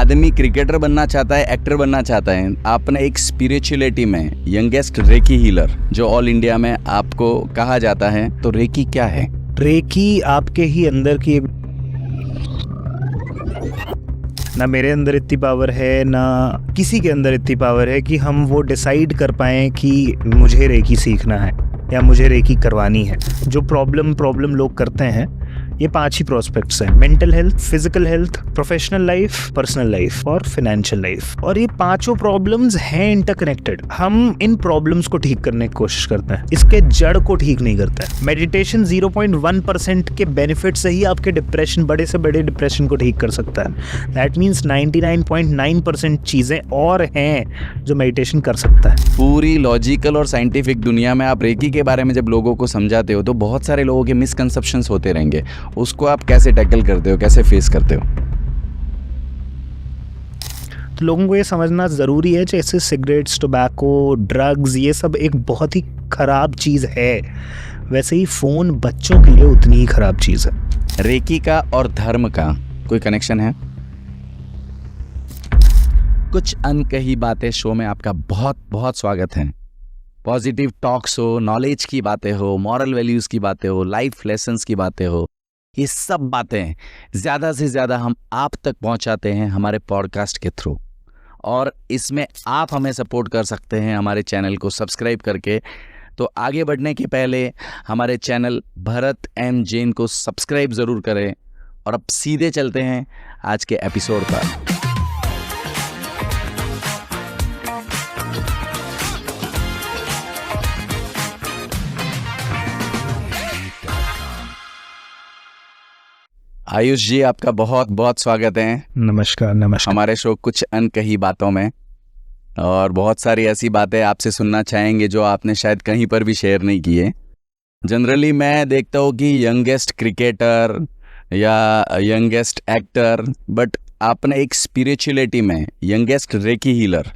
आदमी क्रिकेटर बनना चाहता है, एक्टर बनना चाहता है, आपने एक स्पिरिचुअलिटी में यंगेस्ट रेकी हीलर जो ऑल इंडिया में आपको कहा जाता है, तो रेकी क्या है? रेकी आपके ही अंदर की, ना मेरे अंदर इतनी पावर है ना किसी के अंदर इतनी पावर है कि हम वो डिसाइड कर पाएं कि मुझे रेकी सीखना है या मुझे रेकी करवानी है। जो प्रॉब्लम लोग करते हैं, ये 5 ही प्रोस्पेक्ट्स हैं: mental health, physical health, professional life, personal life और फाइनेंशियल लाइफ। और ये 5 प्रॉब्लम्स हैं इंटरकनेक्टेड। हम इन प्रॉब्लम्स को ठीक करने की कोशिश करते हैं, इसके जड़ को ठीक नहीं करते हैं। मेडिटेशन 0.1% के बेनिफिट से ही आपके डिप्रेशन, बड़े से बड़े डिप्रेशन को ठीक कर सकता है। दैट मीन्स 99.9% चीज़ें और हैं जो मेडिटेशन कर सकता है। पूरी लॉजिकल और साइंटिफिक दुनिया में आप रेकी के बारे में जब लोगों को समझाते हो तो बहुत सारे लोगों के मिसकंसेप्शंस होते रहेंगे। उसको आप कैसे टैकल करते हो, कैसे फेस करते हो? तो लोगों को ये समझना ज़रूरी है, जैसे सिगरेट्स, टोबैको, ड्रग्स, ये सब एक बहुत ही ख़राब चीज़ है, वैसे ही फ़ोन बच्चों के लिए उतनी ही ख़राब चीज़ है। रेकी का और धर्म का कोई कनेक्शन है? कुछ अनकही बातें शो में आपका बहुत बहुत स्वागत है। पॉजिटिव टॉक्स हो, नॉलेज की बातें हो, मॉरल वैल्यूज़ की बातें हो, लाइफ लेसन्स की बातें हो, ये सब बातें ज़्यादा से ज़्यादा हम आप तक पहुंचाते हैं हमारे पॉडकास्ट के थ्रू। और इसमें आप हमें सपोर्ट कर सकते हैं हमारे चैनल को सब्सक्राइब करके। तो आगे बढ़ने के पहले हमारे चैनल भरत एम जैन को सब्सक्राइब ज़रूर करें। और अब सीधे चलते हैं आज के एपिसोड पर। आयुष जी, आपका बहुत बहुत स्वागत है। नमस्कार। हमारे शो कुछ अनकही बातों में, और बहुत सारी ऐसी बातें आपसे सुनना चाहेंगे जो आपने शायद कहीं पर भी शेयर नहीं की है। जनरली मैं देखता हूँ कि यंगेस्ट क्रिकेटर या यंगेस्ट एक्टर, बट आपने एक स्पिरिचुअलिटी में यंगेस्ट रेकी हीलर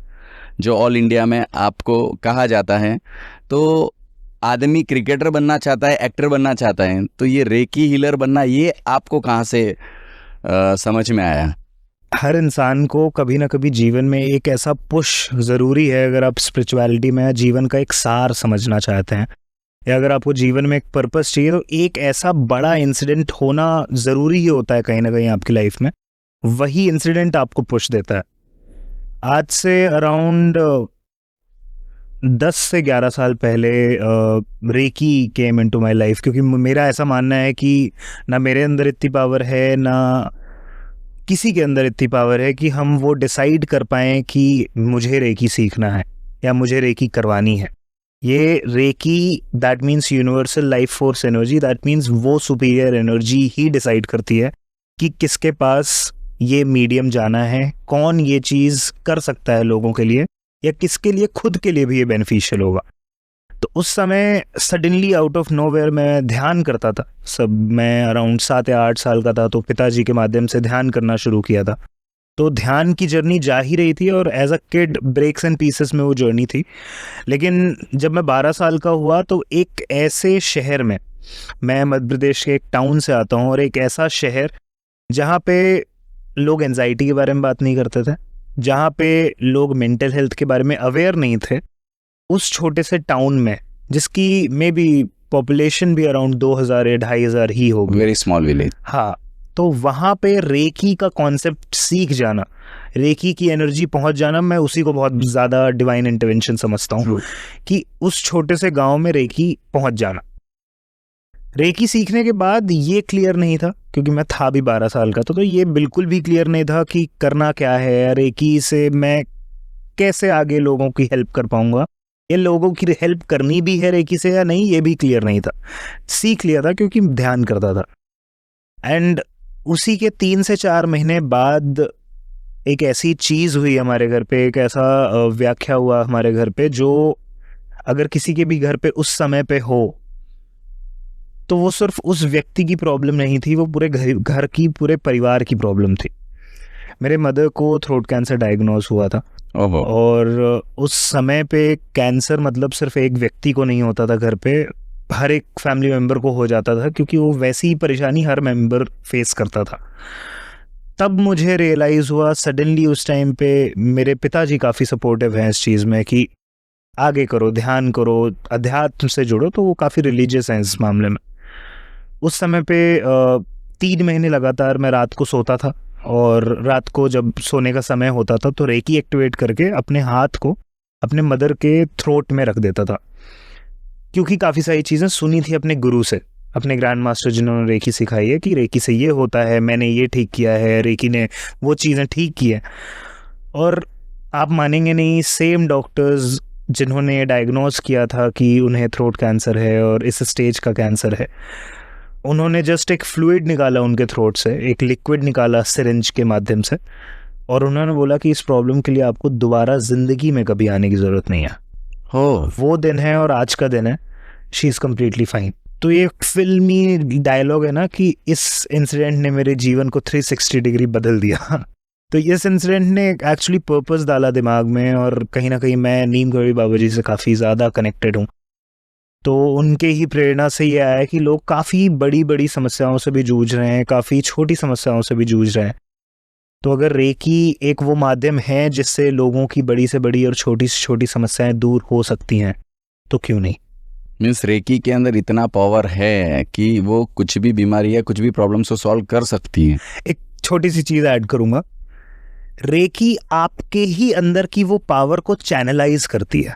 जो ऑल इंडिया में आपको कहा जाता है, तो आदमी क्रिकेटर बनना चाहता है, एक्टर बनना चाहता है, तो ये रेकी हीलर बनना, ये आपको कहाँ से समझ में आया? हर इंसान को कभी ना कभी जीवन में एक ऐसा पुश ज़रूरी है। अगर आप स्पिरिचुअलिटी में जीवन का एक सार समझना चाहते हैं, या अगर आपको जीवन में एक पर्पस चाहिए, तो एक ऐसा बड़ा इंसिडेंट होना ज़रूरी ही होता है कहीं ना कहीं आपकी लाइफ में। वही इंसिडेंट आपको पुश देता है। आज से अराउंड 10 से 11 साल पहले reiki came into my life, क्योंकि मेरा ऐसा मानना है कि ना मेरे अंदर इतनी पावर है ना किसी के अंदर इतनी पावर है कि हम वो डिसाइड कर पाएं कि मुझे रेकी सीखना है या मुझे रेकी करवानी है। ये reiki, that means universal life force energy, that means वो सुपीरियर एनर्जी ही डिसाइड करती है कि किसके पास ये मीडियम जाना है, कौन ये चीज़ कर सकता है लोगों के लिए, या किसके लिए खुद के लिए भी ये बेनिफिशियल होगा। तो उस समय सडनली आउट ऑफ नोवेयर मैं ध्यान करता था। मैं अराउंड 7 या 8 साल का था, तो पिताजी के माध्यम से ध्यान करना शुरू किया था। तो ध्यान की जर्नी जा ही रही थी, और as a kid breaks and pieces में वो जर्नी थी। लेकिन जब मैं 12 साल का हुआ, तो एक ऐसे शहर में, मैं मध्य प्रदेश के एक टाउन से आता हूँ, और एक ऐसा शहर जहाँ पे लोग एंजाइटी के बारे में बात नहीं करते थे, जहाँ पे लोग मेंटल हेल्थ के बारे में अवेयर नहीं थे, उस छोटे से टाउन में, जिसकी मे बी पॉपुलेशन भी अराउंड 2000 या 2500 ही होगी, वेरी स्मॉल विलेज। हाँ, तो वहाँ पे रेकी का कॉन्सेप्ट सीख जाना, रेकी की एनर्जी पहुँच जाना, मैं उसी को बहुत ज़्यादा डिवाइन इंटरवेंशन समझता हूँ कि उस छोटे से गाँव में रेकी पहुँच जाना। रेकी सीखने के बाद ये क्लियर नहीं था, क्योंकि मैं था भी 12 साल का, तो ये बिल्कुल भी क्लियर नहीं था कि करना क्या है, रेकी से मैं कैसे आगे लोगों की हेल्प कर पाऊंगा, ये लोगों की हेल्प करनी भी है रेकी से या नहीं, ये भी क्लियर नहीं था। सीख लिया था क्योंकि ध्यान करता था। एंड उसी के 3 से 4 महीने बाद एक ऐसी चीज़ हुई हमारे घर पे, एक ऐसा व्याख्या हुआ हमारे घर पे, जो अगर किसी के भी घर पे उस समय पे हो, तो वो सिर्फ उस व्यक्ति की प्रॉब्लम नहीं थी, वो पूरे घर की, पूरे परिवार की प्रॉब्लम थी। मेरे मदर को थ्रोट कैंसर डायग्नोज हुआ था, और उस समय पे कैंसर मतलब सिर्फ एक व्यक्ति को नहीं होता था, घर पे हर एक फैमिली मेम्बर को हो जाता था, क्योंकि वो वैसी ही परेशानी हर मेम्बर फेस करता था। तब मुझे रियलाइज़ हुआ सडनली उस टाइम पे, मेरे पिताजी काफ़ी सपोर्टिव हैं इस चीज़ में कि आगे करो, ध्यान करो, अध्यात्म से जुड़ो, तो वो काफ़ी रिलीजियस हैं इस मामले में। उस समय पे 3 महीने लगातार मैं रात को सोता था, और रात को जब सोने का समय होता था तो रेकी एक्टिवेट करके अपने हाथ को अपने मदर के थ्रोट में रख देता था, क्योंकि काफ़ी सारी चीज़ें सुनी थी अपने गुरु से, अपने ग्रैंड मास्टर जिन्होंने रेकी सिखाई है कि रेकी से ये होता है, मैंने ये ठीक किया है, रेकी ने वो चीज़ें ठीक की है। और आप मानेंगे नहीं, सेम डॉक्टर्स जिन्होंने डायग्नोज किया था कि उन्हें थ्रोट कैंसर है और इस स्टेज का कैंसर है, उन्होंने जस्ट एक फ्लूइड निकाला उनके थ्रोट से, एक लिक्विड निकाला सिरिंज के माध्यम से, और उन्होंने बोला कि इस प्रॉब्लम के लिए आपको दोबारा ज़िंदगी में कभी आने की ज़रूरत नहीं है। हो वो दिन है और आज का दिन है, शी इज़ कम्प्लीटली फाइन। तो ये फिल्मी डायलॉग है ना कि इस इंसिडेंट ने मेरे जीवन को 360 डिग्री बदल दिया। तो इस इंसिडेंट ने एक्चुअली पर्पस डाला दिमाग में, और कहीं ना कहीं मैं नीम गौरी बाबा जी से काफ़ी ज़्यादा कनेक्टेड हूँ। तो उनके ही प्रेरणा से ये आया कि लोग काफ़ी बड़ी बड़ी समस्याओं से भी जूझ रहे हैं, काफ़ी छोटी समस्याओं से भी जूझ रहे हैं। तो अगर रेकी एक वो माध्यम है जिससे लोगों की बड़ी से बड़ी और छोटी से छोटी समस्याएं दूर हो सकती हैं, तो क्यों नहीं। मीन्स रेकी के अंदर इतना पावर है कि वो कुछ भी बीमारी या कुछ भी प्रॉब्लम्स को सॉल्व कर सकती है। एक छोटी सी चीज़ ऐड करूँगा, रेकी आपके ही अंदर की वो पावर को चैनलाइज करती है।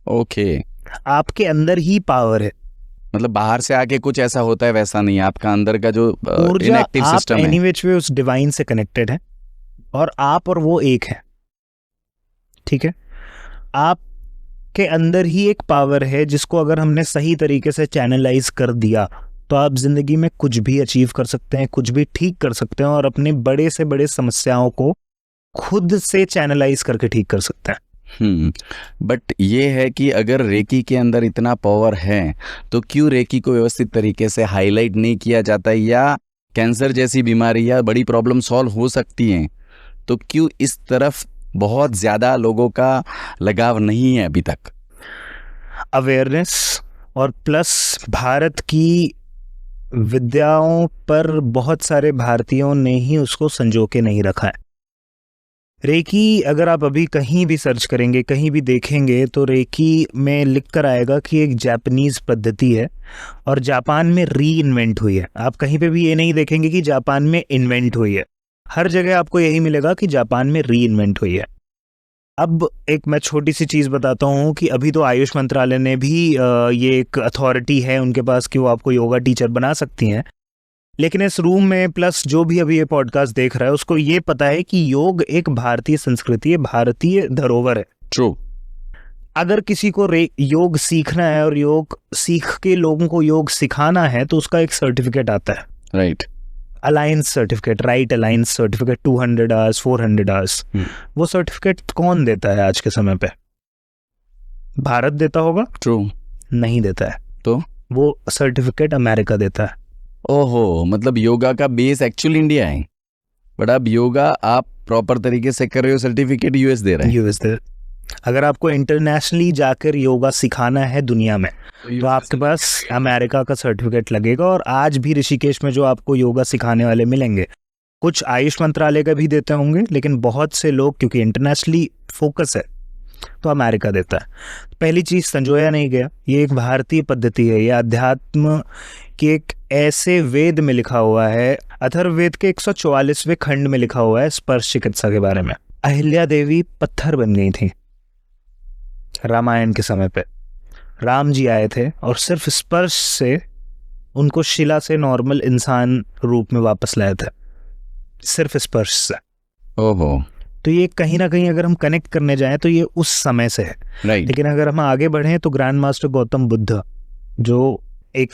ओके, आपके अंदर ही पावर है, मतलब बाहर से आके कुछ ऐसा होता है वैसा नहीं, आपका अंदर का जो ऊर्जा, इनएक्टिव आप सिस्टम है, एनीवेज वे उस डिवाइन से कनेक्टेड है, और आप और वो एक है। ठीक है, आपके अंदर ही एक पावर है जिसको अगर हमने सही तरीके से चैनलाइज कर दिया तो आप जिंदगी में कुछ भी अचीव कर सकते हैं, कुछ भी ठीक कर सकते हैं, और अपने बड़े से बड़े समस्याओं को खुद से चैनलाइज करके ठीक कर सकते हैं। बट ये है कि अगर रेकी के अंदर इतना पावर है तो क्यों रेकी को व्यवस्थित तरीके से हाईलाइट नहीं किया जाता, या कैंसर जैसी बीमारी या बड़ी प्रॉब्लम सॉल्व हो सकती हैं तो क्यों इस तरफ बहुत ज़्यादा लोगों का लगाव नहीं है अभी तक। अवेयरनेस और प्लस भारत की विद्याओं पर बहुत सारे भारतीयों ने ही उसको संजो के नहीं रखा है। रेकी अगर आप अभी कहीं भी सर्च करेंगे, कहीं भी देखेंगे, तो रेकी में लिख कर आएगा कि एक जापानीज पद्धति है और जापान में री इन्वेंट हुई है। आप कहीं पे भी ये नहीं देखेंगे कि जापान में इन्वेंट हुई है, हर जगह आपको यही मिलेगा कि जापान में री इन्वेंट हुई है। अब एक मैं छोटी सी चीज़ बताता हूँ कि अभी तो आयुष मंत्रालय ने भी ये एक अथॉरिटी है उनके पास कि वो आपको योगा टीचर बना सकती हैं, लेकिन इस रूम में प्लस जो भी अभी ये पॉडकास्ट देख रहा है उसको ये पता है कि योग एक भारतीय संस्कृति है, भारतीय धरोहर है। ट्रू। अगर किसी को योग सीखना है और योग सीख के लोगों को योग सिखाना है तो उसका एक सर्टिफिकेट आता है, right, alliance certificate, right alliance certificate, 200 hours, 400 hours. वो सर्टिफिकेट कौन देता है आज के समय पे? भारत देता होगा? ट्रू, नहीं देता है। तो वो सर्टिफिकेट अमेरिका देता है। ओहो, मतलब योगा का बेस एक्चुअली इंडिया है, बट अब योगा आप प्रॉपर तरीके से कर रहे हो, सर्टिफिकेट यूएस दे रहा है। US they. अगर आपको इंटरनेशनली जाकर योगा सिखाना है दुनिया में तो आपके पास अमेरिका का सर्टिफिकेट लगेगा। और आज भी ऋषिकेश में जो आपको योगा सिखाने वाले मिलेंगे, कुछ आयुष मंत्रालय का भी देते होंगे, लेकिन बहुत से लोग क्योंकि इंटरनेशनली फोकस है तो अमेरिका देता है। पहली चीज़, संजोया नहीं गया, ये एक भारतीय पद्धति है। ये अध्यात्म के एक ऐसे वेद में लिखा हुआ है, अथर्ववेद के 144वें खंड में लिखा हुआ है स्पर्श चिकित्सा के बारे में। अहिल्या देवी पत्थर बन गई थी रामायण के समय पे। राम जी आए थे और सिर्फ स्पर्श से उनको शिला से नॉर्मल इंसान रूप में वापस लाए थे, सिर्फ स्पर्श से। ओहो, तो ये कहीं ना कहीं अगर हम कनेक्ट करने जाएं तो ये उस समय से है, राइट। लेकिन अगर हम आगे बढ़ें तो ग्रैंड मास्टर गौतम बुद्ध जो एक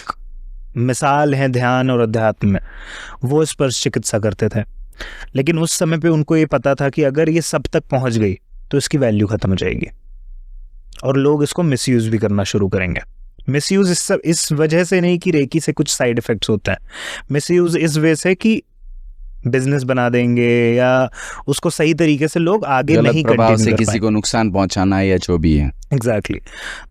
मिसाल है ध्यान और अध्यात्म में, वो स्पर्श चिकित्सा करते थे। लेकिन उस समय पे उनको ये पता था कि अगर ये सब तक पहुंच गई तो इसकी वैल्यू खत्म हो जाएगी और लोग इसको मिसयूज भी करना शुरू करेंगे। मिसयूज इस वजह से नहीं कि रेकी से कुछ साइड इफेक्ट्स होते हैं, मिसयूज इस वजह से कि बिजनेस बना देंगे या उसको सही तरीके से लोग आगे नहीं प्रभाव से कर किसी को नुकसान पहुंचाना है या जो भी है। एग्जैक्टली।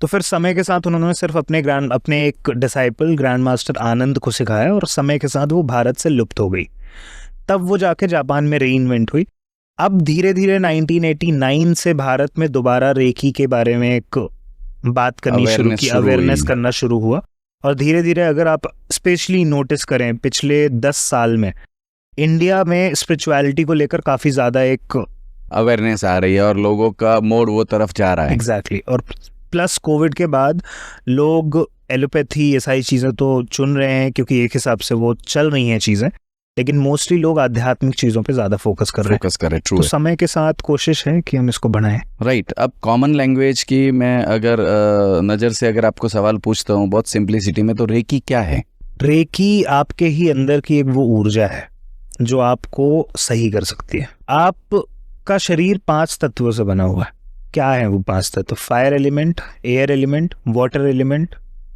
तो फिर समय के साथ उन्होंने सिर्फ अपने एक डिसाइपल ग्रैंड मास्टर आनंद को सिखाया और समय के साथ वो भारत से लुप्त हो गई। तब वो जाके जापान में रीइन्वेंट हुई। अब धीरे धीरे 1989 से भारत में दोबारा रेकी के बारे में एक बात करनी शुरू की, अवेयरनेस करना शुरू हुआ। और धीरे धीरे अगर आप स्पेशली नोटिस करें पिछले 10 साल में इंडिया में स्पिरिचुअलिटी को लेकर काफ़ी ज़्यादा एक अवेयरनेस आ रही है और लोगों का मोड वो तरफ जा रहा है। एग्जैक्टली। और प्लस कोविड के बाद लोग एलोपैथी ये सारी चीज़ें तो चुन रहे हैं क्योंकि एक हिसाब से वो चल रही हैं चीज़ें, लेकिन मोस्टली लोग आध्यात्मिक चीज़ों पे ज़्यादा फोकस कर रहे हैं। तो समय के साथ कोशिश है कि हम इसको बढ़ाएं। राइट। अब कॉमन लैंग्वेज की मैं अगर नज़र से अगर आपको सवाल पूछता हूँ बहुत सिंप्लिसिटी में, तो रेकी क्या है? रेकी आपके ही अंदर की एक वो ऊर्जा है जो आपको सही कर सकती है। आपका शरीर 5 तत्वों से बना हुआ है। क्या है वो 5 तत्व? Fire element, air element, water element,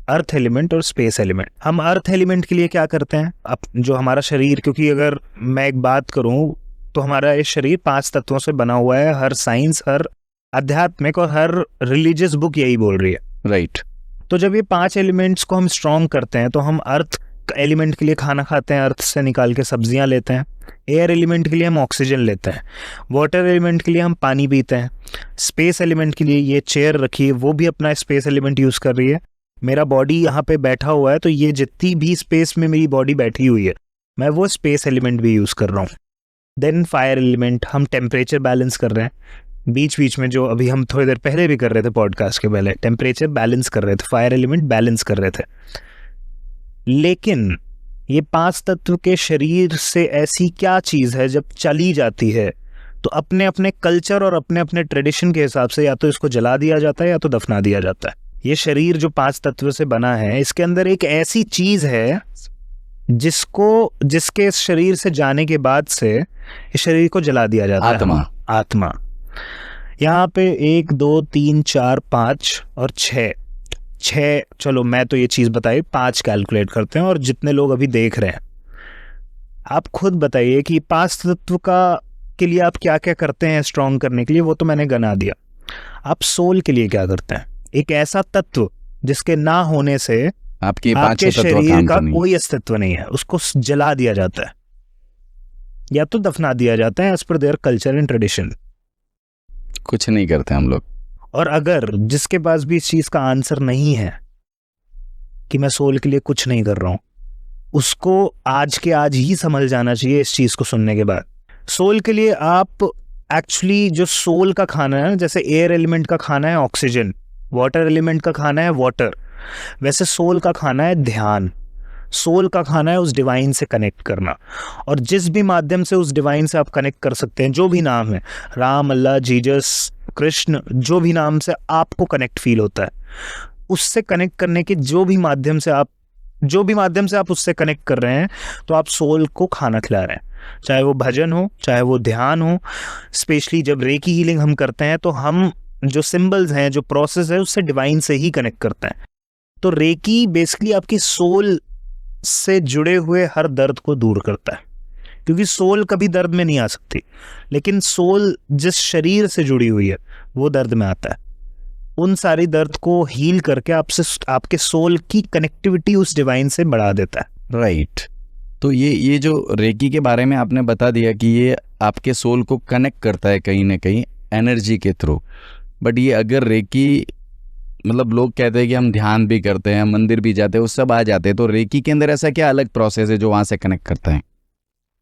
earth element और स्पेस एलिमेंट। हम अर्थ एलिमेंट के लिए क्या करते हैं? अब जो हमारा शरीर, क्योंकि अगर मैं एक बात करूं तो हमारा ये शरीर 5 तत्वों से बना हुआ है। हर साइंस, हर आध्यात्मिक और हर रिलीजियस बुक यही बोल रही है। राइट। तो जब ये 5 एलिमेंट्स को हम स्ट्रॉन्ग करते हैं तो हम अर्थ एलिमेंट के लिए खाना खाते हैं, अर्थ से निकाल के सब्जियां लेते हैं। एयर एलिमेंट के लिए हम ऑक्सीजन लेते हैं। वाटर एलिमेंट के लिए हम पानी पीते हैं। स्पेस एलिमेंट के लिए ये चेयर रखी है, वो भी अपना स्पेस एलिमेंट यूज़ कर रही है। मेरा बॉडी यहाँ पे बैठा हुआ है तो ये जितनी भी स्पेस में मेरी बॉडी बैठी हुई है मैं वो स्पेस एलिमेंट भी यूज़ कर रहा हूँ। देन फायर एलिमेंट, हम टेम्परेचर बैलेंस कर रहे हैं। बीच बीच में जो अभी हम थोड़ी देर पहले भी कर रहे थे पॉडकास्ट के पहले, टेम्परेचर बैलेंस कर रहे थे, फायर एलिमेंट बैलेंस कर रहे थे। लेकिन ये 5 तत्व के शरीर से ऐसी क्या चीज़ है जब चली जाती है तो अपने अपने कल्चर और अपने अपने ट्रेडिशन के हिसाब से या तो इसको जला दिया जाता है या तो दफना दिया जाता है। ये शरीर जो 5 तत्व से बना है, इसके अंदर एक ऐसी चीज है जिसके इस शरीर से जाने के बाद से इस शरीर को जला दिया जाता है। आत्मा। यहाँ पे 1 2 3 4 5 और 6, चलो मैं तो ये चीज बताई 5 कैलकुलेट करते हैं। और जितने लोग अभी देख रहे हैं आप खुद बताइए कि 5 तत्व के लिए आप क्या क्या करते हैं स्ट्रॉन्ग करने के लिए, वो तो मैंने गना दिया। आप सोल के लिए क्या करते हैं? एक ऐसा तत्व जिसके ना होने से आपके शरीर का कोई अस्तित्व नहीं है, उसको जला दिया जाता है या तो दफना दिया जाता है as per their culture and tradition. कुछ नहीं करते हम लोग। और अगर जिसके पास भी इस चीज का आंसर नहीं है कि मैं सोल के लिए कुछ नहीं कर रहा हूं, उसको आज के आज ही समझ जाना चाहिए इस चीज को सुनने के बाद। सोल के लिए आप एक्चुअली जो सोल का खाना है, जैसे एयर एलिमेंट का खाना है ऑक्सीजन, वाटर एलिमेंट का खाना है वाटर, वैसे सोल का खाना है ध्यान। सोल का खाना है उस डिवाइन से कनेक्ट करना। और जिस भी माध्यम से उस डिवाइन से आप कनेक्ट कर सकते हैं, जो भी नाम है, राम, अल्लाह, जीसस, कृष्ण, जो भी नाम से आपको कनेक्ट फील होता है, उससे कनेक्ट करने के जो भी माध्यम से आप उससे कनेक्ट कर रहे हैं, तो आप सोल को खाना खिला रहे हैं। चाहे वो भजन हो, चाहे वो ध्यान हो। स्पेशली जब रेकी हीलिंग हम करते हैं तो हम जो सिंबल्स हैं, जो प्रोसेस है, उससे डिवाइन से ही कनेक्ट करते हैं। तो रेकी बेसिकली आपकी सोल से जुड़े हुए हर दर्द को दूर करता है, क्योंकि सोल कभी दर्द में नहीं आ सकती, लेकिन सोल जिस शरीर से जुड़ी हुई है वो दर्द में आता है। उन सारी दर्द को हील करके आपके सोल की कनेक्टिविटी उस डिवाइन से बढ़ा देता है। राइट। तो ये जो रेकी के बारे में आपने बता दिया कि ये आपके सोल को कनेक्ट करता है कहीं ना कहीं एनर्जी के थ्रू, बट ये अगर रेकी, मतलब लोग कहते हैं कि हम ध्यान भी करते हैं, मंदिर भी जाते हैं, वो सब आ जाते हैं, तो रेकी के अंदर ऐसा क्या अलग प्रोसेस है जो वहाँ से कनेक्ट करता है?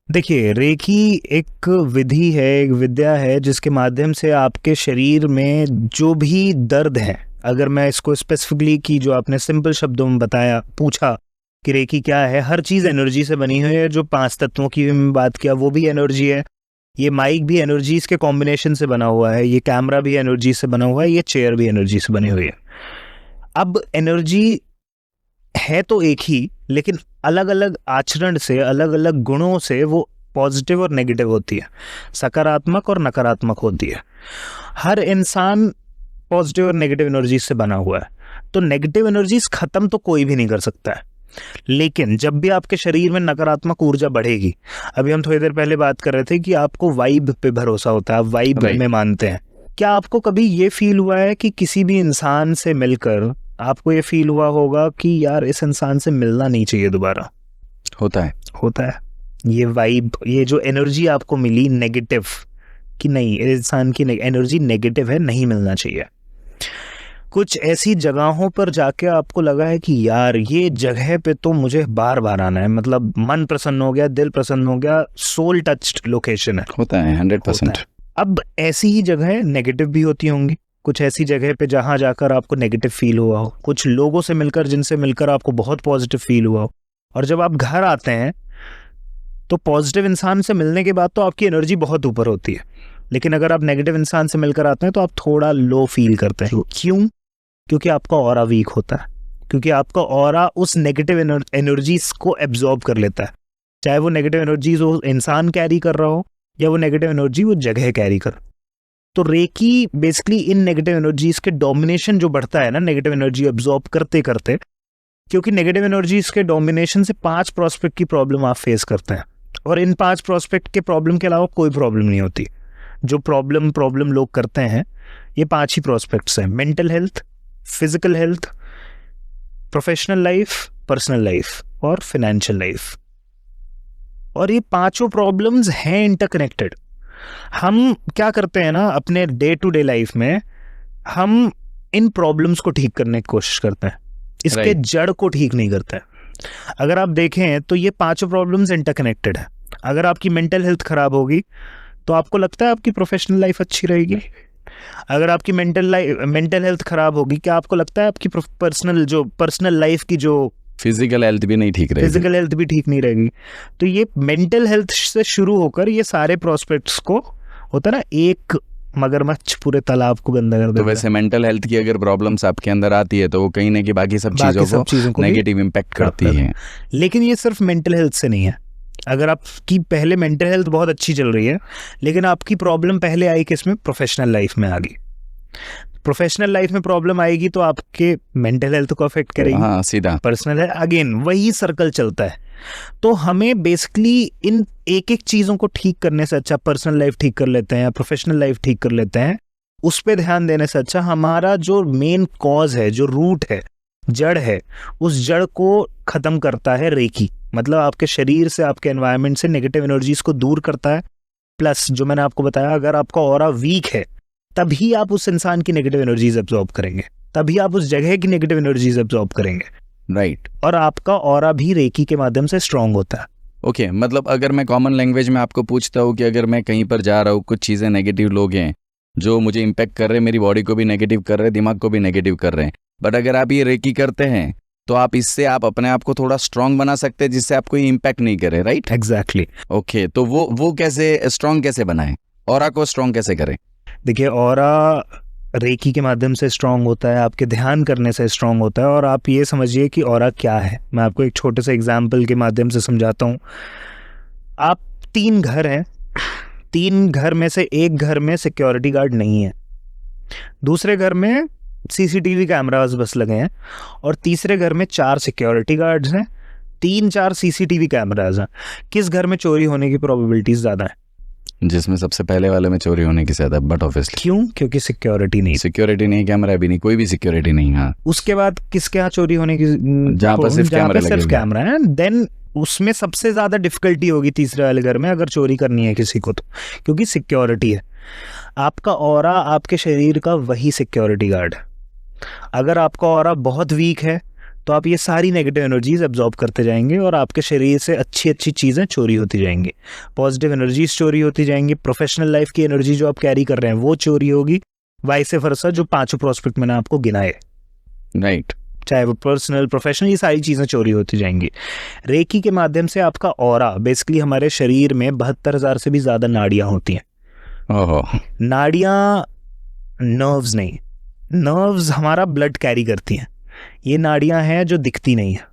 देखिए, रेकी एक विधि है, एक विद्या है जिसके माध्यम से आपके शरीर में जो भी दर्द है, अगर मैं इसको स्पेसिफिकली की जो आपने सिंपल शब्दों में पूछा कि रेकी क्या है, हर चीज़ एनर्जी से बनी हुई है। जो 5 तत्वों की मैं बात किया वो भी एनर्जी है, ये माइक भी एनर्जीज के कॉम्बिनेशन से बना हुआ है, ये कैमरा भी एनर्जी से बना हुआ है, ये चेयर भी एनर्जी से बनी हुई है। अब एनर्जी है तो एक ही, लेकिन अलग अलग आचरण से, अलग अलग गुणों से वो पॉजिटिव और नेगेटिव होती है, सकारात्मक और नकारात्मक होती है। हर इंसान पॉजिटिव और नेगेटिव एनर्जी से बना हुआ है, तो नेगेटिव एनर्जीज खत्म तो कोई भी नहीं कर सकता है, लेकिन जब भी आपके शरीर में नकारात्मक ऊर्जा बढ़ेगी, अभी हम थोड़ी देर पहले बात कर रहे थे कि आपको वाइब पे भरोसा होता है, आप वाइब में मानते हैं। क्या आपको कभी ये फील हुआ है कि किसी भी इंसान से मिलकर आपको ये फील हुआ होगा कि यार इस इंसान से मिलना नहीं चाहिए दोबारा? होता है। ये वाइब, ये जो एनर्जी आपको मिली नेगेटिव, कि नहीं इंसान की एनर्जी नेगेटिव है, नहीं मिलना चाहिए। कुछ ऐसी जगहों पर जाके आपको लगा है कि यार ये जगह पे तो मुझे बार बार आना है, मतलब मन प्रसन्न हो गया, दिल प्रसन्न हो गया, सोल टच्ड लोकेशन है, होता है 100%। अब ऐसी ही जगह नेगेटिव भी होती होंगी, कुछ ऐसी जगह पे जहां जाकर आपको नेगेटिव फील हुआ हो, कुछ लोगों से मिलकर जिनसे मिलकर आपको बहुत पॉजिटिव फील हुआ हो, और जब आप घर आते हैं तो पॉजिटिव इंसान से मिलने के बाद तो आपकी एनर्जी बहुत ऊपर होती है, लेकिन अगर आप नेगेटिव इंसान से मिलकर आते हैं तो आप थोड़ा लो फील करते हैं। क्यों? क्योंकि आपका ऑरा वीक होता है, क्योंकि आपका ऑरा उस नेगेटिव एनर्जीज को एब्जॉर्ब कर लेता है, चाहे वो नेगेटिव एनर्जीज वो इंसान कैरी कर रहा हो या वो नेगेटिव एनर्जी वो जगह कैरी कर। तो रेकी बेसिकली इन नेगेटिव एनर्जीज के डोमिनेशन जो बढ़ता है ना, नेगेटिव एनर्जी एब्जॉर्ब करते करते, क्योंकि नेगेटिव एनर्जीज के डोमिनेशन से 5 प्रोस्पेक्ट की प्रॉब्लम आप फेस करते हैं, और इन 5 प्रोस्पेक्ट के प्रॉब्लम के अलावा कोई प्रॉब्लम नहीं होती। जो प्रॉब्लम लोग करते हैं ये 5 ही प्रोस्पेक्ट्स हैं: mental health, physical health, professional life, personal life और फाइनेंशियल लाइफ। और ये 5 प्रॉब्लम्स हैं इंटरकनेक्टेड। हम क्या करते हैं ना अपने डे टू डे लाइफ में, हम इन प्रॉब्लम्स को ठीक करने की कोशिश करते हैं, इसके जड़ को ठीक नहीं करते हैं। अगर आप देखें तो ये 5 प्रॉब्लम्स इंटरकनेक्टेड है। अगर आपकी मेंटल हेल्थ खराब होगी तो आपको लगता है आपकी प्रोफेशनल लाइफ अच्छी रहेगी। अगर आपकी मेंटल हेल्थ खराब होगी, क्या आपको लगता है आपकी पर्सनल लाइफ की जो फिजिकल हेल्थ भी नहीं ठीक रहेगी, फिजिकल हेल्थ भी ठीक नहीं रहेगी। तो ये मेंटल हेल्थ से शुरू होकर ये सारे प्रोस्पेक्ट्स को होता है ना, एक मगरमच्छ पूरे तालाब को गंदा कर देता है। तो वैसे मेंटल हेल्थ की अगर प्रॉब्लम्स आपके अंदर आती है तो वो कहीं ना कहीं बाकी सब चीजों को नेगेटिव इम्पैक्ट करती है। लेकिन ये सिर्फ मेंटल हेल्थ से नहीं है। अगर आपकी पहले मेंटल हेल्थ बहुत अच्छी चल रही है, लेकिन आपकी प्रॉब्लम पहले आई किसमें? प्रोफेशनल लाइफ में आ गई। प्रोफेशनल लाइफ में प्रॉब्लम आएगी तो आपके मेंटल हेल्थ को अफेक्ट करेगी, हाँ सीधा पर्सनल है, अगेन वही सर्कल चलता है। तो हमें बेसिकली इन एक एक चीजों को ठीक करने से अच्छा पर्सनल लाइफ ठीक कर लेते हैं या प्रोफेशनल लाइफ ठीक कर लेते हैं, उस पे ध्यान देने से अच्छा हमारा जो मेन कॉज है, जो रूट है, जड़ है, उस जड़ को खत्म करता है रेकी। मतलब आपके शरीर से, आपके एनवायरनमेंट से नेगेटिव एनर्जीज को दूर करता है। प्लस जो मैंने आपको बताया, अगर आपका ऑरा वीक है तभी आप उस इंसान की नेगेटिव एनर्जीज एब्जॉर्ब करेंगे, तभी आप उस जगह की नेगेटिव एनर्जीज एब्जॉर्ब करेंगे, राइट। और आपका ऑरा भी रेकी के माध्यम से स्ट्रांग होता है। ओके, मतलब अगर मैं कॉमन लैंग्वेज में आपको पूछता हूँ कि अगर मैं कहीं पर जा रहा हूँ, कुछ चीज़ें नेगेटिव लोग हैं जो मुझे इम्पैक्ट कर रहे हैं, मेरी बॉडी को भी नेगेटिव कर रहे हैं, दिमाग को भी नेगेटिव कर रहे हैं, बट अगर आप ये रेकी करते हैं तो आप इससे आप अपने आप को थोड़ा स्ट्रांग बना सकते हैं जिससे आपको ये इम्पैक्ट नहीं करे, राइट? एग्जैक्टली। ओके, तो वो कैसे स्ट्रांग कैसे बनाएं, ऑरा को स्ट्रांग कैसे करें? देखिए, ऑरा रेकी के माध्यम से स्ट्रांग होता है, आपके ध्यान करने से स्ट्रांग होता है। और आप ये समझिए कि ऑरा क्या है, मैं आपको एक छोटे से एग्जाम्पल के माध्यम से समझाता हूँ। आप 3 घर हैं, 3 घर में से एक घर में सिक्योरिटी गार्ड नहीं है, दूसरे घर में सीसीटीवी कैमरास बस लगे हैं, और तीसरे घर में 4 सिक्योरिटी गार्ड्स हैं, 3-4 सीसीटीवी कैमरास हैं। किस घर में चोरी होने की प्रोबेबिलिटीज ज़्यादा है? जिसमें सबसे पहले वाले में चोरी होने की ज्यादा, बट ऑब्वियसली क्यों? क्योंकि सिक्योरिटी नहीं, कैमरा भी नहीं, कोई भी सिक्योरिटी नहीं। हाँ, उसके बाद किसके यहाँ चोरी होने की? जहाँ पर सिर्फ कैमरा है, देन उसमें सबसे ज्यादा डिफिकल्टी होगी तीसरे वाले घर में अगर चोरी करनी है किसी को, तो क्योंकि सिक्योरिटी है। आपका ऑरा आपके शरीर का वही सिक्योरिटी गार्ड है। अगर आपका ऑरा बहुत वीक है तो आप ये सारी नेगेटिव एनर्जीज एब्जॉर्ब करते जाएंगे और आपके शरीर से अच्छी अच्छी चीज़ें चोरी होती जाएंगी, पॉजिटिव एनर्जीज चोरी होती जाएंगी, प्रोफेशनल लाइफ की एनर्जी जो आप कैरी कर रहे हैं वो चोरी होगी, वाइस वर्सा जो 5 प्रोस्पेक्ट मैंने आपको गिनाए, राइट, चाहे वो पर्सनल, प्रोफेशनल, ये सारी चीज़ें चोरी होती जाएंगी। रेकी के माध्यम से आपका ऑरा, बेसिकली हमारे शरीर में 72,000 से भी ज़्यादा नाड़ियाँ होती हैं। नाड़ियाँ नर्व्स नहीं, नर्व्स हमारा ब्लड कैरी करती हैं। ये नाड़ियां हैं जो दिखती नहीं है,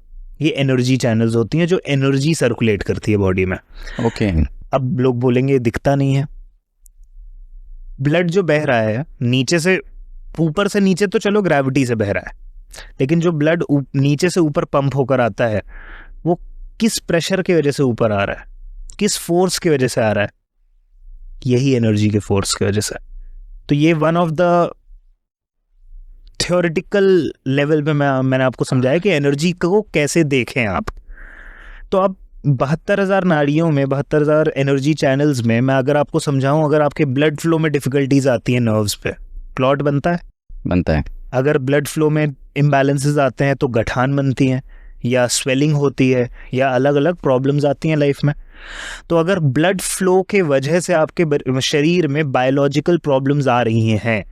ये एनर्जी चैनल्स होती हैं जो एनर्जी सर्कुलेट करती है बॉडी में। ओके, अब लोग बोलेंगे दिखता नहीं है। ब्लड जो बह रहा है नीचे से ऊपर से नीचे तो चलो ग्रेविटी से बह रहा है, लेकिन जो ब्लड नीचे से ऊपर पंप होकर आता है वो किस प्रेशर की वजह से ऊपर आ रहा है, किस फोर्स की वजह से आ रहा है? यही एनर्जी के फोर्स की वजह से। तो ये one of the theoretical level पे मैंने आपको समझाया कि एनर्जी को कैसे देखें आप। तो अब 72,000 नाड़ियों में, 72,000 एनर्जी चैनल्स में मैं अगर आपको समझाऊं, अगर आपके ब्लड फ्लो में डिफिकल्टीज आती हैं नर्व्स पे, क्लॉट बनता है। अगर ब्लड फ्लो में इम्बैलेंसेस आते हैं तो गठान बनती हैं, या स्वेलिंग होती है, या अलग अलग प्रॉब्लम्स आती हैं लाइफ में। तो अगर ब्लड फ्लो के वजह से आपके शरीर में बायोलॉजिकल प्रॉब्लम्स आ रही हैं,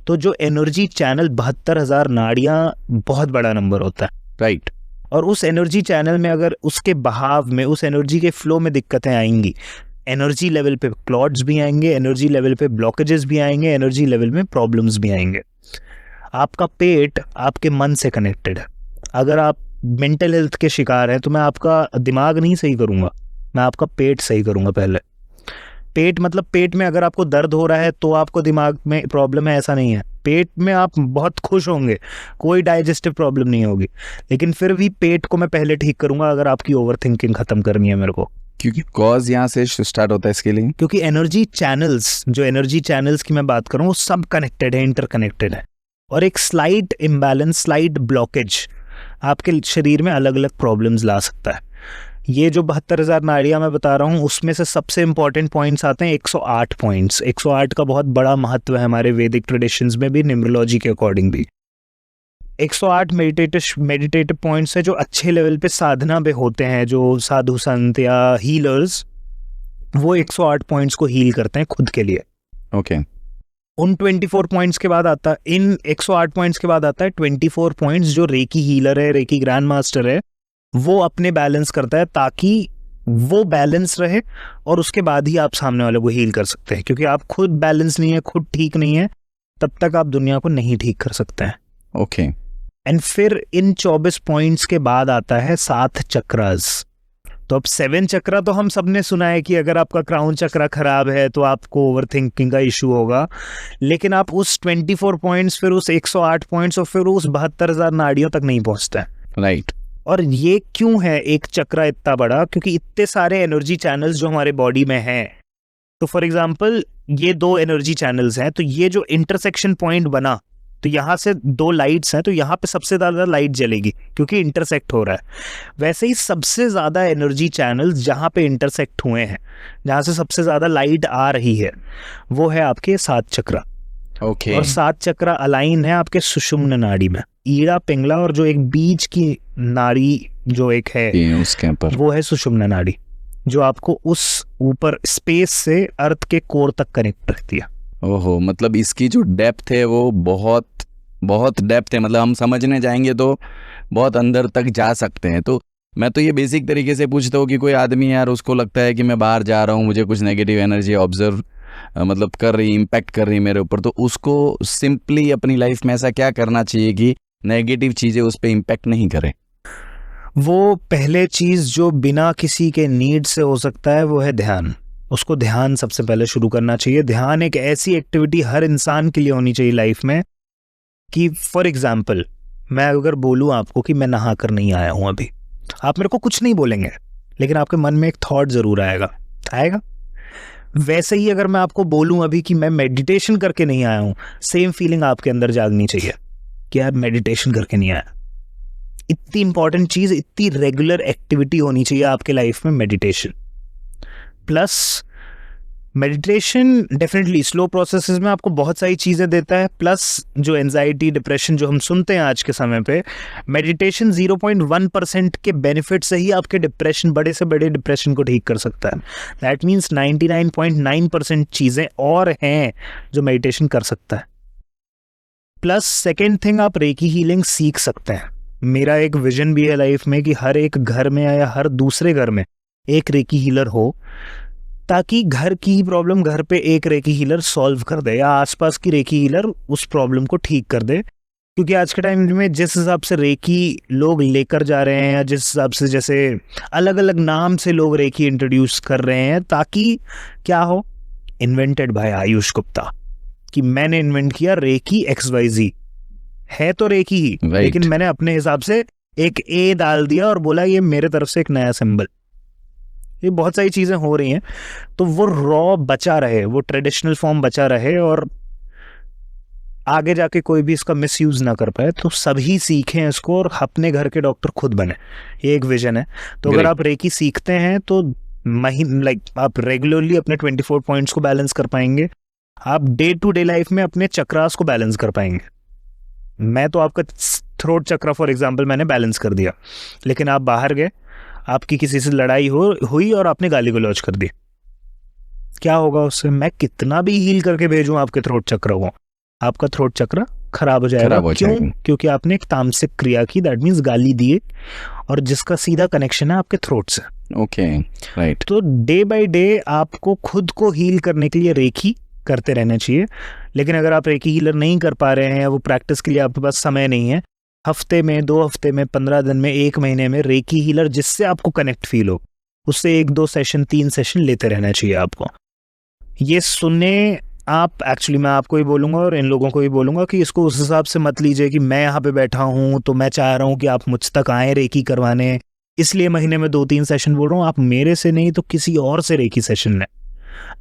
तो जो एनर्जी चैनल 72,000 नाड़ियाँ बहुत बड़ा नंबर होता है, राइट। और उस एनर्जी चैनल में अगर उसके बहाव में, उस एनर्जी के फ्लो में दिक्कतें आएंगी, एनर्जी लेवल पे क्लॉट्स भी आएंगे, एनर्जी लेवल पे ब्लॉकेजेस भी आएंगे, एनर्जी लेवल में प्रॉब्लम्स भी आएंगे। आपका पेट आपके मन से कनेक्टेड है। अगर आप मेंटल हेल्थ के शिकार हैं तो मैं आपका दिमाग नहीं सही करूंगा, मैं आपका पेट सही करूंगा पहले। पेट मतलब पेट में अगर आपको दर्द हो रहा है तो आपको दिमाग में प्रॉब्लम है, ऐसा नहीं है। पेट में आप बहुत खुश होंगे, कोई डाइजेस्टिव प्रॉब्लम नहीं होगी, लेकिन फिर भी पेट को मैं पहले ठीक करूंगा अगर आपकी ओवर थिंकिंग खत्म करनी है मेरे को। क्योंकि कॉज यहाँ से स्टार्ट होता है इसके लिए, क्योंकि एनर्जी चैनल्स, जो एनर्जी चैनल्स की मैं बात करूं, वो सब कनेक्टेड है, इंटरकनेक्टेड है, और एक स्लाइट इम्बैलेंस, स्लाइट ब्लॉकेज आपके शरीर में अलग अलग प्रॉब्लम्स ला सकता है। ये जो 72,000 नाड़ियाँ मैं बता रहा हूँ, उसमें से सबसे इंपॉर्टेंट पॉइंट्स आते हैं 108 पॉइंट्स। 108 का बहुत बड़ा महत्व है हमारे वैदिक ट्रेडिशंस में भी, न्यूमरोलॉजी के अकॉर्डिंग भी। 108 मेडिटेटिव पॉइंट्स है जो अच्छे लेवल पे साधना पे होते हैं, जो साधु संत या हीलर्स, वो 108 पॉइंट्स को हील करते हैं खुद के लिए। ओके। उन 24 पॉइंट्स के बाद आता है, इन 108 पॉइंट्स के बाद आता है 24 पॉइंट्स जो रेकी हीलर है, रेकी ग्रैंड मास्टर है, वो अपने बैलेंस करता है, ताकि वो बैलेंस रहे और उसके बाद ही आप सामने वाले को हील कर सकते हैं। क्योंकि आप खुद बैलेंस नहीं है, खुद ठीक नहीं है, तब तक आप दुनिया को नहीं ठीक कर सकते हैं। ओके। एंड फिर इन 24 पॉइंट्स के बाद आता है 7 चक्रास। तो अब 7 चक्रा तो हम सबने सुना है कि अगर आपका क्राउन चक्रा खराब है तो आपको ओवर थिंकिंग का इशू होगा, लेकिन आप उस 24 पॉइंट्स, फिर उस 108 पॉइंट्स और फिर उस 72,000 नाड़ियों तक नहीं पहुंचते हैं। राइट। और ये क्यों है एक चक्रा इतना बड़ा? क्योंकि इतने सारे एनर्जी चैनल्स जो हमारे बॉडी में हैं, तो फॉर एग्जांपल ये 2 एनर्जी चैनल्स हैं, तो ये जो इंटरसेक्शन पॉइंट बना, तो यहाँ से 2 लाइट्स हैं, तो यहाँ पे सबसे ज़्यादा लाइट जलेगी क्योंकि इंटरसेक्ट हो रहा है। वैसे ही सबसे ज़्यादा एनर्जी चैनल्स जहाँ पे इंटरसेक्ट हुए हैं, जहाँ से सबसे ज़्यादा लाइट आ रही है, वो है आपके 7 चक्रा। ओके। और 7 चक्रा अलाइन है आपके सुषुम्ना नाड़ी में, ईड़ा, पिंगला, और जो एक बीच की नाड़ी जो एक है उसके ऊपर, वो है सुषुम्ना नाड़ी, जो आपको उस ऊपर स्पेस से अर्थ के कोर तक कनेक्ट रखती है। ओहो, मतलब इसकी जो डेप्थ है वो बहुत बहुत डेप्थ है, मतलब हम समझने जाएंगे तो बहुत अंदर तक जा सकते हैं। तो मैं तो ये बेसिक तरीके से पूछता हूँ कि कोई आदमी यार उसको लगता है कि मैं बाहर जा रहा हूँ, मुझे कुछ नेगेटिव एनर्जी ऑब्जर्व मतलब कर रही, इम्पैक्ट कर रही मेरे ऊपर, तो उसको सिंपली अपनी लाइफ में ऐसा क्या करना चाहिए कि नेगेटिव चीज़ें उस पर इम्पैक्ट नहीं करें? वो पहले चीज़ जो बिना किसी के नीड से हो सकता है वो है ध्यान। उसको ध्यान सबसे पहले शुरू करना चाहिए। ध्यान एक ऐसी एक्टिविटी हर इंसान के लिए होनी चाहिए लाइफ में कि फॉर एग्जाम्पल मैं अगर बोलूँ आपको कि मैं नहा कर नहीं आया हूँ अभी, आप मेरे को कुछ नहीं बोलेंगे, लेकिन आपके मन में एक थॉट ज़रूर आएगा। वैसे ही अगर मैं आपको बोलूँ अभी कि मैं मेडिटेशन करके नहीं आया हूँ, सेम फीलिंग आपके अंदर जागनी चाहिए कि यार मेडिटेशन करके नहीं आया। इतनी इंपॉर्टेंट चीज़, इतनी रेगुलर एक्टिविटी होनी चाहिए आपके लाइफ में meditation. Plus meditation definitely slow processes में आपको बहुत सारी चीज़ें देता है, प्लस जो एंजाइटी, डिप्रेशन जो हम सुनते हैं आज के समय पे, मेडिटेशन 0.1% के बेनिफिट से ही आपके डिप्रेशन, बड़े से बड़े डिप्रेशन को ठीक कर सकता है। दैट मीन्स 99.9% चीज़ें और हैं जो मेडिटेशन कर सकता है। प्लस सेकेंड थिंग, आप रेकी हीलिंग सीख सकते हैं। मेरा एक विजन भी है लाइफ में कि हर एक घर में या हर दूसरे घर में एक रेकी हीलर हो, ताकि घर की ही प्रॉब्लम घर पे एक रेकी हीलर सॉल्व कर दे, या आसपास की रेकी हीलर उस प्रॉब्लम को ठीक कर दे। क्योंकि आज के टाइम में जिस हिसाब से रेकी लोग लेकर जा रहे हैं, या जिस हिसाब से जैसे अलग अलग नाम से लोग रेकी इंट्रोड्यूस कर रहे हैं, ताकि क्या हो, इन्वेंटेड बाय आयुष गुप्ता, कि मैंने इन्वेंट किया रेकी XYZ, है तो रेकी ही, लेकिन मैंने अपने हिसाब से एक ए डाल दिया और बोला ये मेरे तरफ से एक नया सिंबल। ये बहुत सारी चीज़ें हो रही हैं, तो वो रॉ बचा रहे, वो ट्रेडिशनल फॉर्म बचा रहे, और आगे जाके कोई भी इसका मिसयूज ना कर पाए, तो सभी सीखें इसको और अपने घर के डॉक्टर खुद बने, ये एक विजन है। तो अगर आप रेकी सीखते हैं तो आप रेगुलरली अपने 24 पॉइंट्स को बैलेंस कर पाएंगे, आप डे टू डे लाइफ में अपने चक्रास को बैलेंस कर पाएंगे। मैं तो आपका थ्रोट चक्रा फॉर एग्जांपल मैंने बैलेंस कर दिया, लेकिन आप बाहर गए, आपकी किसी से लड़ाई हुई और आपने गाली गलौज कर दी, क्या होगा उससे? मैं कितना भी हील करके भेजूं आपके थ्रोट चक्र को, आपका थ्रोट चक्र खराब हो जाएगा। क्यों? क्योंकि आपने एक तामसिक क्रिया की, दैट मीन्स गाली दिए, और जिसका सीधा कनेक्शन है आपके थ्रोट से। Okay, right. तो डे बाय डे आपको खुद को हील करने के लिए रेकी करते रहना चाहिए। लेकिन अगर आप रेकी हीलर नहीं कर पा रहे हैं या वो प्रैक्टिस के लिए आपके पास समय नहीं है, हफ्ते में, 2 हफ्ते में, 15 दिन में, 1 महीने में रेकी हीलर जिससे आपको कनेक्ट फील हो, उससे 1-2 सेशन, 3 सेशन लेते रहना चाहिए आपको। ये सुने आप, एक्चुअली मैं आपको ही बोलूँगा और इन लोगों को ही बोलूँगा कि इसको उस हिसाब से मत लीजिए कि मैं यहाँ पे बैठा हूँ तो मैं चाह रहा हूँ कि आप मुझ तक आएँ रेकी करवाने, इसलिए महीने में 2-3 सेशन बोल रहा हूँ। आप मेरे से नहीं तो किसी और से रेकी सेशन लें।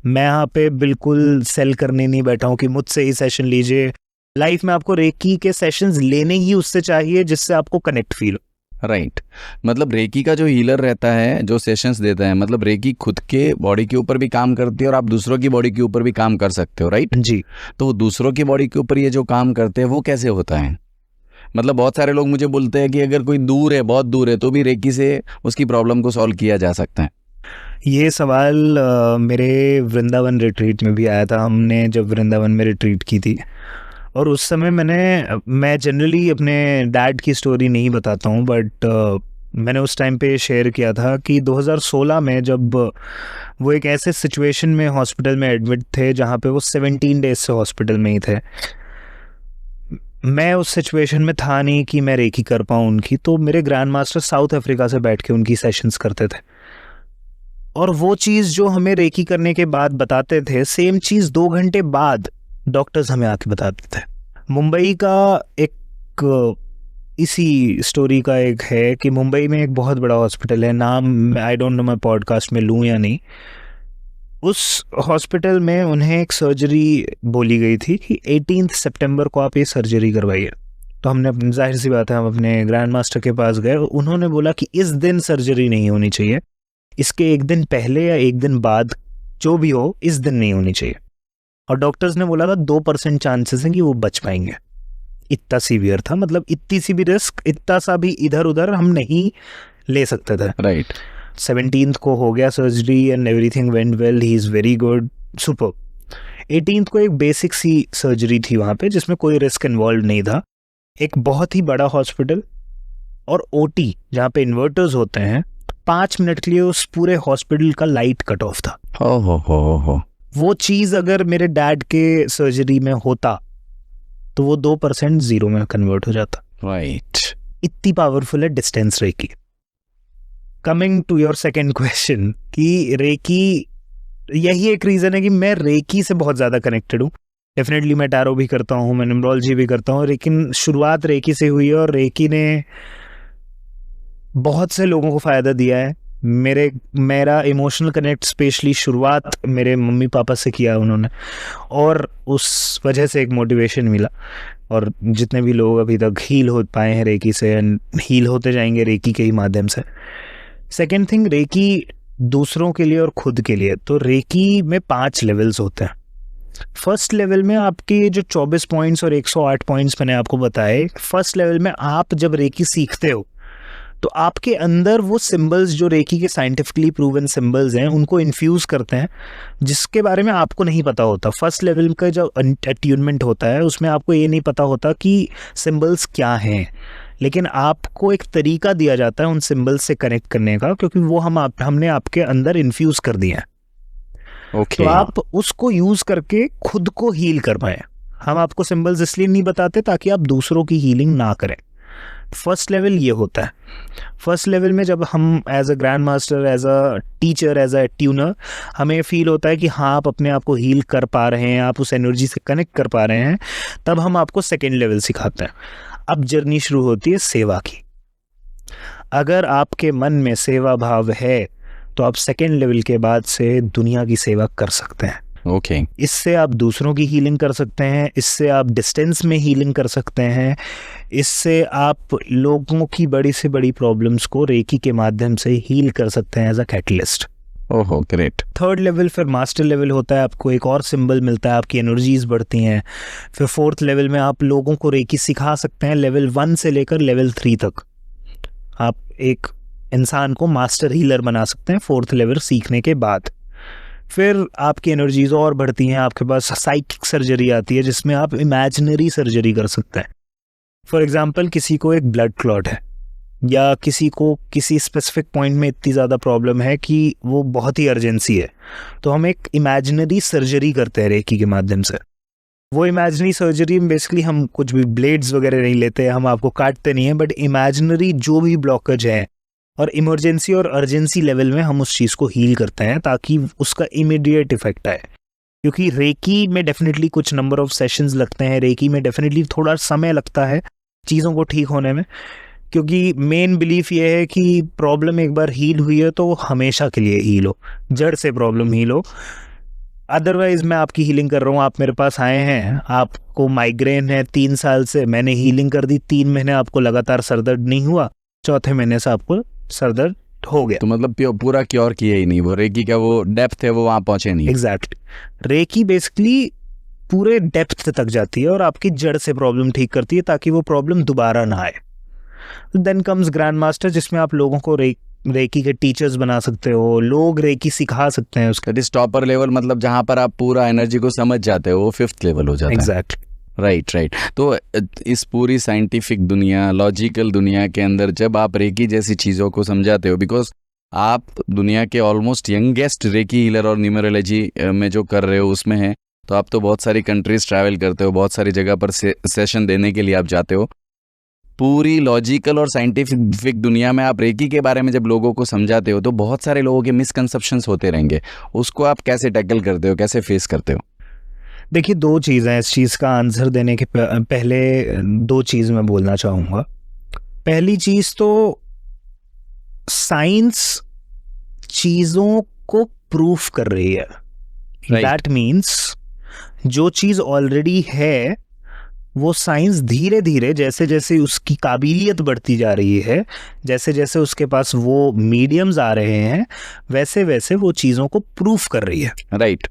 मैं यहाँ पे बिल्कुल सेल करने नहीं बैठा हूँ कि मुझसे ही सेशन लीजिए। लाइफ में आपको रेकी के सेशंस लेने ही उससे चाहिए जिससे आपको कनेक्ट फील हो। राइट। मतलब रेकी का जो हीलर रहता है, जो सेशंस देता है, मतलब रेकी खुद के बॉडी के ऊपर भी काम करती है और आप दूसरों की बॉडी के ऊपर भी काम कर सकते हो, राइट जी। तो दूसरों की बॉडी के ऊपर ये जो काम करते हैं वो कैसे होता है? मतलब बहुत सारे लोग मुझे बोलते हैं कि अगर कोई दूर है, बहुत दूर है, तो भी रेकी से उसकी प्रॉब्लम को सॉल्व किया जा सकता है। ये सवाल मेरे वृंदावन रिट्रीट में भी आया था। हमने जब वृंदावन में रिट्रीट की थी, और उस समय मैं जनरली अपने डैड की स्टोरी नहीं बताता हूँ, बट मैंने उस टाइम पे शेयर किया था कि 2016 में जब वो एक ऐसे सिचुएशन में हॉस्पिटल में एडमिट थे जहाँ पे वो 17 डेज से हॉस्पिटल में ही थे। मैं उस सिचुएशन में था नहीं कि मैं रेकी कर पाऊँ उनकी, तो मेरे ग्रैंड मास्टर साउथ अफ्रीका से बैठ के उनकी सेशंस करते थे, और वो चीज़ जो हमें रेकी करने के बाद बताते थे, सेम चीज़ 2 घंटे बाद डॉक्टर्स हमें आके बताते थे। मुंबई का एक इसी स्टोरी का एक है कि मुंबई में एक बहुत बड़ा हॉस्पिटल है, नाम आई डोंट नो मैं पॉडकास्ट में लूँ या नहीं। उस हॉस्पिटल में उन्हें एक सर्जरी बोली गई थी कि 18 सितंबर को आप ये सर्जरी करवाइए। तो हमने अपनी, जाहिर सी बात है, हम अपने ग्रैंड मास्टर के पास गए। उन्होंने बोला कि इस दिन सर्जरी नहीं होनी चाहिए, इसके 1 दिन पहले या 1 दिन बाद, जो भी हो, इस दिन नहीं होनी चाहिए। और डॉक्टर्स ने बोला था 2% चांसेस हैं कि वो बच पाएंगे। इतना सीवियर था, मतलब इतनी सी भी रिस्क, इतना सा भी इधर उधर हम नहीं ले सकते थे। राइट। 17th को हो गया surgery and everything went well, he is very good, super. 18th को एक बेसिक सी सर्जरी थी वहाँ पे, जिसमें कोई रिस्क इन्वॉल्व नहीं था। एक बहुत ही बड़ा हॉस्पिटल और ओटी जहाँ पे इन्वर्टर्स होते हैं, 5 मिनट के लिए उस पूरे हॉस्पिटल का लाइट कट ऑफ था। हो। वो चीज़ अगर मेरे डैड के सर्जरी में होता तो वो 2% जीरो में कन्वर्ट हो जाता। राइट। इतनी पावरफुल है distance reiki. Coming to your second question कि रेकी, यही एक रीज़न है कि मैं रेकी से बहुत ज़्यादा कनेक्टेड हूँ। डेफिनेटली मैं टैरो भी करता हूँ, मैं न्यूमरोलॉजी भी करता हूँ, लेकिन शुरुआत रेकी से हुई है और रेकी ने बहुत से लोगों को फ़ायदा दिया है। मेरा इमोशनल कनेक्ट स्पेशली शुरुआत मेरे मम्मी पापा से किया उन्होंने, और उस वजह से एक मोटिवेशन मिला। और जितने भी लोग अभी तक हील हो पाए हैं रेकी से, एंड हील होते जाएंगे रेकी के ही माध्यम से। सेकेंड थिंग, रेकी दूसरों के लिए और खुद के लिए। तो रेकी में 5 लेवल्स होते हैं। फर्स्ट लेवल में आपके जो 24 पॉइंट्स और 108 पॉइंट्स मैंने आपको बताए, फर्स्ट लेवल में आप जब रेकी सीखते हो तो आपके अंदर वो सिंबल्स जो रेकी के साइंटिफिकली प्रूवन सिंबल्स हैं, उनको इन्फ्यूज़ करते हैं, जिसके बारे में आपको नहीं पता होता। फर्स्ट लेवल का जो अट्यूनमेंट होता है, उसमें आपको ये नहीं पता होता कि सिंबल्स क्या हैं, लेकिन आपको एक तरीका दिया जाता है उन सिंबल्स से कनेक्ट करने का, क्योंकि वो हमने आपके अंदर इन्फ्यूज़ कर दिया है। ओके। तो आप उसको यूज़ करके खुद को हील कर पाएँ। हम आपको सिंबल्स इसलिए नहीं बताते ताकि आप दूसरों की हीलिंग ना करें। फर्स्ट लेवल ये होता है। फर्स्ट लेवल में जब हम as a grand master, as a teacher, as a tuner, हमें फील होता है कि हाँ, आप अपने आप को हील कर पा रहे हैं, आप उस एनर्जी से कनेक्ट कर पा रहे हैं, तब हम आपको सेकेंड लेवल सिखाते हैं। अब जर्नी शुरू होती है सेवा की। अगर आपके मन में सेवा भाव है तो आप सेकेंड लेवल के बाद से दुनिया की सेवा कर सकते हैं। ओके इससे आप दूसरों की हीलिंग कर सकते हैं, इससे आप डिस्टेंस में हीलिंग कर सकते हैं, इससे आप लोगों की बड़ी से बड़ी प्रॉब्लम्स को रेकी के माध्यम से हील कर सकते हैं एज अ कैटलिस्ट। ओहो ग्रेट। थर्ड लेवल फिर मास्टर लेवल होता है, आपको एक और सिंबल मिलता है, आपकी एनर्जीज बढ़ती हैं। फिर फोर्थ लेवल में आप लोगों को रेकी सिखा सकते हैं, लेवल 1 से लेकर लेवल 3 तक आप एक इंसान को मास्टर हीलर बना सकते हैं फोर्थ लेवल सीखने के बाद। फिर आपकी एनर्जीज और बढ़ती हैं, आपके पास साइकिक सर्जरी आती है जिसमें आप इमेजिनरी सर्जरी कर सकते हैं। फॉर एग्जांपल किसी को एक ब्लड क्लॉट है या किसी को किसी स्पेसिफिक पॉइंट में इतनी ज़्यादा प्रॉब्लम है कि वो बहुत ही अर्जेंसी है, तो हम एक इमेजिनरी सर्जरी करते हैं रेकी के माध्यम से। वो इमेजिनरी सर्जरी में बेसिकली हम कुछ भी ब्लेड्स वगैरह नहीं लेते, हम आपको काटते नहीं हैं, बट इमेजिनरी जो भी ब्लॉकेज है और इमरजेंसी और अर्जेंसी लेवल में हम उस चीज़ को हील करते हैं ताकि उसका इमीडिएट इफेक्ट आए। क्योंकि रेकी में डेफिनेटली कुछ नंबर ऑफ सेशंस लगते हैं, रेकी में डेफिनेटली थोड़ा समय लगता है चीज़ों को ठीक होने में, क्योंकि मेन बिलीफ ये है कि प्रॉब्लम एक बार हील हुई है तो हमेशा के लिए हील हो, जड़ से प्रॉब्लम हील हो। अदरवाइज मैं आपकी हीलिंग कर रहा हूँ, आप मेरे पास आए हैं, आपको माइग्रेन है 3 साल से, मैंने हीलिंग कर दी, 3 महीने आपको लगातार सरदर्द नहीं हुआ, चौथे महीने से आपको सरदर्द हो गया। तो मतलब पूरा क्योर किया ही नहीं, वो रेकी का वो डेप्थ है वो वहाँ पहुंचे नहीं। एग्जैक्टली रेकी बेसिकली पूरे डेप्थ तक जाती है और आपकी जड़ से प्रॉब्लम ठीक करती है ताकि वो प्रॉब्लम दोबारा ना आए। देन कम्स ग्रैंड मास्टर, जिसमें आप लोगों को रेकी के टीचर्स बना सकते हो, लोग रेकी सिखा सकते हैं उसका। टॉपर लेवल मतलब जहाँ पर आप पूरा एनर्जी को समझ जाते हो वो 5th लेवल हो जाता है। Exactly right. तो इस पूरी साइंटिफिक दुनिया, लॉजिकल दुनिया के अंदर जब आप रेकी जैसी चीज़ों को समझाते हो, बिकॉज आप दुनिया के ऑलमोस्ट यंगेस्ट रेकी हीलर और न्यूमरोलॉजी में जो कर रहे हो उसमें है, तो आप तो बहुत सारी कंट्रीज ट्रैवल करते हो, बहुत सारी जगह पर सेशन देने के लिए आप जाते हो। पूरी लॉजिकल और साइंटिफिक दुनिया में आप रेकी के बारे में जब लोगों को समझाते हो तो बहुत सारे लोगों के मिसकंसेप्शंस होते रहेंगे, उसको आप कैसे टैकल करते हो, कैसे फेस करते हो? देखिए 2 चीज़ हैं, इस चीज़ का आंसर देने के पहले 2 चीज़ मैं बोलना चाहूँगा। पहली चीज़ तो साइंस चीज़ों को प्रूफ कर रही है। दैट मीन्स जो चीज़ ऑलरेडी है वो साइंस धीरे धीरे जैसे जैसे उसकी काबिलियत बढ़ती जा रही है, जैसे जैसे उसके पास वो मीडियम्स आ रहे हैं, वैसे वैसे वो चीज़ों को प्रूफ कर रही है। Right,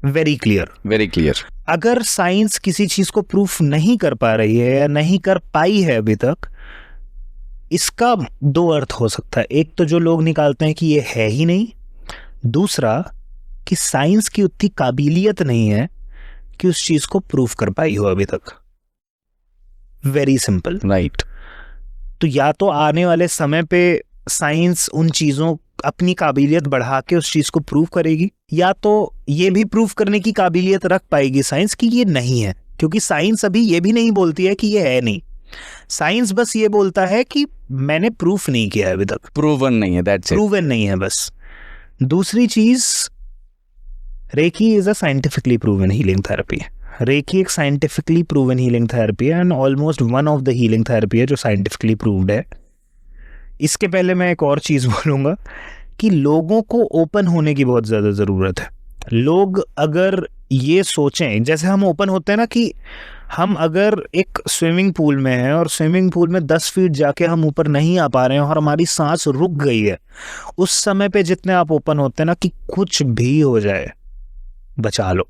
very clear. अगर साइंस किसी चीज़ को प्रूफ नहीं कर पा रही है या नहीं कर पाई है अभी तक, इसका 2 अर्थ हो सकता है। एक तो जो लोग निकालते हैं कि ये है ही नहीं, दूसरा कि साइंस की उतनी काबिलियत नहीं है कि उस चीज़ को प्रूफ कर पाई हो अभी तक। Very simple. राइट। तो या तो आने वाले समय पे साइंस उन चीज़ों अपनी काबिलियत बढ़ा के उस चीज़ को प्रूव करेगी, या तो ये भी प्रूव करने की काबिलियत रख पाएगी साइंस कि ये नहीं है, क्योंकि साइंस अभी ये भी नहीं बोलती है कि ये है नहीं। साइंस बस ये बोलता है कि मैंने प्रूफ नहीं किया है अभी तक, प्रूवन नहीं है, दैट्स इट, प्रूवन नहीं है बस। दूसरी चीज, reiki is a scientifically proven healing therapy. Reiki एक साइंटिफिकली प्रूवन हीलिंग थेरेपी है and almost one of the healing therapy है जो साइंटिफिकली प्रूव्ड है। इसके पहले मैं एक और चीज़ बोलूँगा कि लोगों को ओपन होने की बहुत ज़्यादा ज़रूरत है। लोग अगर ये सोचें, जैसे हम ओपन होते हैं ना, कि हम अगर एक स्विमिंग पूल में हैं और स्विमिंग पूल में 10 फीट जाके हम ऊपर नहीं आ पा रहे हैं और हमारी सांस रुक गई है, उस समय पे जितने आप ओपन होते हैं ना कि कुछ भी हो जाए बचा लो,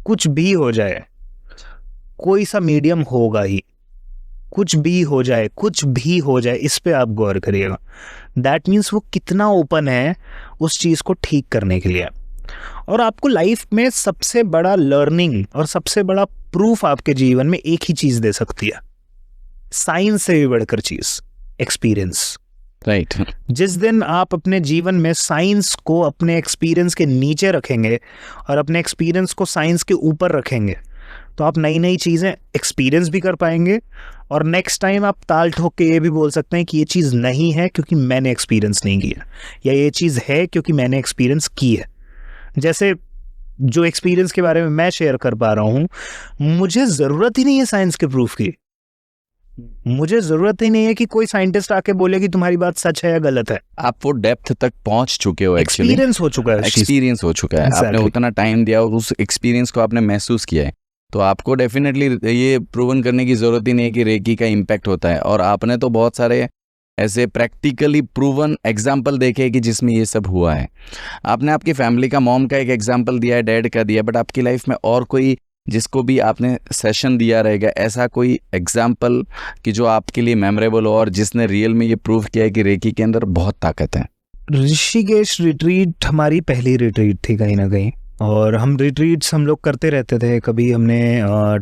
कुछ भी हो जाए, कोई सा मीडियम होगा ही, कुछ भी हो जाए, कुछ भी हो जाए, इस पे आप गौर करिएगा। दैट मीन्स वो कितना ओपन है उस चीज़ को ठीक करने के लिए। और आपको लाइफ में सबसे बड़ा लर्निंग और सबसे बड़ा प्रूफ आपके जीवन में एक ही चीज़ दे सकती है, साइंस से भी बढ़कर चीज़, एक्सपीरियंस। राइट। जिस दिन आप अपने जीवन में साइंस को अपने एक्सपीरियंस के नीचे रखेंगे और अपने एक्सपीरियंस को साइंस के ऊपर रखेंगे, तो आप नई नई चीज़ें एक्सपीरियंस भी कर पाएंगे और नेक्स्ट टाइम आप ताल ठोक के ये भी बोल सकते हैं कि ये चीज़ नहीं है क्योंकि मैंने एक्सपीरियंस नहीं किया, या ये चीज़ है क्योंकि मैंने एक्सपीरियंस की है। जैसे जो एक्सपीरियंस के बारे में मैं शेयर कर पा रहा हूँ, मुझे ज़रूरत ही नहीं है साइंस के प्रूफ की, मुझे जरूरत ही नहीं है कि कोई साइंटिस्ट आके बोले कि तुम्हारी बात सच है या गलत है। आप वो डेप्थ तक पहुंच चुके हो, एक्चुअली एक्सपीरियंस हो चुका है, एक्सपीरियंस हो चुका है, आपने उतना टाइम दिया और उस एक्सपीरियंस को आपने महसूस किया है, तो आपको डेफिनेटली ये प्रूवन करने की जरूरत ही नहीं है कि रेकी का इम्पैक्ट होता है। और आपने तो बहुत सारे ऐसे प्रैक्टिकली प्रूवन एग्जाम्पल देखे हैं कि जिसमें ये सब हुआ है। आपने आपकी फैमिली का, मॉम का एक एग्जाम्पल दिया है, डैड का दिया, बट आपकी लाइफ में और कोई जिसको भी आपने सेशन दिया रहेगा, ऐसा कोई एग्जाम्पल कि जो आपके लिए मेमोरेबल हो और जिसने रियल में ये प्रूव किया है कि रेकी के अंदर बहुत ताकत है? ऋषिकेश रिट्रीट हमारी पहली रिट्रीट थी कहीं ना कहीं, और हम रिट्रीट्स हम लोग करते रहते थे। कभी हमने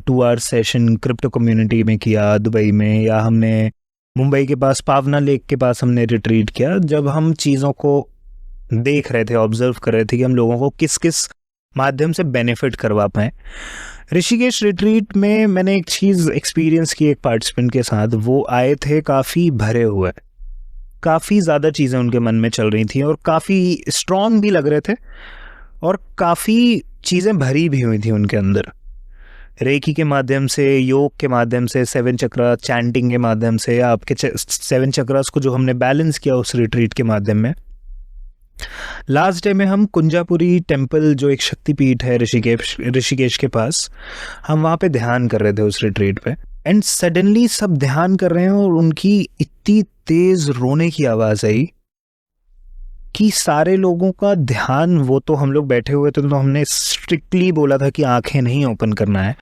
2 आवर सेशन क्रिप्टो कम्युनिटी में किया दुबई में, या हमने मुंबई के पास पावना लेक के पास हमने रिट्रीट किया। जब हम चीज़ों को देख रहे थे, ऑब्जर्व कर रहे थे कि हम लोगों को किस किस माध्यम से बेनिफिट करवा पाएँ। ऋषिकेश रिट्रीट में मैंने एक चीज़ एक्सपीरियंस की एक पार्टिसिपेंट के साथ। वो आए थे काफ़ी भरे हुए, काफ़ी ज़्यादा चीज़ें उनके मन में चल रही थी और काफ़ी स्ट्रॉन्ग भी लग रहे थे, और काफ़ी चीज़ें भरी भी हुई थी उनके अंदर। रेकी के माध्यम से, योग के माध्यम से, 7 चक्रा चैंटिंग के माध्यम से, आपके 7 चक्रास को जो हमने बैलेंस किया उस रिट्रीट के माध्यम में। लास्ट डे में हम कुंजापुरी टेम्पल, जो एक शक्तिपीठ है ऋषिकेश के पास, हम वहाँ पे ध्यान कर रहे थे उस रिट्रीट पे। एंड सडनली सब ध्यान कर रहे हैं और उनकी इतनी तेज रोने की आवाज़ आई कि सारे लोगों का ध्यान, वो तो हम लोग बैठे हुए थे तो हमने स्ट्रिक्टली बोला था कि आंखें नहीं ओपन करना है।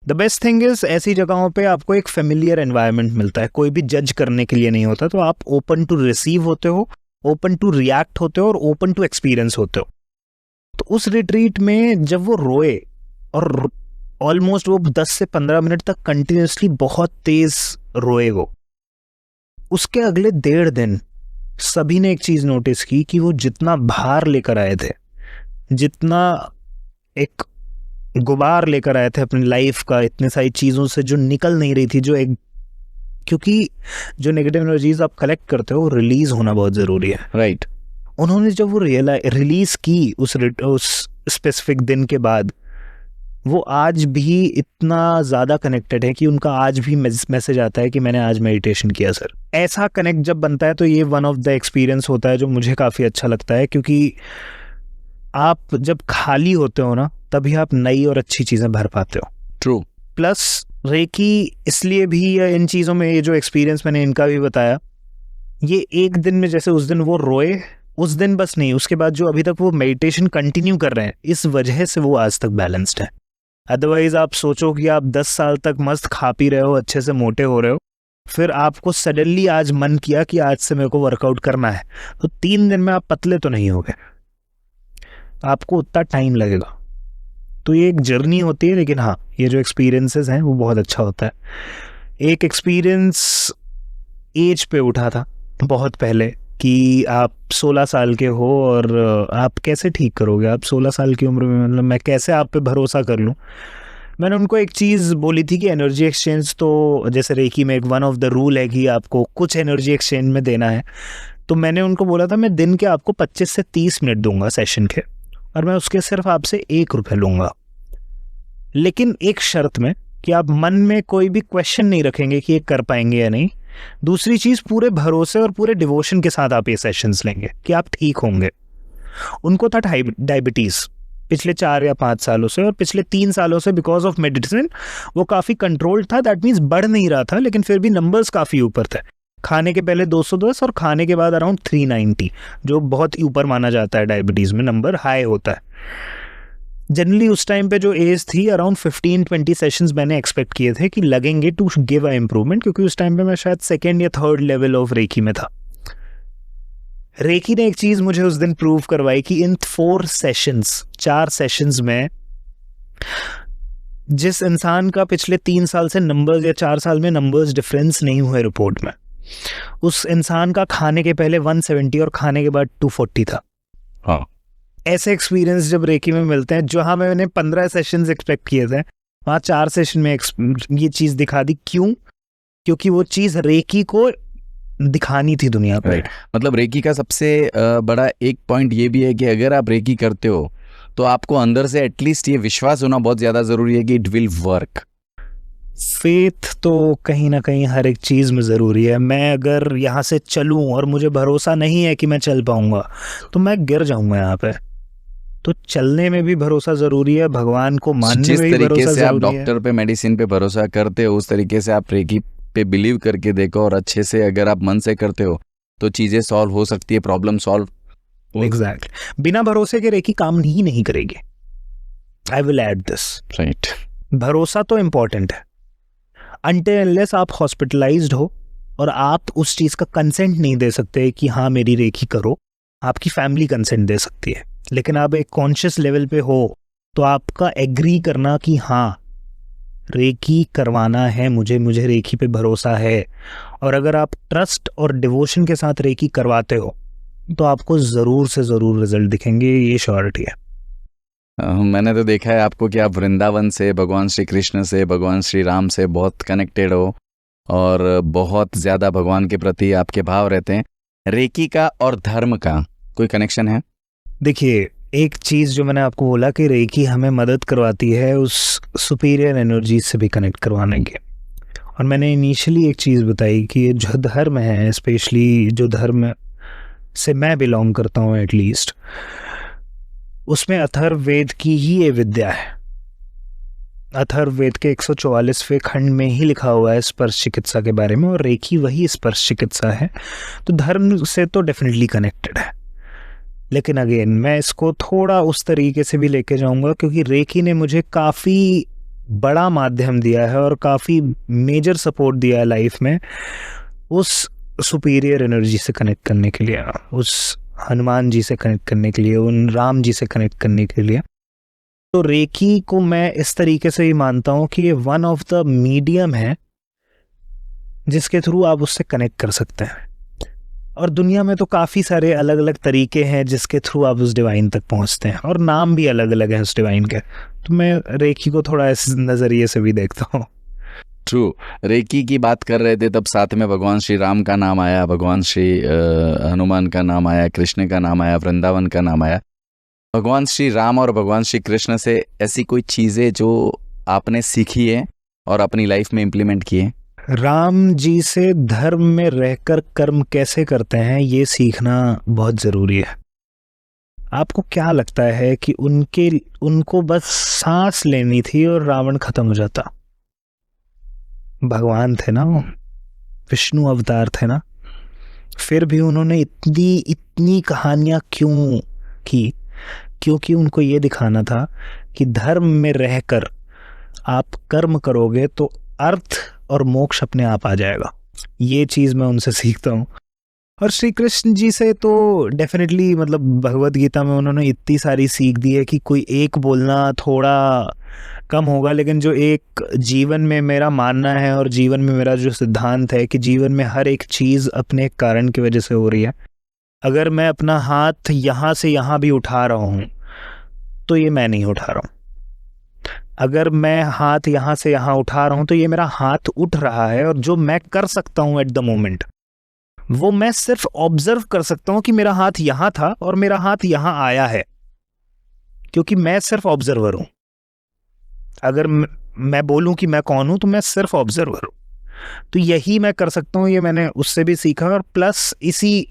द बेस्ट थिंग इज, ऐसी जगहों पे आपको एक फेमिलियर एनवायरनमेंट मिलता है, कोई भी जज करने के लिए नहीं होता, तो आप ओपन टू रिसीव होते हो, ओपन टू रिएक्ट होते हो और ओपन टू एक्सपीरियंस होते हो। तो उस रिट्रीट में जब वो रोए, और ऑलमोस्ट वो 10 से 15 मिनट तक कंटिन्यूसली बहुत तेज रोए, वो उसके अगले 1.5 दिन सभी ने एक चीज नोटिस की कि वो जितना भार लेकर आए थे, जितना एक गुबार लेकर आए थे अपनी लाइफ का, इतने सारी चीजों से जो निकल नहीं रही थी, जो एक, क्योंकि जो नेगेटिव एनर्जीज आप कलेक्ट करते हो वो रिलीज होना बहुत जरूरी है, राइट। उन्होंने जब वो रिलीज की उस स्पेसिफिक दिन के बाद, वो आज भी इतना ज़्यादा कनेक्टेड है कि उनका आज भी मैसेज आता है कि मैंने आज मेडिटेशन किया सर। ऐसा कनेक्ट जब बनता है तो ये वन ऑफ द एक्सपीरियंस होता है जो मुझे काफ़ी अच्छा लगता है, क्योंकि आप जब खाली होते हो ना, तभी आप नई और अच्छी चीज़ें भर पाते हो। ट्रू। प्लस रेकी इसलिए भी, इन चीज़ों में ये जो एक्सपीरियंस मैंने इनका भी बताया, ये एक दिन में, जैसे उस दिन वो रोए, उस दिन बस नहीं, उसके बाद जो अभी तक वो मेडिटेशन कंटिन्यू कर रहे हैं, इस वजह से वो आज तक बैलेंस्ड है। अदरवाइज आप सोचो कि आप 10 साल तक मस्त खा पी रहे हो, अच्छे से मोटे हो रहे हो, फिर आपको सडनली आज मन किया कि आज से मेरे को वर्कआउट करना है, तो 3 दिन में आप पतले तो नहीं होगे, आपको उतना टाइम लगेगा। तो ये एक जर्नी होती है, लेकिन हाँ, ये जो एक्सपीरियंसेस हैं वो बहुत अच्छा होता है। एक एक्सपीरियंस एज पे उठा था बहुत पहले कि आप 16 साल के हो और आप कैसे ठीक करोगे, आप 16 साल की उम्र में, मतलब मैं कैसे आप पे भरोसा कर लूँ। मैंने उनको एक चीज़ बोली थी कि एनर्जी एक्सचेंज, तो जैसे रेकी में एक वन ऑफ द रूल है कि आपको कुछ एनर्जी एक्सचेंज में देना है, तो मैंने उनको बोला था मैं दिन के आपको 25 से 30 मिनट दूंगा सेशन के, और मैं उसके सिर्फ आपसे 1 रुपये लूँगा, लेकिन एक शर्त में कि आप मन में कोई भी क्वेश्चन नहीं रखेंगे कि ये कर पाएंगे या नहीं। दूसरी चीज़, पूरे भरोसे और पूरे डिवोशन के साथ आप ये सेशंस लेंगे कि आप ठीक होंगे। उनको था डायबिटीज़ पिछले 4 या 5 सालों से, और पिछले 3 सालों से बिकॉज ऑफ मेडिसिन वो काफ़ी कंट्रोल्ड था, दैट मीन्स बढ़ नहीं रहा था, लेकिन फिर भी नंबर्स काफ़ी ऊपर थे। खाने के पहले 210 और खाने के बाद अराउंड 390, जो बहुत ही ऊपर माना जाता है डायबिटीज़ में, नंबर हाई होता है जनरली। उस टाइम पे जो एज थी अराउंड 15-20 सेशंस मैंने एक्सपेक्ट किए थे कि लगेंगे टू गिव अ इम्प्रूवमेंट, क्योंकि उस टाइम पे मैं शायद 2nd या 3rd लेवल ऑफ रेकी में था। रेकी ने एक चीज़ मुझे उस दिन प्रूव करवाई कि इन 4 सेशंस में जिस इंसान का पिछले 3 साल से नंबर्स या 4 साल में नंबर्स डिफरेंस नहीं हुए रिपोर्ट में, उस इंसान का खाने के पहले 170 और खाने के बाद 240 था। हाँ, ऐसे एक्सपीरियंस जब रेकी में मिलते हैं, जहाँ मैंने 15 सेशंस एक्सपेक्ट किए थे, वहाँ 4 सेशन में ये चीज़ दिखा दी। क्यों? क्योंकि वो चीज़ रेकी को दिखानी थी दुनिया को। राइट। मतलब रेकी का सबसे बड़ा एक पॉइंट ये भी है कि अगर आप रेकी करते हो तो आपको अंदर से एटलीस्ट ये विश्वास होना बहुत ज़्यादा ज़रूरी है कि इट विल वर्क। फेथ तो कहीं ना कहीं हर एक चीज़ में ज़रूरी है। मैं अगर यहाँ से चलूँ और मुझे भरोसा नहीं है कि मैं चल पाऊँगा तो मैं गिर जाऊँगा यहाँ पे। तो चलने में भी भरोसा ज़रूरी है, भगवान को मानने जिस में भी तरीके भरोसा से आप ज़रूरी है। डॉक्टर पे मेडिसिन पे भरोसा करते हो, उस तरीके से आप रेकी पे बिलीव करके देखो, और अच्छे से अगर आप मन से करते हो तो चीज़ें सॉल्व हो सकती है, प्रॉब्लम सॉल्व। एग्जैक्टली, बिना भरोसे के रेकी काम ही नहीं करेगी। I will add this, right. भरोसा तो इम्पॉर्टेंट है। अनटिल अनलेस आप हॉस्पिटलाइज्ड हो और आप उस चीज़ का कंसेंट नहीं दे सकते कि हाँ मेरी रेकी करो, आपकी फैमिली कंसेंट दे सकती है, लेकिन आप एक कॉन्शियस लेवल पे हो तो आपका एग्री करना कि हाँ रेकी करवाना है मुझे रेकी पे भरोसा है, और अगर आप ट्रस्ट और डिवोशन के साथ रेकी करवाते हो तो आपको ज़रूर से ज़रूर रिजल्ट दिखेंगे, ये श्योरिटी है। मैंने तो देखा है आपको कि आप वृंदावन से, भगवान श्री कृष्ण से, भगवान श्री राम से बहुत कनेक्टेड हो और बहुत ज़्यादा भगवान के प्रति आपके भाव रहते हैं। रेकी का और धर्म का कोई कनेक्शन है? देखिए, एक चीज़ जो मैंने आपको बोला कि रेकी हमें मदद करवाती है उस सुपीरियर एनर्जी से भी कनेक्ट करवाने के, और मैंने इनिशियली एक चीज़ बताई कि ये जो धर्म है, स्पेशली जो धर्म से मैं बिलोंग करता हूँ एटलीस्ट, उसमें अथर्ववेद की ही ये विद्या है। अथर्ववेद के 144वें खंड में ही लिखा हुआ है स्पर्श चिकित्सा के बारे में, और रेकी वही स्पर्श चिकित्सा है। तो धर्म से तो डेफिनेटली कनेक्टेड है, लेकिन अगेन मैं इसको थोड़ा उस तरीके से भी लेके जाऊंगा क्योंकि रेकी ने मुझे काफ़ी बड़ा माध्यम दिया है और काफ़ी मेजर सपोर्ट दिया है लाइफ में, उस सुपीरियर एनर्जी से कनेक्ट करने के लिए, उस हनुमान जी से कनेक्ट करने के लिए, उन राम जी से कनेक्ट करने के लिए। तो रेकी को मैं इस तरीके से ही मानता हूँ कि ये वन ऑफ द मीडियम है जिसके थ्रू आप उससे कनेक्ट कर सकते हैं, और दुनिया में तो काफ़ी सारे अलग अलग तरीके हैं जिसके थ्रू आप उस डिवाइन तक पहुंचते हैं, और नाम भी अलग अलग हैं उस डिवाइन के। तो मैं रेकी को थोड़ा इस नज़रिए से भी देखता हूँ। ट्रू। रेकी की बात कर रहे थे तब साथ में भगवान श्री राम का नाम आया, भगवान श्री हनुमान का नाम आया, कृष्ण का नाम आया, वृंदावन का नाम आया। भगवान श्री राम और भगवान श्री कृष्ण से ऐसी कोई चीज़ें जो आपने सीखी है और अपनी लाइफ में इम्प्लीमेंट की है? राम जी से धर्म में रहकर कर्म कैसे करते हैं ये सीखना बहुत ज़रूरी है। आपको क्या लगता है कि उनको बस सांस लेनी थी और रावण खत्म हो जाता? भगवान थे ना, वो विष्णु अवतार थे ना, फिर भी उन्होंने इतनी कहानियां क्यों की? क्योंकि उनको ये दिखाना था कि धर्म में रहकर आप कर्म करोगे तो अर्थ और मोक्ष अपने आप आ जाएगा। ये चीज़ मैं उनसे सीखता हूँ। और श्री कृष्ण जी से तो डेफिनेटली, मतलब भगवत गीता में उन्होंने इतनी सारी सीख दी है कि कोई एक बोलना थोड़ा कम होगा, लेकिन जो एक जीवन में मेरा मानना है और जीवन में मेरा जो सिद्धांत है कि जीवन में हर एक चीज़ अपने कारण की वजह से हो रही है। अगर मैं अपना हाथ यहाँ से यहाँ भी उठा रहा हूँ तो ये मैं नहीं उठा रहा हूँ। अगर मैं हाथ यहाँ से यहाँ उठा रहा हूँ तो ये मेरा हाथ उठ रहा है, और जो मैं कर सकता हूँ एट द मोमेंट वो मैं सिर्फ ऑब्जर्व कर सकता हूँ कि मेरा हाथ यहाँ था और मेरा हाथ यहाँ आया है, क्योंकि मैं सिर्फ ऑब्जर्वर हूँ। अगर मैं बोलूँ कि मैं कौन हूँ तो मैं सिर्फ ऑब्जर्वर हूँ। तो यही मैं कर सकता हूँ, ये मैंने उससे भी सीखा। और प्लस इसी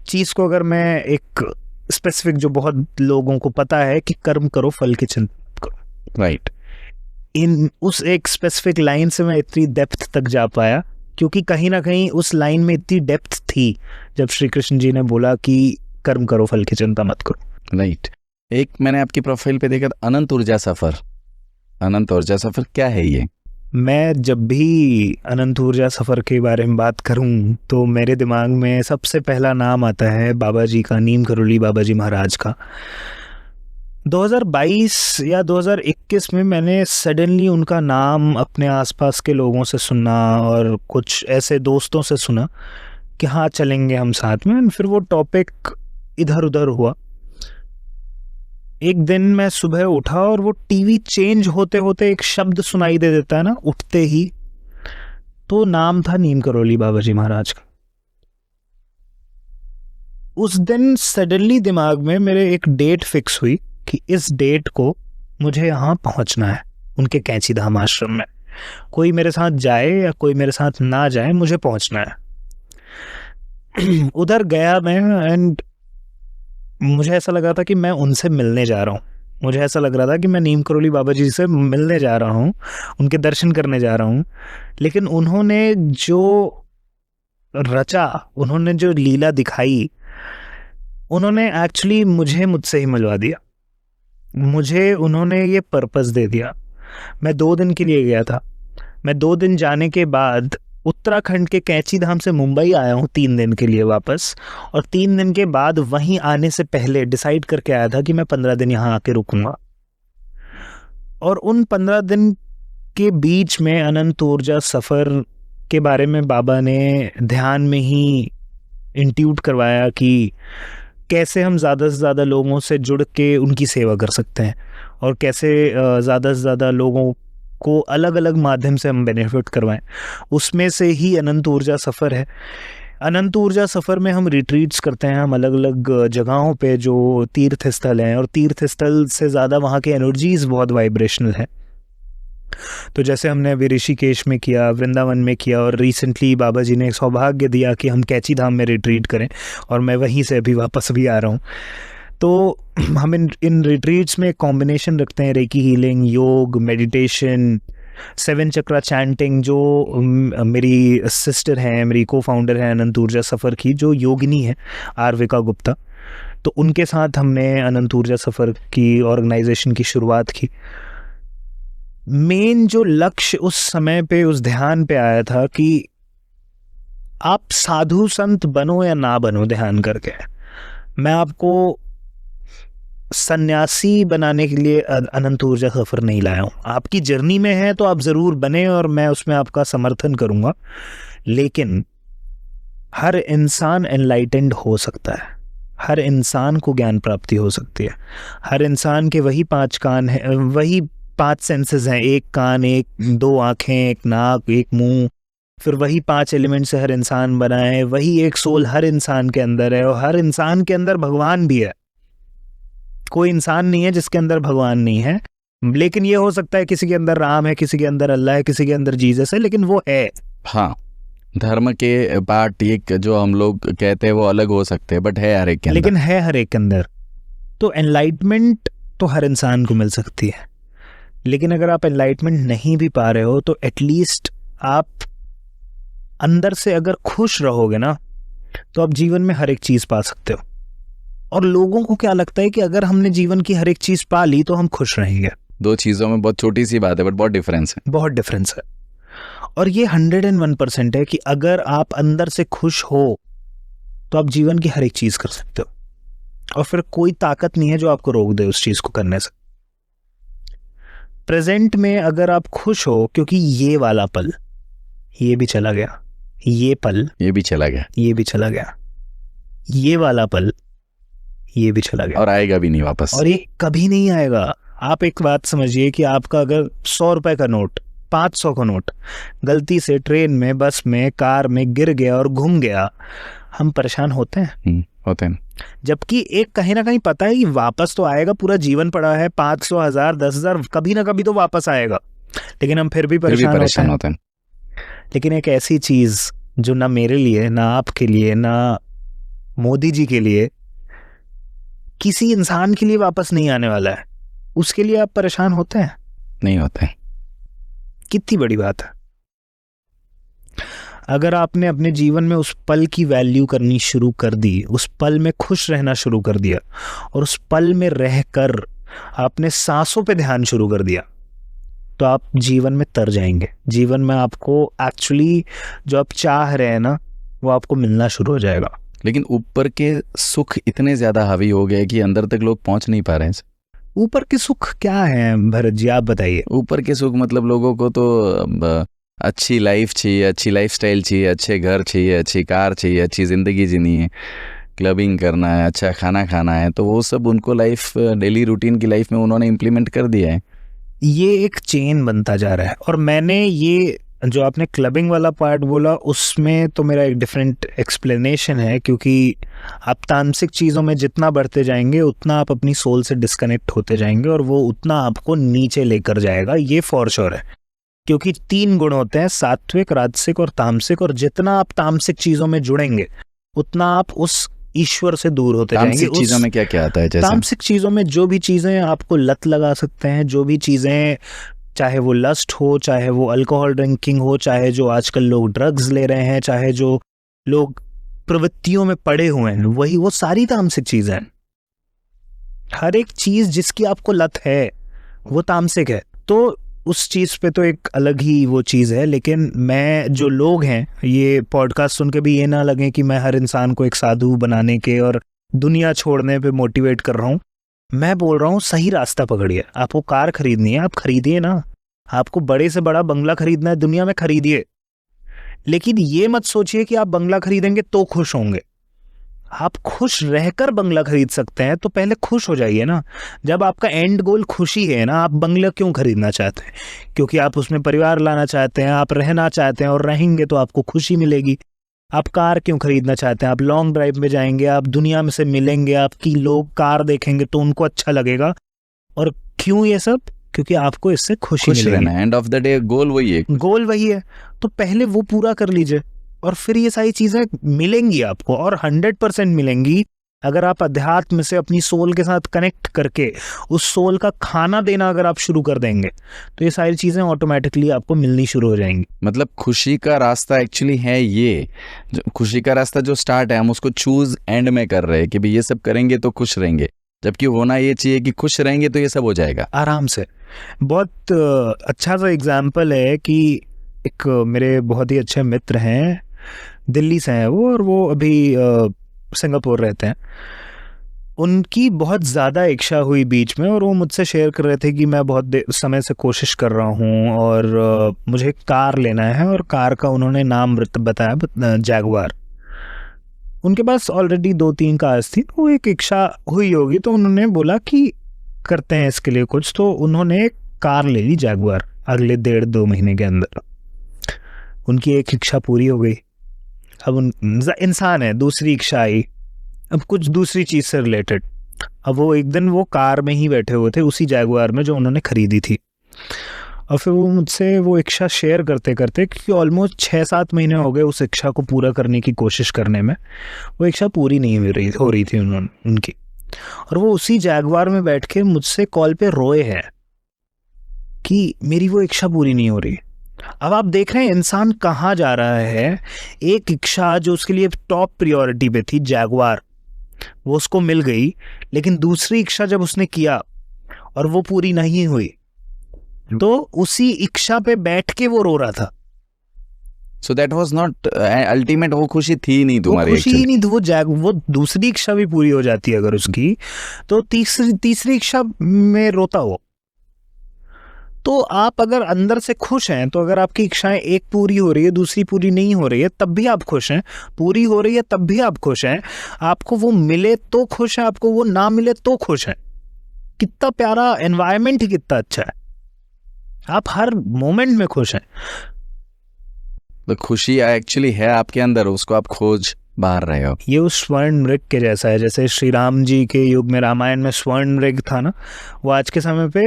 चीज़ को अगर मैं एक स्पेसिफिक, जो बहुत लोगों को पता है कि कर्म करो फल की चिंता करो, राइट, इन उस एक स्पेसिफिक लाइन से मैं इतनी डेप्थ तक जा पाया क्योंकि कहीं ना कहीं उस लाइन में इतनी डेप्थ थी जब श्री कृष्ण जी ने बोला कि कर्म करो फल की चिंता मत करो। राइट। एक मैंने आपकी प्रोफाइल पे देखा था, अनंत ऊर्जा सफ़र। अनंत ऊर्जा सफ़र क्या है ये? मैं जब भी अनंत ऊर्जा सफ़र के बारे में बात करूं तो मेरे दिमाग में सबसे पहला नाम आता है बाबा जी का, नीम करोली बाबा जी महाराज का। 2022 या 2021 में मैंने सडनली उनका नाम अपने आसपास के लोगों से सुना और कुछ ऐसे दोस्तों से सुना कि हाँ चलेंगे हम साथ में। फिर वो टॉपिक इधर उधर हुआ। एक दिन मैं सुबह उठा और वो टीवी चेंज होते होते एक शब्द सुनाई दे देता है ना उठते ही, तो नाम था नीम करोली बाबा जी महाराज का। उस दिन सडनली दिमाग में मेरे एक डेट फिक्स हुई कि इस डेट को मुझे यहाँ पहुँचना है उनके कैंची धाम आश्रम में। कोई मेरे साथ जाए या कोई मेरे साथ ना जाए, मुझे पहुंचना है। उधर गया मैं एंड मुझे ऐसा लगा था कि मैं उनसे मिलने जा रहा हूँ। मुझे ऐसा लग रहा था कि मैं नीम करोली बाबा जी से मिलने जा रहा हूँ, उनके दर्शन करने जा रहा हूँ। लेकिन उन्होंने जो रचा, उन्होंने जो लीला दिखाई, उन्होंने एक्चुअली मुझे मुझसे ही मिलवा दिया। मुझे उन्होंने ये पर्पस दे दिया। मैं 2 दिन के लिए गया था। मैं 2 दिन जाने के बाद उत्तराखंड के कैंची धाम से मुंबई आया हूँ 3 दिन के लिए वापस। और 3 दिन के बाद वहीं आने से पहले डिसाइड करके आया था कि मैं 15 दिन यहाँ आके रुकूंगा। और उन 15 दिन के बीच में अनंत ऊर्जा सफ़र के बारे में बाबा ने ध्यान में ही इंट्यूट करवाया कि कैसे हम ज़्यादा से ज़्यादा लोगों से जुड़ के उनकी सेवा कर सकते हैं, और कैसे ज़्यादा से ज़्यादा लोगों को अलग अलग माध्यम से हम बेनिफिट करवाएं। उसमें से ही अनंत ऊर्जा सफ़र है। अनंत ऊर्जा सफ़र में हम रिट्रीट्स करते हैं, हम अलग अलग जगहों पे जो तीर्थ स्थल हैं, और तीर्थ स्थल से ज़्यादा वहाँ के एनर्जीज़ बहुत वाइब्रेशनल हैं। तो जैसे हमने अभी ऋषिकेश में किया, वृंदावन में किया, और रिसेंटली बाबा जी ने सौभाग्य दिया कि हम कैची धाम में रिट्रीट करें, और मैं वहीं से अभी वापस भी आ रहा हूँ। तो हम इन रिट्रीट्स में कॉम्बिनेशन रखते हैं रेकी हीलिंग, योग, मेडिटेशन, 7 चक्रा चैंटिंग। जो मेरी सिस्टर हैं, मेरी को फाउंडर हैं अनंत ऊर्जा सफ़र की, जो योगिनी है आर्विका गुप्ता, तो उनके साथ हमने अनंत ऊर्जा सफ़र की ऑर्गेनाइजेशन की शुरुआत की। मेन जो लक्ष्य उस समय पे, उस ध्यान पे आया था कि आप साधु संत बनो या ना बनो ध्यान करके, मैं आपको सन्यासी बनाने के लिए अनंत ऊर्जा सफ़र नहीं लाया हूँ। आपकी जर्नी में है तो आप ज़रूर बने, और मैं उसमें आपका समर्थन करूँगा। लेकिन हर इंसान एनलाइटेंड हो सकता है, हर इंसान को ज्ञान प्राप्ति हो सकती है। हर इंसान के वही 5 कान हैं, वही 5 सेंसेस हैं, 1 कान, 2 आँखें, 1 नाक, 1 मुंह, फिर वही 5 एलिमेंट से हर इंसान बना है, वही एक सोल हर इंसान के अंदर है, और हर इंसान के अंदर भगवान भी है। कोई इंसान नहीं है जिसके अंदर भगवान नहीं है। लेकिन ये हो सकता है किसी के अंदर राम है, किसी के अंदर अल्लाह है, किसी के अंदर जीसस है, लेकिन वो है। हाँ, धर्म के पार्ट एक जो हम लोग कहते हैं वो अलग हो सकते हैं, बट है हर एक के अंदर। लेकिन है हर एक के अंदर। तो एनलाइटमेंट तो हर इंसान को मिल सकती है, लेकिन अगर आप एनलाइटमेंट नहीं भी पा रहे हो तो एटलीस्ट आप अंदर से अगर खुश रहोगे ना, तो आप जीवन में हर एक चीज़ पा सकते हो। और लोगों को क्या लगता है कि अगर हमने जीवन की हर एक चीज़ पा ली तो हम खुश रहेंगे। 2 चीज़ों में बहुत छोटी सी बात है, बट बहुत डिफरेंस है, बहुत डिफरेंस है। और ये 101% है कि अगर आप अंदर से खुश हो तो आप जीवन की हर एक चीज़ कर सकते हो, और फिर कोई ताकत नहीं है जो आपको रोक दे उस चीज़ को करने से। प्रेजेंट में अगर आप खुश हो, क्योंकि ये वाला पल ये भी चला गया, ये पल ये भी चला गया, ये भी चला गया, ये वाला पल ये भी चला गया, और आएगा भी नहीं वापस, और ये कभी नहीं आएगा। आप एक बात समझिए कि आपका अगर 100 रुपए का नोट, 500 का नोट गलती से ट्रेन में, बस में, कार में गिर गया और घूम गया, हम परेशान होते हैं। होते हैं। जबकि एक कहीं ना कहीं पता है कि वापस तो आएगा, पूरा जीवन पड़ा है, 500, 1000, 10,000 कभी ना कभी तो वापस आएगा, लेकिन हम फिर भी परेशान होते हैं। लेकिन एक ऐसी चीज जो ना मेरे लिए, ना आपके लिए, ना मोदी जी के लिए, किसी इंसान के लिए वापस नहीं आने वाला है, उसके लिए आप परेशान होते हैं? नहीं होते। कितनी बड़ी बात है। अगर आपने अपने जीवन में उस पल की वैल्यू करनी शुरू कर दी, उस पल में खुश रहना शुरू कर दिया, और उस पल में रहकर आपने सांसों पे ध्यान शुरू कर दिया, तो आप जीवन में तर जाएंगे। जीवन में आपको एक्चुअली जो आप चाह रहे हैं ना, वो आपको मिलना शुरू हो जाएगा। लेकिन ऊपर के सुख इतने ज्यादा हावी हो गए कि अंदर तक लोग पहुंच नहीं पा रहे हैं। ऊपर के सुख क्या है भरत जी, आप बताइए। ऊपर के सुख मतलब लोगों को तो अच्छी लाइफ चाहिए, अच्छी लाइफस्टाइल चाहिए, अच्छे घर चाहिए, अच्छी कार चाहिए, अच्छी ज़िंदगी जीनी है, क्लबिंग करना है, अच्छा खाना खाना है, तो वो सब उनको लाइफ, डेली रूटीन की लाइफ में उन्होंने इम्प्लीमेंट कर दिया है। ये एक चेन बनता जा रहा है। और मैंने ये जो आपने क्लबिंग वाला पार्ट बोला, उसमें तो मेरा एक डिफरेंट एक्सप्लेनेशन है, क्योंकि आप तामसिक चीज़ों में जितना बढ़ते जाएंगे उतना आप अपनी सोल से डिस्कनेक्ट होते जाएंगे, और वो उतना आपको नीचे लेकर जाएगा, ये फॉर श्योर है। क्योंकि 3 गुण होते हैं, सात्विक, राजसिक और तामसिक, और जितना आप तामसिक चीजों में जुड़ेंगे उतना आप उस ईश्वर से दूर होते जाएंगे। तामसिक चीजों में क्या क्या आता है? जैसे तामसिक चीजों में जो भी चीजें आपको लत लगा सकते हैं, जो भी चीजें, चाहे वो लस्ट हो, चाहे वो अल्कोहल ड्रिंकिंग हो, चाहे जो आजकल लोग ड्रग्स ले रहे हैं, चाहे जो लोग प्रवृत्तियों में पड़े हुए हैं, वही वो सारी तामसिक चीजें हैं। हर एक चीज जिसकी आपको लत है वो तामसिक है। तो उस चीज पे तो एक अलग ही वो चीज है। लेकिन मैं, जो लोग हैं, ये पॉडकास्ट सुन के भी ये ना लगे कि मैं हर इंसान को एक साधु बनाने के और दुनिया छोड़ने पे मोटिवेट कर रहा हूँ। मैं बोल रहा हूँ सही रास्ता पकड़िए। आपको कार खरीदनी है, आप खरीदिए ना। आपको बड़े से बड़ा बंगला खरीदना है दुनिया में, खरीदिए। लेकिन ये मत सोचिए कि आप बंगला खरीदेंगे तो खुश होंगे। आप खुश रहकर बंगला खरीद सकते हैं, तो पहले खुश हो जाइए ना। जब आपका एंड गोल खुशी है ना, आप बंगला क्यों खरीदना चाहते हैं? क्योंकि आप उसमें परिवार लाना चाहते हैं, आप रहना चाहते हैं, और रहेंगे तो आपको खुशी मिलेगी। आप कार क्यों खरीदना चाहते हैं? आप लॉन्ग ड्राइव में जाएंगे, आप दुनिया में से मिलेंगे, आपकी लोग कार देखेंगे तो उनको अच्छा लगेगा। और क्यों ये सब? क्योंकि आपको इससे खुशी मिलेगी। एंड ऑफ द डे गोल वही है, गोल वही है। तो पहले वो पूरा कर लीजिए, और फिर ये सारी चीजें मिलेंगी आपको, और 100% मिलेंगी अगर आप अध्यात्म से अपनी सोल के साथ कनेक्ट करके उस सोल का खाना देना अगर आप शुरू कर देंगे, तो ये सारी चीजें ऑटोमेटिकली आपको मिलनी शुरू हो जाएंगी। मतलब खुशी का रास्ता एक्चुअली है ये, खुशी का रास्ता जो स्टार्ट है, हम उसको चूज एंड में कर रहे हैं कि भाई ये सब करेंगे तो खुश रहेंगे, जबकि होना ये चाहिए कि खुश रहेंगे तो ये सब हो जाएगा आराम से। बहुत अच्छा सा एग्जाम्पल है कि एक मेरे बहुत ही अच्छे मित्र हैं, दिल्ली से हैं वो, और वो अभी सिंगापुर रहते हैं। उनकी बहुत ज़्यादा इच्छा हुई बीच में, और वो मुझसे शेयर कर रहे थे कि मैं बहुत समय से कोशिश कर रहा हूँ और मुझे कार लेना है। और कार का उन्होंने नाम बताया, जैगवार। उनके पास ऑलरेडी 2-3 कार्स थी, वो एक इच्छा हुई होगी, तो उन्होंने बोला कि करते हैं इसके लिए कुछ। तो उन्होंने एक कार ले ली जैगवार अगले 1.5-2 महीने के अंदर। उनकी एक इच्छा पूरी हो गई। अब इंसान है, दूसरी इच्छा आई, अब कुछ दूसरी चीज़ से रिलेटेड। अब वो एक दिन वो कार में ही बैठे हुए थे, उसी जैगवार में जो उन्होंने खरीदी थी। और फिर वो मुझसे वो इच्छा शेयर करते करते, क्योंकि ऑलमोस्ट 6-7 महीने हो गए उस इच्छा को पूरा करने की कोशिश करने में, वो इच्छा पूरी नहीं हो रही थी उनकी। और वो उसी जैगवार में बैठ के मुझसे कॉल पे रोए हैं कि मेरी वो इच्छा पूरी नहीं हो रही। अब आप देख रहे हैं इंसान कहाँ जा रहा है। एक इच्छा जो उसके लिए टॉप प्रायोरिटी पे थी, जैगवार, वो उसको मिल गई। लेकिन दूसरी इच्छा जब उसने किया और वो पूरी नहीं हुई, तो उसी इच्छा पे बैठ के वो रो रहा था। So that was not ultimate, वो खुशी थी नहीं तुम्हारी, वो खुशी ही नहीं थी। वो दूसरी इच्छा भी पूरी हो जाती है अगर उसकी, तो तीसरी इच्छा में रोता हो। तो आप अगर अंदर से खुश हैं, तो अगर आपकी इच्छाएं एक पूरी हो रही है, दूसरी पूरी नहीं हो रही है, तब भी आप खुश हैं। पूरी हो रही है तब भी आप खुश हैं। आपको वो मिले तो खुश हैं, आपको वो ना मिले तो खुश हैं। कितना प्यारा एनवायरनमेंट ही कितना अच्छा है, आप हर मोमेंट में खुश हैं। तो खुशी एक्चुअली है आपके अंदर, उसको आप खोज बाहर रहे हो। ये उस स्वर्ण मृग के जैसा है। जैसे श्री राम जी के युग में रामायण में स्वर्ण मृग था ना, वो आज के समय पे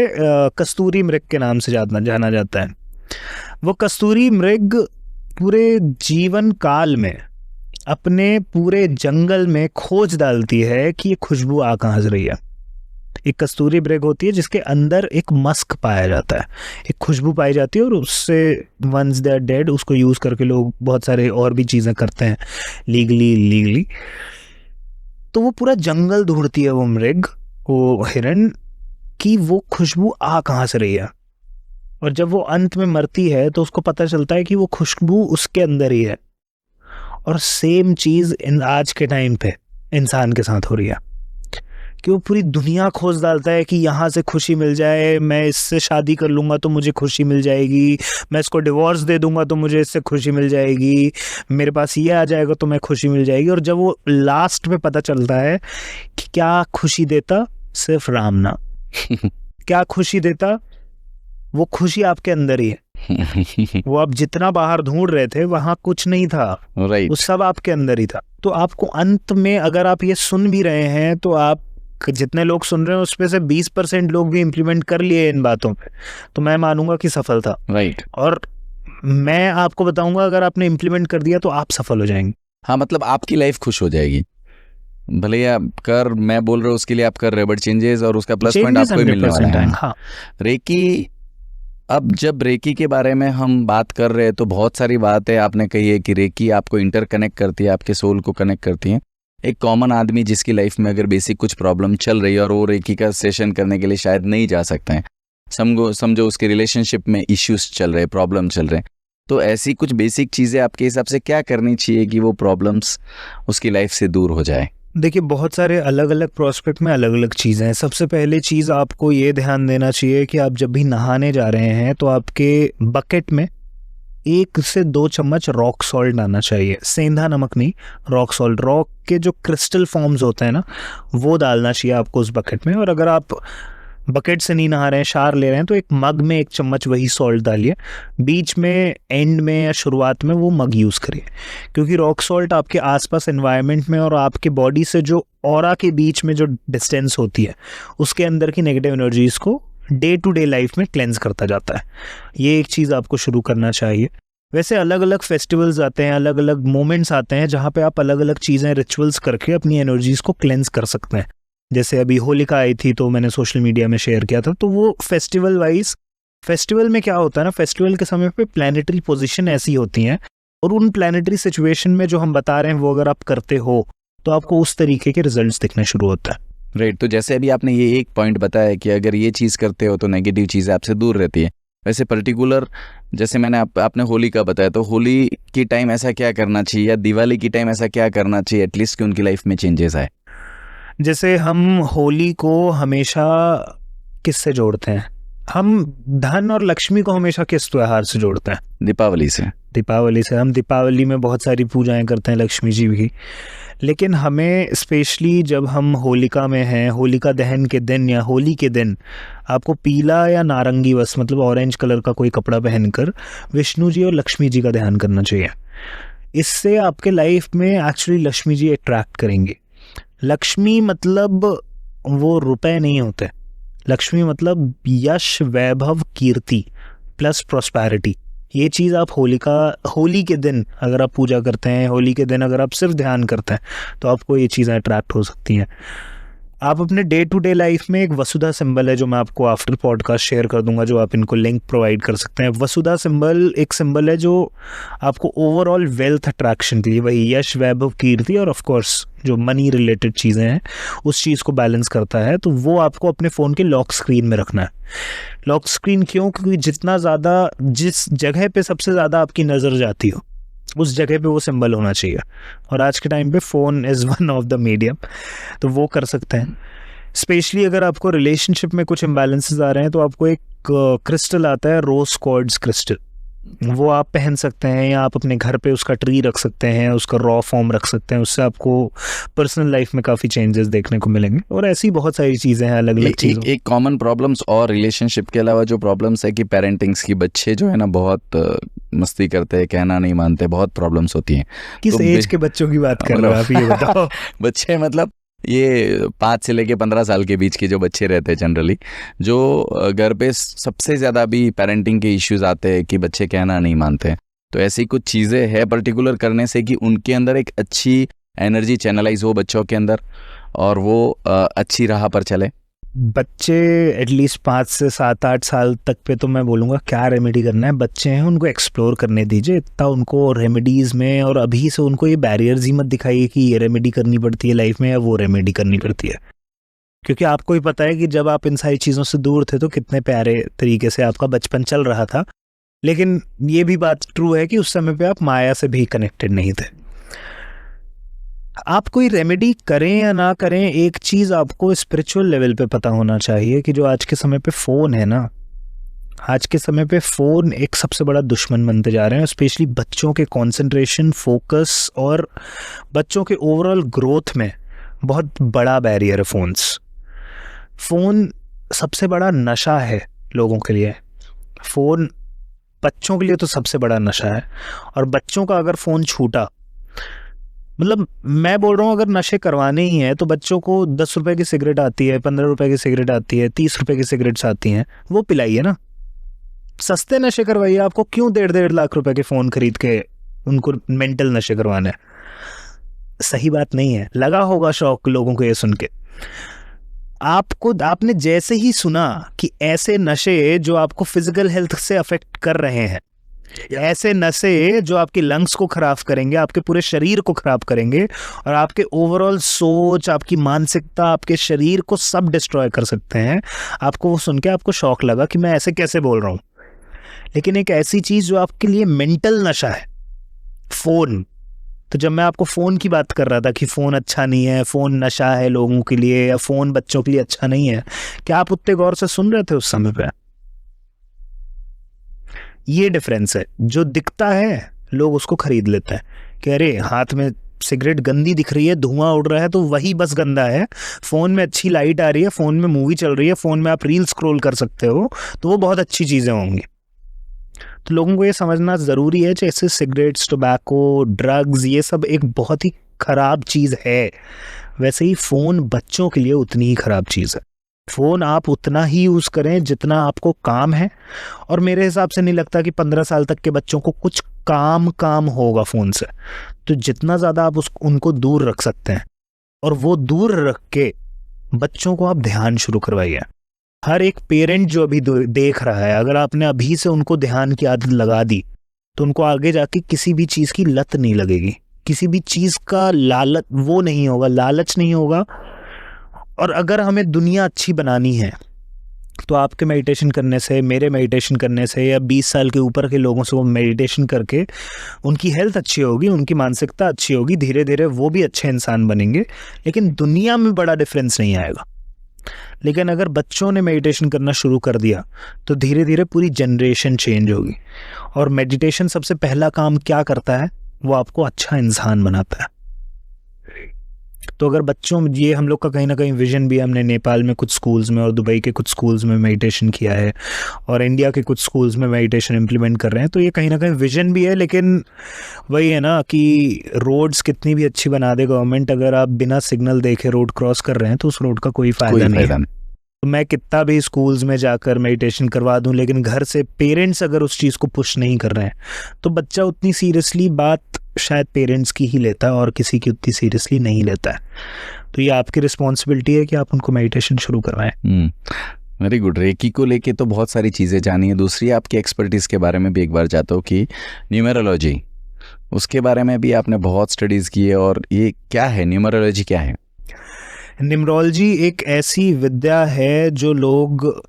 कस्तूरी मृग के नाम से जाना जाता है। वो कस्तूरी मृग पूरे जीवन काल में अपने पूरे जंगल में खोज डालती है कि ये खुशबू आ कहाँ से रही है। एक कस्तूरी मृग होती है जिसके अंदर एक मस्क पाया जाता है, एक खुशबू पाई जाती है, और उससे वंस दे आर डेड उसको यूज़ करके लोग बहुत सारे और भी चीज़ें करते हैं लीगली। तो वो पूरा जंगल ढूंढती है वो मृग, वो हिरन, की वो खुशबू आ कहाँ से रही है। और जब वो अंत में मरती है तो उसको पता चलता है कि वो खुशबू उसके अंदर ही है। और सेम चीज़ आज के टाइम पे इंसान के साथ हो रही है कि वो पूरी दुनिया खोज डालता है कि यहाँ से खुशी मिल जाए, मैं इससे शादी कर लूँगा तो मुझे खुशी मिल जाएगी, मैं इसको डिवोर्स दे दूँगा तो मुझे इससे खुशी मिल जाएगी, मेरे पास ये आ जाएगा तो मैं खुशी मिल जाएगी। और जब वो लास्ट में पता चलता है कि क्या खुशी देता, सिर्फ राम नाम। क्या खुशी देता, वो खुशी आपके अंदर ही है। वो आप जितना बाहर ढूंढ रहे थे वहाँ कुछ नहीं था, राइट। वो सब आपके अंदर ही था। तो आपको अंत में, अगर आप ये सुन भी रहे हैं, तो आप जितने लोग सुन रहे हैं उसमें से 20% लोग भी इम्प्लीमेंट कर लिए इन बातों पे, तो मैं मानूंगा कि सफल था। राइट। और मैं आपको बताऊंगा, अगर आपने इम्प्लीमेंट कर दिया तो आप सफल हो जाएंगे। हाँ, मतलब आपकी लाइफ खुश हो जाएगी, भले ही आप कर, मैं बोल रहा हूँ उसके लिए आप कर रहे, बट चेंजेस और उसका प्लस पॉइंट आपको ही मिलने वाला है। हाँ। रेकी, अब जब रेकी के बारे में हम बात कर रहे हैं तो बहुत सारी बातें आपने कही है कि रेकी आपको इंटरकनेक्ट करती है, आपके सोल को कनेक्ट करती है। एक कॉमन आदमी जिसकी लाइफ में अगर बेसिक कुछ प्रॉब्लम चल रही है और वो रेकी का सेशन करने के लिए शायद नहीं जा सकते हैं, समझो उसके रिलेशनशिप में इश्यूज चल रहे, प्रॉब्लम चल रहे हैं, तो ऐसी कुछ बेसिक चीज़ें आपके हिसाब से क्या करनी चाहिए कि वो प्रॉब्लम्स उसकी लाइफ से दूर हो जाए? देखिए, बहुत सारे अलग अलग प्रोस्पेक्ट में अलग अलग चीज़ें हैं। सबसे पहले चीज़ आपको ये ध्यान देना चाहिए कि आप जब भी नहाने जा रहे हैं तो आपके बकेट में 1 से 2 चम्मच रॉक सॉल्ट डालना चाहिए। सेंधा नमक नहीं, रॉक सॉल्ट। रॉक के जो क्रिस्टल फॉर्म्स होते हैं ना, वो डालना चाहिए आपको उस बकेट में। और अगर आप बकेट से नहीं नहा रहे हैं, शावर ले रहे हैं, तो एक मग में 1 चम्मच वही सॉल्ट डालिए। बीच में, एंड में या शुरुआत में वो मग यूज़ करिए, क्योंकि रॉक सॉल्ट आपके आसपास एनवायरनमेंट में और आपके बॉडी से जो ऑरा के बीच में जो डिस्टेंस होती है, उसके अंदर की नेगेटिव एनर्जीज को डे टू डे लाइफ में क्लेंस करता जाता है। ये एक चीज़ आपको शुरू करना चाहिए। वैसे अलग अलग फेस्टिवल्स आते हैं, अलग अलग मोमेंट्स आते हैं जहाँ पे आप अलग अलग चीज़ें, रिचुअल्स करके अपनी एनर्जीज को क्लेंस कर सकते हैं। जैसे अभी होलिका आई थी तो मैंने सोशल मीडिया में शेयर किया था, तो वो फेस्टिवल वाइज, फेस्टिवल में क्या होता है ना, फेस्टिवल के समय पे प्लैनेटरी पोजीशन ऐसी होती हैं और उन प्लैनेटरी सिचुएशन में जो हम बता रहे हैं वो अगर आप करते हो तो आपको उस तरीके के रिजल्ट्स दिखने शुरू होता है। राइट। तो जैसे अभी आपने ये एक पॉइंट बताया कि अगर ये चीज़ करते हो तो नेगेटिव चीज़ें आपसे दूर रहती है। वैसे पर्टिकुलर जैसे मैंने आपने होली का बताया, तो होली की टाइम ऐसा क्या करना चाहिए या दिवाली की टाइम ऐसा क्या करना चाहिए एटलीस्ट कि उनकी लाइफ में चेंजेस आए? जैसे हम होली को हमेशा किससे जोड़ते हैं? हम धन और लक्ष्मी को हमेशा किस त्योहार से जोड़ते हैं? दीपावली से। दीपावली से। हम दीपावली में बहुत सारी पूजाएं करते हैं लक्ष्मी जी की, लेकिन हमें स्पेशली जब हम होलिका में हैं, होलिका दहन के दिन या होली के दिन, आपको पीला या नारंगी वस्त्र, मतलब ऑरेंज कलर का कोई कपड़ा पहनकर विष्णु जी और लक्ष्मी जी का ध्यान करना चाहिए। इससे आपके लाइफ में एक्चुअली लक्ष्मी जी अट्रैक्ट करेंगे। लक्ष्मी मतलब वो रुपए नहीं होते, लक्ष्मी मतलब यश, वैभव, कीर्ति प्लस प्रॉस्पेरिटी। ये चीज़ आप होली के दिन अगर आप पूजा करते हैं, होली के दिन अगर आप सिर्फ ध्यान करते हैं, तो आपको ये चीज़ें अट्रैक्ट हो सकती हैं। आप अपने डे टू डे लाइफ में, एक वसुधा सिंबल है जो मैं आपको आफ्टर पॉडकास्ट शेयर कर दूंगा, जो आप इनको लिंक प्रोवाइड कर सकते हैं। वसुधा सिंबल एक सिंबल है जो आपको ओवरऑल वेल्थ अट्रैक्शन के लिए, वही यश, वैभव, कीर्ति और ऑफ कोर्स जो मनी रिलेटेड चीज़ें हैं, उस चीज़ को बैलेंस करता है। तो वो आपको अपने फ़ोन के लॉक स्क्रीन में रखना है। लॉक स्क्रीन क्यों? क्योंकि जितना ज़्यादा, जिस जगह पे सबसे ज़्यादा आपकी नज़र जाती हो उस जगह पे वो सिंबल होना चाहिए। और आज के टाइम पे phone is one of the medium, तो वो कर सकते हैं। स्पेशली अगर आपको रिलेशनशिप में कुछ इम्बैलेंसेस आ रहे हैं तो आपको एक क्रिस्टल आता है, रोज क्वार्ट्ज क्रिस्टल, वो आप पहन सकते हैं, या आप अपने घर पे उसका ट्री रख सकते हैं, उसका रॉ फॉर्म रख सकते हैं। उससे आपको पर्सनल लाइफ में काफ़ी चेंजेस देखने को मिलेंगे। और ऐसी बहुत सारी चीज़ें हैं, अलग अलग चीज़ें। एक कॉमन प्रॉब्लम्स और रिलेशनशिप के अलावा जो प्रॉब्लम्स है कि पेरेंटिंग्स की, बच्चे जो है ना बहुत मस्ती करते हैं, कहना नहीं मानते, बहुत प्रॉब्लम्स होती हैं। किस एज के बच्चों की बात कर रहे हो आप, ये बताओ? बच्चे मतलब ये 5 से लेके 15 साल के बीच के जो बच्चे रहते हैं जनरली, जो घर पे सबसे ज़्यादा भी पेरेंटिंग के इश्यूज आते हैं कि बच्चे कहना नहीं मानते। तो ऐसी कुछ चीज़ें हैं पर्टिकुलर करने से कि उनके अंदर एक अच्छी एनर्जी चैनलाइज हो बच्चों के अंदर और वो अच्छी राह पर चले। बच्चे एटलीस्ट 5 से 7-8 साल तक पे तो मैं बोलूँगा क्या रेमेडी करना है, बच्चे हैं उनको एक्सप्लोर करने दीजिए। इतना उनको रेमेडीज़ में, और अभी से उनको ये बैरियर्स ही मत दिखाइए कि ये रेमेडी करनी पड़ती है लाइफ में या वो रेमेडी करनी पड़ती है। क्योंकि आपको ही पता है कि जब आप इन सारी चीज़ों से दूर थे तो कितने प्यारे तरीके से आपका बचपन चल रहा था। लेकिन ये भी बात ट्रू है कि उस समय पे आप माया से भी कनेक्टेड नहीं थे। आप कोई रेमेडी करें या ना करें, एक चीज़ आपको स्पिरिचुअल लेवल पे पता होना चाहिए कि जो आज के समय पे फ़ोन है ना, आज के समय पे फ़ोन एक सबसे बड़ा दुश्मन बनते जा रहे हैं। स्पेशली बच्चों के कंसंट्रेशन, फोकस और बच्चों के ओवरऑल ग्रोथ में बहुत बड़ा बैरियर है फ़ोन्स। फ़ोन सबसे बड़ा नशा है लोगों के लिए। फ़ोन बच्चों के लिए तो सबसे बड़ा नशा है, और बच्चों का अगर फ़ोन छूटा मतलब मैं बोल रहा हूँ अगर नशे करवाने ही है तो बच्चों को 10 रुपए की सिगरेट आती है, 15 रुपए की सिगरेट आती है, 30 रुपए की सिगरेट्स आती हैं, वो पिलाइए ना। सस्ते नशे करवाइए। आपको क्यों 1.5 लाख रुपए के फोन खरीद के उनको मेंटल नशे करवाने? सही बात नहीं है। लगा होगा शौक लोगों को ये सुन के। आपने जैसे ही सुना कि ऐसे नशे जो आपको फिजिकल हेल्थ से अफेक्ट कर रहे हैं, ऐसे नशे जो आपके लंग्स को खराब करेंगे, आपके पूरे शरीर को खराब करेंगे और आपके ओवरऑल सोच, आपकी मानसिकता, आपके शरीर को सब डिस्ट्रॉय कर सकते हैं, आपको वो सुन के आपको शौक लगा कि मैं ऐसे कैसे बोल रहा हूँ। लेकिन एक ऐसी चीज जो आपके लिए मेंटल नशा है, फोन। तो जब मैं आपको फोन की बात कर रहा था कि फोन अच्छा नहीं है, फोन नशा है लोगों के लिए, या फोन बच्चों के लिए अच्छा नहीं है, क्या आप उतने गौर से सुन रहे थे उस समय पे? ये डिफरेंस है। जो दिखता है लोग उसको खरीद लेते हैं कि अरे हाथ में सिगरेट गंदी दिख रही है, धुआं उड़ रहा है, तो वही बस गंदा है। फोन में अच्छी लाइट आ रही है, फोन में मूवी चल रही है, फोन में आप रील स्क्रॉल कर सकते हो, तो वो बहुत अच्छी चीजें होंगी। तो लोगों को ये समझना ज़रूरी है जैसे सिगरेट्स, टोबैको, ड्रग्स, ये सब एक बहुत ही ख़राब चीज़ है, वैसे ही फ़ोन बच्चों के लिए उतनी ही ख़राब चीज़ है। फ़ोन आप उतना ही यूज़ करें जितना आपको काम है, और मेरे हिसाब से नहीं लगता कि 15 साल तक के बच्चों को कुछ काम होगा फ़ोन से। तो जितना ज़्यादा आप उनको दूर रख सकते हैं, और वो दूर रख के बच्चों को आप ध्यान शुरू करवाइए। हर एक पेरेंट जो अभी देख रहा है, अगर आपने अभी से उनको ध्यान की आदत लगा दी तो उनको आगे जाके किसी भी चीज़ की लत नहीं लगेगी, किसी भी चीज़ का लालच नहीं होगा। और अगर हमें दुनिया अच्छी बनानी है तो आपके मेडिटेशन करने से, मेरे मेडिटेशन करने से, या 20 साल के ऊपर के लोगों से वो मेडिटेशन करके उनकी हेल्थ अच्छी होगी, उनकी मानसिकता अच्छी होगी, धीरे धीरे वो भी अच्छे इंसान बनेंगे, लेकिन दुनिया में बड़ा डिफरेंस नहीं आएगा। लेकिन अगर बच्चों ने मेडिटेशन करना शुरू कर दिया तो धीरे धीरे पूरी जनरेशन चेंज होगी। और मेडिटेशन सबसे पहला काम क्या करता है, वो आपको अच्छा इंसान बनाता है। तो अगर बच्चों में ये, हम लोग का कहीं ना कहीं विजन भी है, हमने नेपाल में कुछ स्कूल्स में और दुबई के कुछ स्कूल्स में मेडिटेशन किया है, और इंडिया के कुछ स्कूल्स में मेडिटेशन इम्प्लीमेंट कर रहे हैं, तो ये कहीं ना कहीं विजन भी है। लेकिन वही है ना कि रोड्स कितनी भी अच्छी बना दे गवर्नमेंट, अगर आप बिना सिग्नल देखे रोड क्रॉस कर रहे हैं तो उस रोड का कोई फायदा नहीं है। तो मैं कितना भी स्कूल्स में जाकर मेडिटेशन करवा दूं, लेकिन घर से पेरेंट्स अगर उस चीज़ को पुश नहीं कर रहे हैं तो बच्चा उतनी सीरियसली बात शायद पेरेंट्स की ही लेता है और किसी की उतनी सीरियसली नहीं लेता है। तो ये आपकी रिस्पॉन्सिबिलिटी है कि आप उनको मेडिटेशन शुरू करवाएं। Very good. रेकी को लेके तो बहुत सारी चीज़ें जानी है। दूसरी आपकी एक्सपर्टीज़ के बारे में भी एक बार चाहता हूँ कि न्यूमेरोलॉजी, उसके बारे में भी आपने बहुत स्टडीज़ की है, और ये क्या है, न्यूमेरोलॉजी क्या है? न्यूमरोलॉजी एक ऐसी विद्या है जो लोग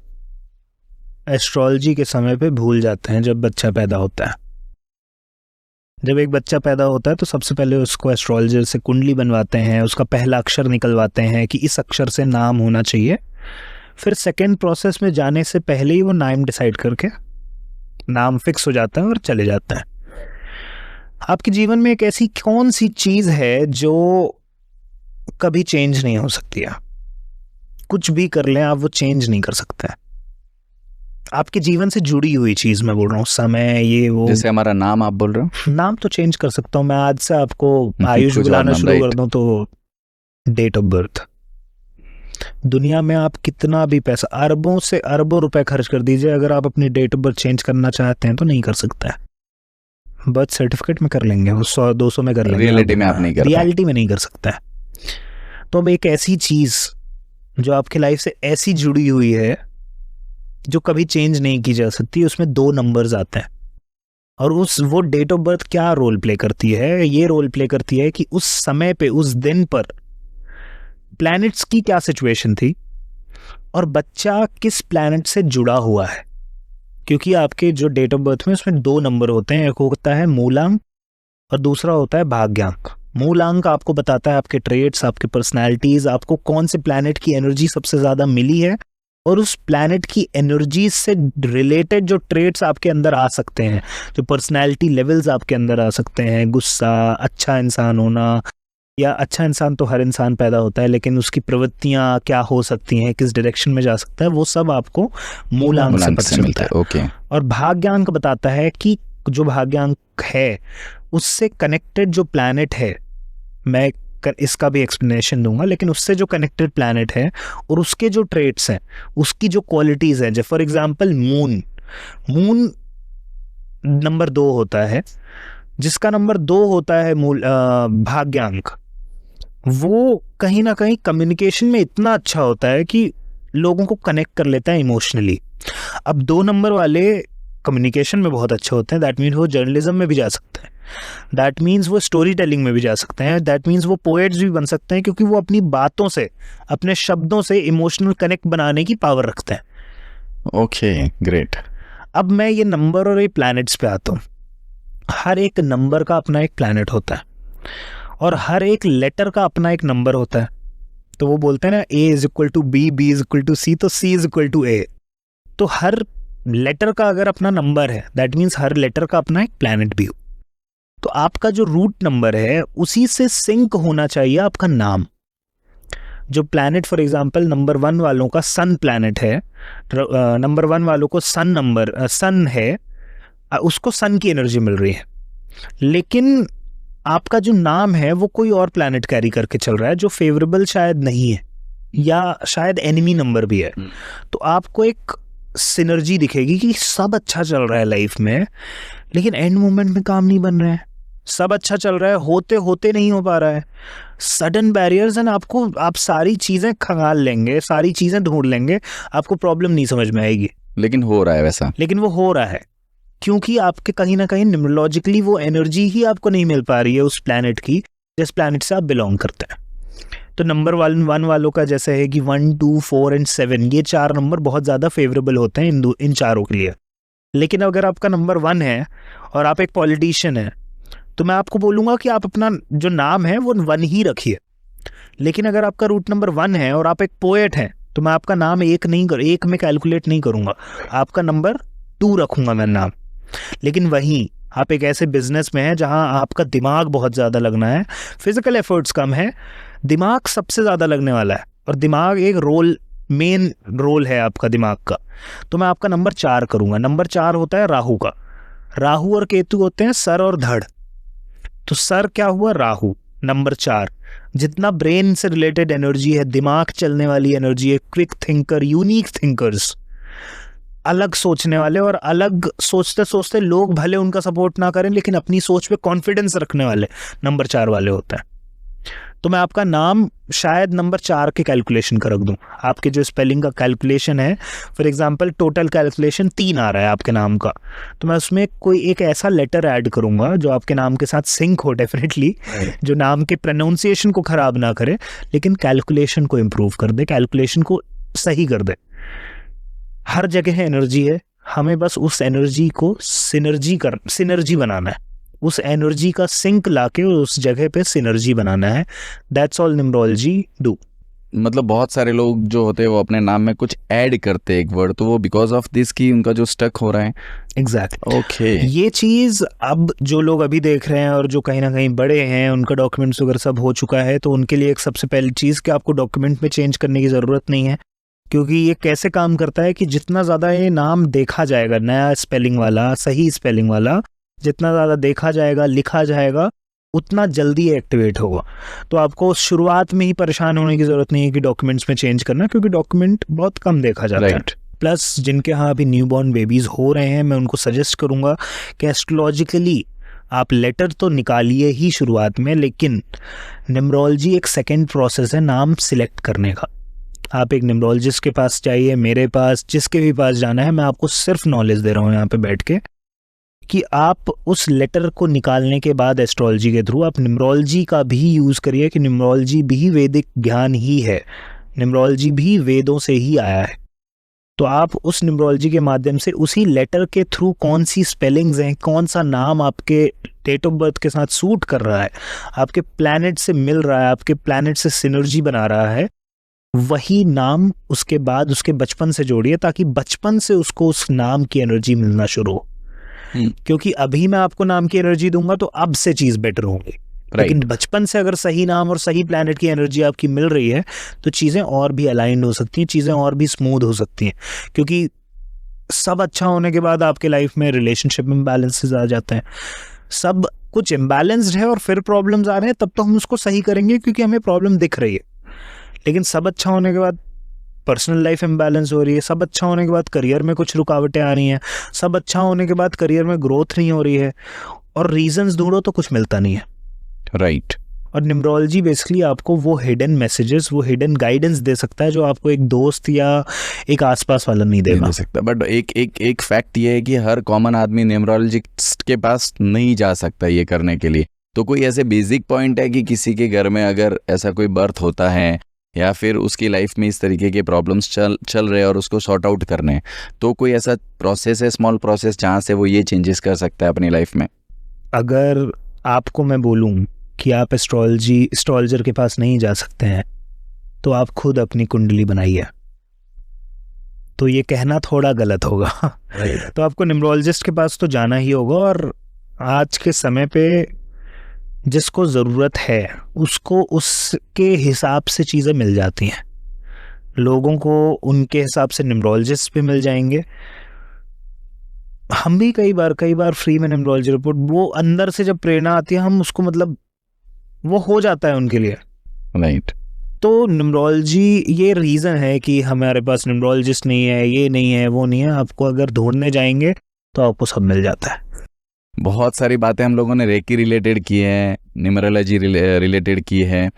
एस्ट्रोलॉजी के समय पे भूल जाते हैं। जब बच्चा पैदा होता है, जब एक बच्चा पैदा होता है तो सबसे पहले उसको एस्ट्रोलॉजर से कुंडली बनवाते हैं, उसका पहला अक्षर निकलवाते हैं कि इस अक्षर से नाम होना चाहिए। फिर सेकेंड प्रोसेस में जाने से पहले ही वो नाम डिसाइड करके नाम फिक्स हो जाता है और चले जाता है। आपके जीवन में एक ऐसी कौन सी चीज़ है जो कभी चेंज नहीं हो सकती है? कुछ भी कर लें आप, वो चेंज नहीं कर सकते हैं। आपके जीवन से जुड़ी हुई चीज मैं बोल रहा हूँ, समय, ये वो। जैसे हमारा नाम आप बोल रहे हो, नाम तो चेंज कर सकता हूँ मैं। आज से आपको आयुष बुलाना शुरू कर दूं तो डेट ऑफ बर्थ। दुनिया में आप कितना भी पैसा, अरबों से अरबों रुपए खर्च कर दीजिए, अगर आप अपनी डेट ऑफ बर्थ चेंज करना चाहते हैं तो नहीं कर सकता है। बर्थ सर्टिफिकेट में कर लेंगे, 100-200 में कर लेंगे, रियलिटी में आप नहीं कर, रियलिटी में नहीं कर सकता है। तो अब एक ऐसी चीज जो आपकी लाइफ से ऐसी जुड़ी हुई है जो कभी चेंज नहीं की जा सकती, उसमें 2 नंबर्स आते हैं, और वो डेट ऑफ बर्थ क्या रोल प्ले करती है? ये रोल प्ले करती है कि उस समय पे, उस दिन पर प्लैनेट्स की क्या सिचुएशन थी और बच्चा किस प्लैनेट से जुड़ा हुआ है। क्योंकि आपके जो डेट ऑफ बर्थ में उसमें 2 नंबर होते हैं, एक होता है मूलांक और दूसरा होता है भाग्यांक। मूलांक आपको बताता है आपके ट्रेट्स, आपके पर्सनैलिटीज, आपको कौन से प्लैनेट की एनर्जी सबसे ज्यादा मिली है, और उस प्लैनेट की एनर्जी से रिलेटेड जो ट्रेट्स आपके अंदर आ सकते हैं, जो पर्सनैलिटी लेवल्स आपके अंदर आ सकते हैं, गुस्सा, अच्छा इंसान होना, या अच्छा इंसान तो हर इंसान पैदा होता है, लेकिन उसकी प्रवृत्तियां क्या हो सकती हैं, किस डायरेक्शन में जा सकता है, वो सब आपको मूलांक से पता चलता है। ओके। और भाग्यांक बताता है कि जो भाग्यांक है उससे कनेक्टेड जो प्लैनेट है मैं इसका भी एक्सप्लेनेशन दूंगा, लेकिन उससे जो कनेक्टेड प्लैनेट है और उसके जो ट्रेट्स हैं, उसकी जो क्वालिटीज़ हैं, जैसे फॉर एग्जांपल मून नंबर 2 होता है, जिसका नंबर 2 होता है भाग्यांक, वो कहीं ना कहीं कम्युनिकेशन में इतना अच्छा होता है कि लोगों को कनेक्ट कर लेता है इमोशनली। अब 2 नंबर वाले कम्युनिकेशन में बहुत अच्छे होते हैं, दैट मीन्स वो जर्नलिज्म में भी जा सकते हैं, दैट मीन्स वो स्टोरी टेलिंग में भी जा सकते हैं, दैट मीन्स वो पोएट्स भी बन सकते हैं, क्योंकि वो अपनी बातों से, अपने शब्दों से इमोशनल कनेक्ट बनाने की पावर रखते हैं। Okay, great. अब मैं ये नंबर और ये प्लैनेट्स पे आता हूँ। हर एक नंबर का अपना एक प्लैनेट होता है और हर एक लेटर का अपना एक नंबर होता है। तो वो बोलते हैं ना, A is equal to B, B is equal to C, तो C is equal to A। तो हर लेटर का अगर अपना नंबर है, दैट मीन्स हर लेटर का अपना एक प्लैनेट भी हो। तो आपका जो रूट नंबर है उसी से सिंक होना चाहिए आपका नाम। जो प्लैनेट फॉर एग्जांपल नंबर 1 वालों का सन प्लैनेट है, नंबर 1 वालों को सन है, उसको सन की एनर्जी मिल रही है, लेकिन आपका जो नाम है वो कोई और प्लैनेट कैरी करके चल रहा है जो फेवरेबल शायद नहीं है, या शायद एनिमी नंबर भी है। तो आपको एक सिनर्जी दिखेगी कि सब अच्छा चल रहा है लाइफ में, लेकिन एंड मोमेंट में काम नहीं बन रहा है। सब अच्छा चल रहा है, होते होते नहीं हो पा रहा है, सडन बैरियर्स हैं। आप सारी चीज़ें खंगाल लेंगे, सारी चीज़ें ढूंढ लेंगे, आपको प्रॉब्लम नहीं समझ में आएगी, लेकिन हो रहा है वैसा। लेकिन वो हो रहा है क्योंकि आपके कहीं ना कहीं न्यूमरोलॉजिकली वो एनर्जी ही आपको नहीं मिल पा रही है उस प्लैनेट की जिस प्लैनेट से आप बिलोंग करते हैं। तो नंबर 1 वालों का जैसे है कि 1, 2, 4 एंड 7, ये 4 नंबर बहुत ज़्यादा फेवरेबल होते हैं इन चारों के लिए। लेकिन अगर आपका नंबर 1 है और आप एक पॉलिटिशियन है, तो मैं आपको बोलूँगा कि आप अपना जो नाम है वो 1 ही रखिए। लेकिन अगर आपका रूट नंबर 1 है और आप एक पोएट हैं, तो मैं आपका नाम 1 में कैलकुलेट नहीं करूँगा, आपका नंबर 2 रखूँगा मैं नाम। लेकिन वहीं आप एक ऐसे बिजनेस में हैं जहां आपका दिमाग बहुत ज़्यादा लगना है, फिजिकल एफर्ट्स कम है, दिमाग सबसे ज़्यादा लगने वाला है, और दिमाग एक मेन रोल है आपका दिमाग का, तो मैं आपका नंबर 4 करूँगा। नंबर 4 होता है राहु का। राहु और केतु होते हैं सर और धड़। तो सर क्या हुआ? राहु। नंबर 4 जितना ब्रेन से रिलेटेड एनर्जी है, दिमाग चलने वाली एनर्जी है, क्विक थिंकर, यूनिक थिंकर्स, अलग सोचने वाले, और अलग सोचते सोचते लोग भले उनका सपोर्ट ना करें लेकिन अपनी सोच पे कॉन्फिडेंस रखने वाले नंबर 4 वाले होते हैं। तो मैं आपका नाम शायद नंबर 4 के कैलकुलेशन का रख दूं। आपके जो स्पेलिंग का कैलकुलेशन है, फॉर एग्जांपल टोटल कैलकुलेशन 3 आ रहा है आपके नाम का, तो मैं उसमें कोई एक ऐसा लेटर ऐड करूंगा जो आपके नाम के साथ सिंक हो डेफिनेटली, जो नाम के प्रोनाउंसिएशन को खराब ना करे लेकिन कैलकुलेशन को इम्प्रूव कर दे, कैलकुलेशन को सही कर दे। हर जगह एनर्जी है, हमें बस उस एनर्जी को सिनर्जी बनाना है, उस एनर्जी का सिंक लाके उस जगह पे सिनर्जी बनाना है। That's all numerology do. मतलब बहुत सारे लोग जो होते हैं वो अपने नाम में कुछ ऐड करते हैं एक वर्ड, तो वो बिकॉज ऑफ दिस की उनका जो स्टक हो रहा है। एग्जैक्टली। ओके। ये चीज़ अब जो लोग अभी देख रहे हैं और जो कहीं ना कहीं बड़े हैं, उनका डॉक्यूमेंट्स वगैरह सब हो चुका है, तो उनके लिए एक सबसे पहली चीज़ कि आपको डॉक्यूमेंट में चेंज करने की ज़रूरत नहीं है, क्योंकि ये कैसे काम करता है कि जितना ज़्यादा ये नाम देखा जाएगा, नया स्पेलिंग वाला, सही स्पेलिंग वाला, जितना ज़्यादा देखा जाएगा, लिखा जाएगा, उतना जल्दी एक्टिवेट होगा। तो आपको शुरुआत में ही परेशान होने की ज़रूरत नहीं है कि डॉक्यूमेंट्स में चेंज करना, क्योंकि डॉक्यूमेंट बहुत कम देखा जाता है। प्लस जिनके यहाँ अभी न्यूबॉर्न बेबीज़ हो रहे हैं, मैं उनको सजेस्ट करूँगा कि एस्ट्रोलॉजिकली आप लेटर तो निकालिए ही शुरुआत में, लेकिन न्यूमरोलॉजी एक सेकेंड प्रोसेस है नाम सिलेक्ट करने का। आप एक न्यूमरोलॉजिस्ट के पास जाइए, मेरे पास, जिसके भी पास जाना है, मैं आपको सिर्फ नॉलेज दे रहा हूँ यहाँ पे बैठ के, कि आप उस लेटर को निकालने के बाद एस्ट्रोलॉजी के थ्रू आप न्यूमरोलॉजी का भी यूज़ करिए, कि न्यूमरोलॉजी भी वैदिक ज्ञान ही है, न्यूमरोलॉजी भी वेदों से ही आया है। तो आप उस न्यूमरोलॉजी के माध्यम से उसी लेटर के थ्रू कौन सी स्पेलिंग्स हैं, कौन सा नाम आपके डेट ऑफ बर्थ के साथ सूट कर रहा है, आपके प्लैनेट से मिल रहा है, आपके प्लैनेट से सिनर्जी बना रहा है, वही नाम उसके बाद उसके बचपन से जोड़िए, ताकि बचपन से उसको उस नाम की एनर्जी मिलना शुरू हो। क्योंकि अभी मैं आपको नाम की एनर्जी दूंगा तो अब से चीज़ बेटर होंगी, लेकिन बचपन से अगर सही नाम और सही प्लैनेट की एनर्जी आपकी मिल रही है तो चीज़ें और भी अलाइंड हो सकती हैं, चीज़ें और भी स्मूथ हो सकती हैं। क्योंकि सब अच्छा होने के बाद आपके लाइफ में रिलेशनशिप में बैलेंसेस आ जाते हैं, सब कुछ इम्बैलेंस्ड है और फिर प्रॉब्लम्स आ रहे हैं, तब तो हम उसको सही करेंगे क्योंकि हमें प्रॉब्लम दिख रही है। लेकिन सब अच्छा होने के बाद पर्सनल लाइफ इम्बैलेंस हो रही है, सब अच्छा होने के बाद करियर में कुछ रुकावटें आ रही हैं, सब अच्छा होने के बाद करियर में ग्रोथ नहीं हो रही है, और रीजंस ढूंढो तो कुछ मिलता नहीं है। राइट। और न्यूमरोलॉजी बेसिकली आपको वो हिडन मैसेजेस, वो हिडन गाइडेंस दे सकता है जो आपको एक दोस्त या एक आसपास वाला नहीं देगा। दे सकता। बट एक फैक्ट ये है कि हर कॉमन आदमी न्यूमरोलॉजिस्ट के पास नहीं जा सकता ये करने के लिए। तो कोई ऐसे बेसिक पॉइंट है कि किसी के घर में अगर ऐसा कोई बर्थ होता है या फिर उसकी लाइफ में इस तरीके के प्रॉब्लम्स चल रहे हैं और उसको सॉर्ट आउट करने हैं, तो कोई ऐसा प्रोसेस है, स्मॉल प्रोसेस, जहाँ से वो ये चेंजेस कर सकता है अपनी लाइफ में? अगर आपको मैं बोलूं कि आप एस्ट्रोलॉजर के पास नहीं जा सकते हैं, तो आप खुद अपनी कुंडली बनाइए। तो ये कहना थोड़ा गलत होगा। तो आपको न्यूमरोलॉजिस्ट के पास तो जाना ही होगा, और आज के समय पे जिसको ज़रूरत है उसको उसके हिसाब से चीज़ें मिल जाती हैं। लोगों को उनके हिसाब से न्यूमरोलॉजिस्ट भी मिल जाएंगे। हम भी कई बार फ्री में न्यूमरोलॉजी रिपोर्ट, वो अंदर से जब प्रेरणा आती है हम उसको मतलब वो हो जाता है उनके लिए। राइट। तो न्यूमरोलॉजी ये रीज़न है कि हमारे पास न्यूमरोलॉजिस्ट नहीं है, ये नहीं है, वो नहीं है। आपको अगर ढूंढने जाएंगे तो आपको सब मिल जाता है। बहुत सारी बातें हम लोगों ने रेकी रिलेटेड की है, न्यूमरोलॉजी रिलेटेड की है।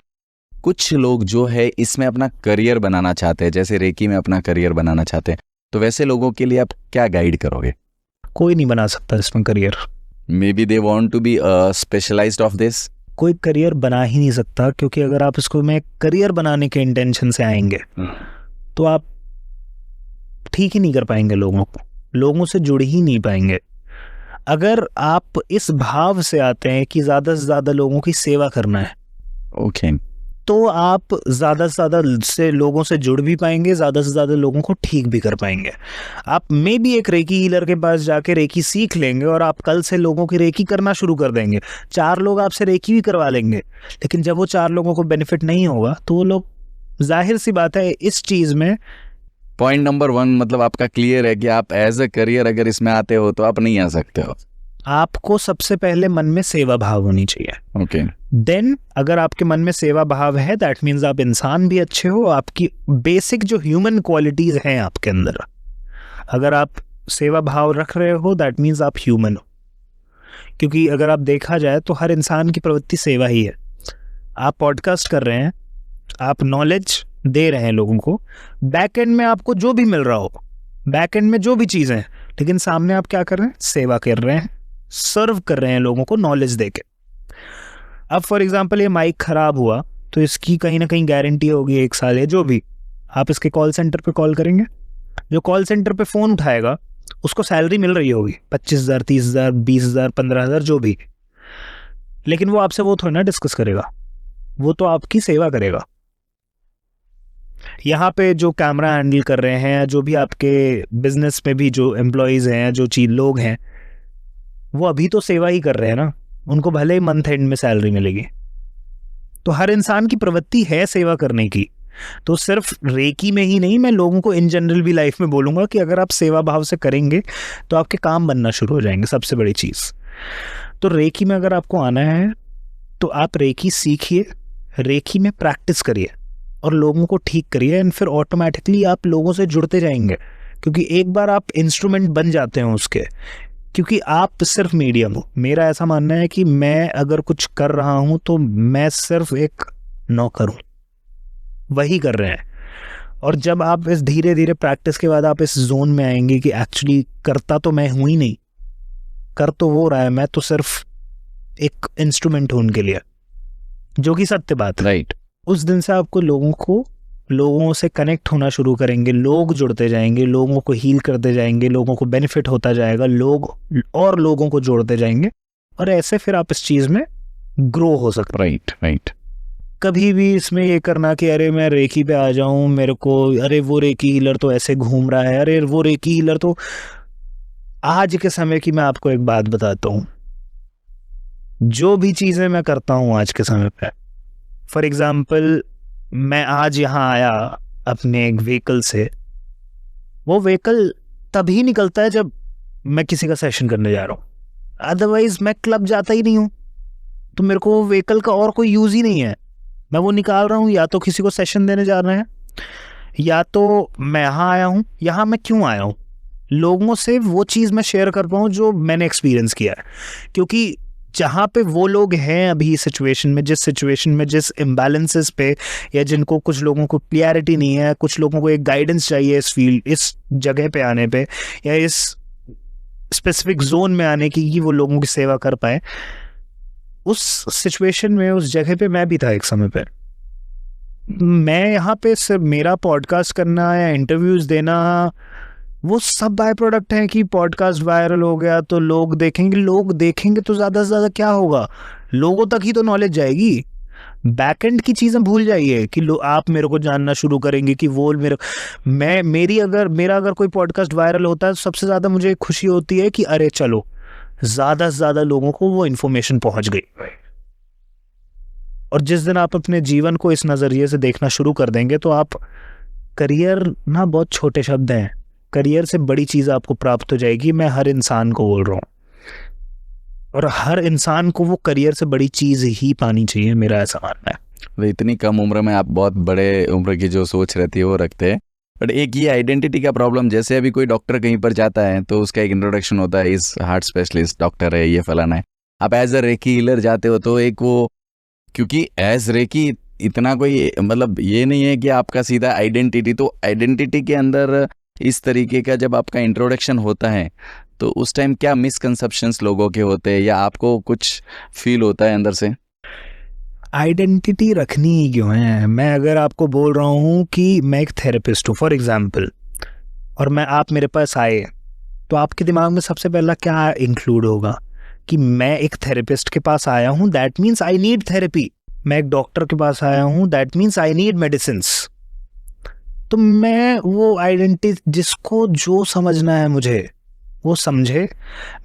कुछ लोग जो है इसमें अपना करियर बनाना चाहते हैं, जैसे रेकी में अपना करियर बनाना चाहते हैं, तो वैसे लोगों के लिए आप क्या गाइड करोगे? कोई नहीं बना सकता इसमें career. Maybe they want to be specialised of this. कोई करियर बना ही नहीं सकता, क्योंकि अगर आप इसको में करियर बनाने के इंटेंशन से आएंगे तो आप ठीक ही नहीं कर पाएंगे, लोगों से जुड़ ही नहीं पाएंगे। अगर आप इस भाव से आते हैं कि ज़्यादा से ज़्यादा लोगों की सेवा करना है, ओके, तो आप ज़्यादा से ज़्यादा से लोगों से जुड़ भी पाएंगे, ज़्यादा से ज़्यादा लोगों को ठीक भी कर पाएंगे। आप मे भी एक रेकी हीलर के पास जाके रेकी सीख लेंगे और आप कल से लोगों की रेकी करना शुरू कर देंगे। 4 लोग आपसे रेकी भी करवा लेंगे, लेकिन जब वो 4 लोगों को बेनिफिट नहीं होगा तो वो लोग, जाहिर सी बात है इस चीज़ में। पॉइंट नंबर 1 मतलब आपका क्लियर है कि आप एज अ करियर अगर इसमें आते हो तो आप नहीं आ सकते हो। आपको सबसे पहले मन में सेवा भाव होनी चाहिए। ओके। देन अगर आपके मन में सेवा भाव है, दैट मीन्स आप इंसान भी अच्छे हो, आपकी बेसिक जो ह्यूमन क्वालिटीज हैं आपके अंदर, अगर आप सेवा भाव रख रहे हो दैट मीन्स आप ह्यूमन हो। क्योंकि अगर आप देखा जाए तो हर इंसान की प्रवृत्ति सेवा ही है। आप पॉडकास्ट कर रहे हैं, आप नॉलेज दे रहे हैं लोगों को, बैक एंड में आपको जो भी मिल रहा हो, बैक एंड में जो भी चीज़ें हैं, लेकिन सामने आप क्या कर रहे हैं? सेवा कर रहे हैं, सर्व कर रहे हैं लोगों को नॉलेज देके। अब फॉर एग्जांपल ये माइक खराब हुआ तो इसकी कहीं ना कहीं गारंटी होगी 1 साल या जो भी, आप इसके कॉल सेंटर पे कॉल करेंगे, जो कॉल सेंटर पे फ़ोन उठाएगा उसको सैलरी मिल रही होगी 25,000, 30,000, 20,000, 15,000 जो भी, लेकिन वो आपसे वो थोड़ा ना डिस्कस करेगा, वो तो आपकी सेवा करेगा। यहाँ पे जो कैमरा हैंडल कर रहे हैं, जो भी आपके बिजनेस में भी जो एम्प्लॉयज़ हैं, जो चीज लोग हैं, वो अभी तो सेवा ही कर रहे हैं ना, उनको भले ही मंथ एंड में सैलरी मिलेगी। तो हर इंसान की प्रवृत्ति है सेवा करने की। तो सिर्फ रेकी में ही नहीं, मैं लोगों को इन जनरल भी लाइफ में बोलूँगा कि अगर आप सेवा भाव से करेंगे तो आपके काम बनना शुरू हो जाएंगे। सबसे बड़ी चीज़ तो रेकी में अगर आपको आना है तो आप रेकी सीखिए, रेकी में प्रैक्टिस करिए और लोगों को ठीक करिए, एंड फिर ऑटोमेटिकली आप लोगों से जुड़ते जाएंगे, क्योंकि एक बार आप इंस्ट्रूमेंट बन जाते हैं उसके, क्योंकि आप सिर्फ मीडियम हो। मेरा ऐसा मानना है कि मैं अगर कुछ कर रहा हूं तो मैं सिर्फ एक नौकर हूं, वही कर रहे हैं। और जब आप इस धीरे धीरे प्रैक्टिस के बाद आप इस जोन में आएंगे कि एक्चुअली करता तो मैं हूं ही नहीं, कर तो वो रहा है, मैं तो सिर्फ एक इंस्ट्रूमेंट हूं उनके लिए, जो कि सत्य बात है। राइट। उस दिन से आपको लोगों से कनेक्ट होना शुरू करेंगे, लोग जुड़ते जाएंगे, लोगों को हील करते जाएंगे, लोगों को बेनिफिट होता जाएगा, लोग और लोगों को जोड़ते जाएंगे, और ऐसे फिर आप इस चीज में ग्रो हो सकते। राइट। कभी भी इसमें ये करना कि अरे मैं रेकी पे आ जाऊं, मेरे को अरे वो रेकी हीलर तो ऐसे घूम रहा है, अरे वो रेकी हीलर तो, आज के समय की मैं आपको एक बात बताता हूं, जो भी चीजें मैं करता हूं आज के समय पे, फॉर एग्जाम्पल मैं आज यहाँ आया अपने एक व्हीकल से, वो व्हीकल तभी निकलता है जब मैं किसी का सेशन करने जा रहा हूँ, अदरवाइज मैं क्लब जाता ही नहीं हूँ। तो मेरे को वो व्हीकल का और कोई यूज़ ही नहीं है। मैं वो निकाल रहा हूँ, या तो किसी को सेशन देने जा रहे हैं, या तो मैं यहाँ आया हूँ। यहाँ मैं क्यों आया हूँ? लोगों से वो चीज़ मैं शेयर कर पाऊँ जो मैंने एक्सपीरियंस किया है। क्योंकि जहाँ पे वो लोग हैं अभी सिचुएशन में, जिस सिचुएशन में, जिस इम्बैलेंसेस पे, या जिनको, कुछ लोगों को क्लियरिटी नहीं है, कुछ लोगों को एक गाइडेंस चाहिए इस फील्ड, इस जगह पे आने पे, या इस स्पेसिफिक जोन में आने की, कि वो लोगों की सेवा कर पाए, उस सिचुएशन में, उस जगह पे मैं भी था एक समय पे। मैं यहाँ पे सिर्फ मेरा पॉडकास्ट करना या इंटरव्यूज देना, वो सब बाय प्रोडक्ट है कि पॉडकास्ट वायरल हो गया तो लोग देखेंगे। लोग देखेंगे तो ज़्यादा से ज़्यादा क्या होगा, लोगों तक ही तो नॉलेज जाएगी। बैकएंड की चीज़ें भूल जाइए कि आप मेरे को जानना शुरू करेंगे कि वो मेरा अगर कोई पॉडकास्ट वायरल होता है तो सबसे ज़्यादा मुझे खुशी होती है कि अरे चलो, ज़्यादा से ज़्यादा लोगों को वो इन्फॉर्मेशन पहुंच गई। और जिस दिन आप अपने जीवन को इस नज़रिए से देखना शुरू कर देंगे तो आप, करियर ना बहुत छोटे शब्द हैं, करियर से बड़ी चीज़ आपको प्राप्त हो जाएगी। मैं हर इंसान को बोल रहा हूँ, और हर इंसान को वो करियर से बड़ी चीज़ ही पानी चाहिए, मेरा ऐसा मानना है। तो इतनी कम उम्र में आप बहुत बड़े उम्र की जो सोच रहती है वो रखते हैं। बट एक ये आइडेंटिटी का प्रॉब्लम, जैसे अभी कोई डॉक्टर कहीं पर जाता है तो उसका एक इंट्रोडक्शन होता है, इस हार्ट स्पेशलिस्ट डॉक्टर है, ये फलाना है। आप एज अ रेकी हीलर जाते हो तो एक वो, क्योंकि एज रेकी इतना कोई मतलब ये नहीं है कि आपका सीधा आइडेंटिटी, तो आइडेंटिटी के अंदर इस तरीके का जब आपका इंट्रोडक्शन होता है तो उस टाइम क्या मिसकंसेप्शंस लोगों के होते हैं, या आपको कुछ फील होता है अंदर से? आइडेंटिटी रखनी ही क्यों है? मैं अगर आपको बोल रहा हूँ कि मैं एक थेरेपिस्ट हूँ फॉर एग्जाम्पल, और आप मेरे पास आए, तो आपके दिमाग में सबसे पहला क्या इंक्लूड होगा कि मैं एक थेरेपिस्ट के पास आया हूँ, that means I need therapy. मैं एक डॉक्टर के पास आया हूँ, that means I need medicines. तो मैं वो आइडेंटिटी, जिसको जो समझना है मुझे वो समझे।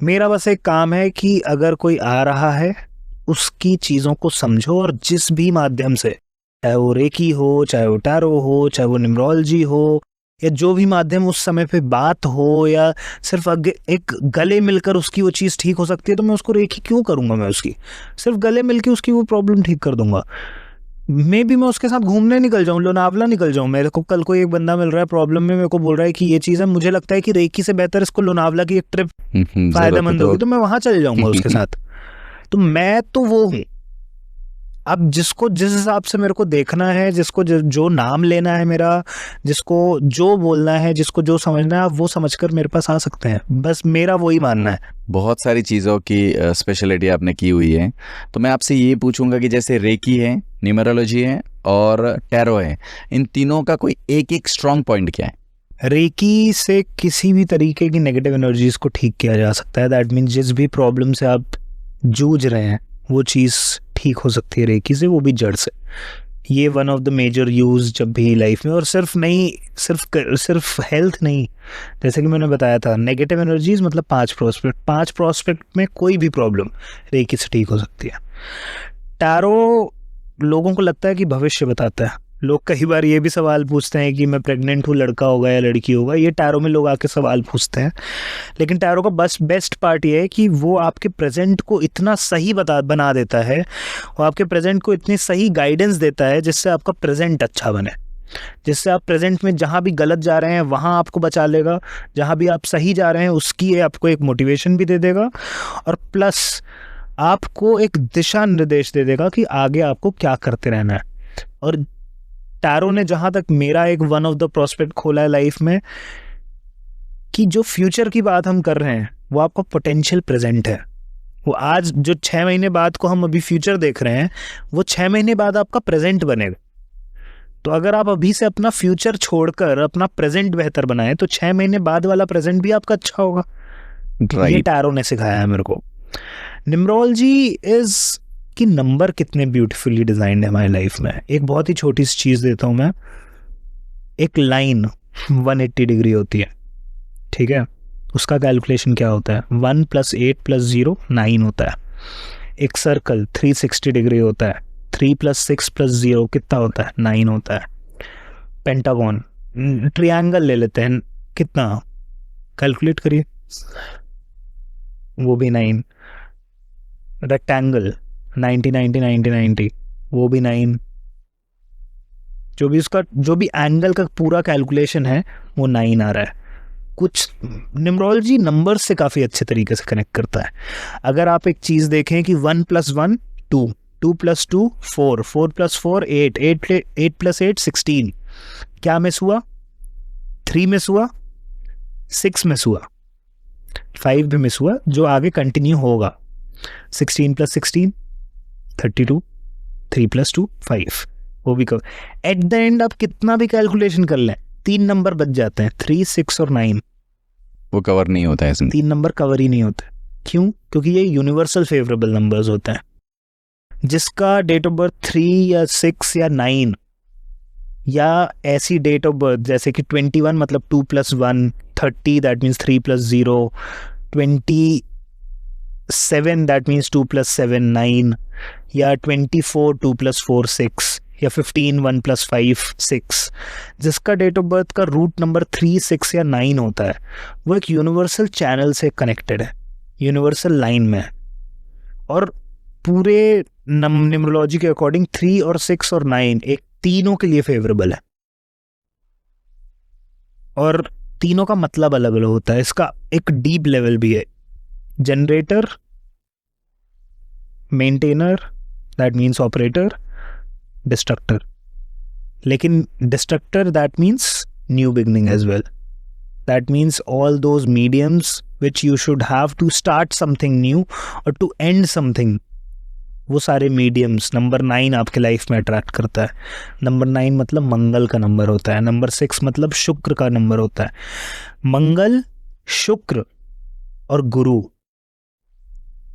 मेरा बस एक काम है कि अगर कोई आ रहा है उसकी चीज़ों को समझो, और जिस भी माध्यम से, चाहे वो रेकी हो, चाहे वो टैरो हो, चाहे वो न्यूमरोलॉजी हो, या जो भी माध्यम उस समय पे बात हो, या सिर्फ एक गले मिलकर उसकी वो चीज़ ठीक हो सकती है, तो मैं उसको रेकी क्यों करूँगा? मैं उसकी सिर्फ गले मिल के उसकी वो प्रॉब्लम ठीक कर दूंगा। मैं उसके साथ घूमने निकल जाऊं, लोनावला निकल जाऊं, मेरे को कल कोई एक बंदा मिल रहा है प्रॉब्लम में, मेरे को बोल रहा है कि ये चीज़ है, मुझे लगता है कि रेकी से बेहतर इसको लोनावला की एक ट्रिप फायदेमंद होगी, तो मैं वहां चले जाऊंगा उसके साथ। तो मैं तो वो हूँ। अब जिसको जिस हिसाब से मेरे को देखना है, जिसको जो नाम लेना है मेरा, जिसको जो बोलना है, जिसको जो समझना है, आप वो समझकर मेरे पास आ सकते हैं। बस मेरा वही मानना है। बहुत सारी चीज़ों की स्पेशलिटी आपने की हुई है, तो मैं आपसे ये पूछूंगा कि जैसे रेकी है, न्यूमरोलॉजी है और टैरो है, इन तीनों का कोई एक एक स्ट्रॉन्ग पॉइंट क्या है? रेकी से किसी भी तरीके की नेगेटिव एनर्जीज को ठीक किया जा सकता है। दैट मीन्स जिस भी प्रॉब्लम से आप जूझ रहे हैं वो चीज़ ठीक हो सकती है रेकी से, वो भी जड़ से। ये one of the major use जब भी लाइफ में, और सिर्फ हेल्थ नहीं, जैसे कि मैंने बताया था, नेगेटिव एनर्जीज मतलब 5 प्रोस्पेक्ट में कोई भी प्रॉब्लम रेकी से ठीक हो सकती है। टैरो लोगों को लगता है कि भविष्य बताता है। लोग कई बार ये भी सवाल पूछते हैं कि मैं प्रेग्नेंट हूँ, लड़का होगा या लड़की होगा, ये टैरो में लोग आके सवाल पूछते हैं। लेकिन टैरो का बस बेस्ट पार्ट ये है कि वो आपके प्रेजेंट को इतना सही बना देता है, वो आपके प्रेजेंट को इतनी सही गाइडेंस देता है जिससे आपका प्रेजेंट अच्छा बने, जिससे आप प्रेजेंट में जहाँ भी गलत जा रहे हैं वहाँ आपको बचा लेगा, जहाँ भी आप सही जा रहे हैं उसकी आपको एक मोटिवेशन भी दे देगा, और प्लस आपको एक दिशा निर्देश दे देगा कि आगे आपको क्या करते रहना है। और टैरो ने जहां तक मेरा एक वन ऑफ द प्रोस्पेक्ट खोला है लाइफ में, कि जो फ्यूचर की बात हम कर रहे हैं वो आपका पोटेंशियल प्रेजेंट है। वो आज जो 6 महीने बाद को हम अभी फ्यूचर देख रहे हैं, वो 6 महीने बाद आपका प्रेजेंट बनेगा। तो अगर आप अभी से अपना फ्यूचर छोड़कर अपना प्रेजेंट बेहतर बनाएं तो 6 महीने बाद वाला प्रेजेंट भी आपका अच्छा होगा। ये टैरो ने सिखाया है मेरे को। न्यूमरोलॉजी इज कि नंबर कितने ब्यूटीफुली डिजाइंड है हमारी लाइफ में। एक बहुत ही छोटी सी चीज देता हूं मैं। एक लाइन 180 डिग्री होती है, ठीक है? उसका कैलकुलेशन क्या होता है? 1 + 8 + 0 9 होता है। एक सर्कल 360 डिग्री होता है, 3 + 6 + 0 कितना होता है? 9 होता है। पेंटागन, ट्रायंगल ले लेते हैं, कितना? कैलकुलेट करिए, वो भी 9। रेक्टेंगल 90 90 90 90, वो भी 9। जो भी एंगल का पूरा कैलकुलेशन है वो 9 आ रहा है। कुछ न्यूमरोलॉजी नंबर्स से काफ़ी अच्छे तरीके से कनेक्ट करता है। अगर आप एक चीज़ देखें कि 1 + 1 2, 2 + 2 4, 4 + 4 8, 8 + 8 16, क्या मिस हुआ? 3 मिस हुआ, 6 मिस हुआ, 5 भी मिस हुआ, जो आगे कंटिन्यू होगा। 16 + 16 32, 3 + 2 5, वो भी कवर। एट द एंड आप कितना भी कैलकुलेशन कर लें, 3 नंबर बच जाते हैं, 3 6 और 9। वो कवर नहीं होता है इसमें। 3 नंबर कवर ही नहीं होते। क्यों? क्योंकि ये यूनिवर्सल फेवरेबल नंबर्स होते हैं। जिसका डेट ऑफ बर्थ 3 या 6 या 9 या ऐसी डेट ऑफ बर्थ जैसे कि 21 मतलब 2 + 1, 30 दैट मीन्स 3 + 0, 27 दैट मीन्स 2 + 7 9, या 24 2 + 4 6, या 15 1 + 5 6, जिसका डेट ऑफ बर्थ का रूट नंबर 3 6 या 9 होता है, वो एक यूनिवर्सल चैनल से कनेक्टेड है, यूनिवर्सल लाइन में है। और पूरे न्यूमरोलॉजी के अकॉर्डिंग 3 और 6 और 9 एक तीनों के लिए फेवरेबल है, और तीनों का मतलब अलग अलग होता है। इसका एक डीप लेवल भी है। Generator, maintainer that means operator, destructor. लेकिन destructor that means new beginning as well. That means all those mediums which you should have to start something new और टू एंड समथिंग, वो सारे mediums number 9 आपके life में attract करता है। Number 9 मतलब मंगल का नंबर होता है। नंबर 6 मतलब शुक्र का नंबर होता है। मंगल, शुक्र और गुरु।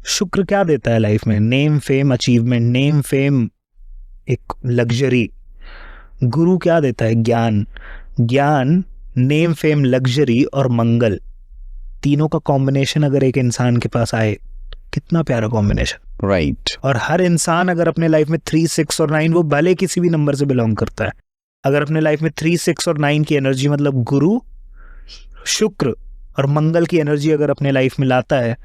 शुक्र क्या देता है लाइफ में? Name, fame, achievement. Name, fame, एक लग्जरी। गुरु क्या देता है? ज्ञान। ज्ञान, नेम, फेम, लग्जरी और मंगल, तीनों का कॉम्बिनेशन अगर एक इंसान के पास आए, कितना प्यारा कॉम्बिनेशन। राइट। और हर इंसान अगर अपने लाइफ में 3 6 और 9, वो भले किसी भी नंबर से बिलोंग करता है, अगर अपने लाइफ में 3 6 और 9 की एनर्जी मतलब गुरु, शुक्र और मंगल की एनर्जी अगर अपने लाइफ में लाता है,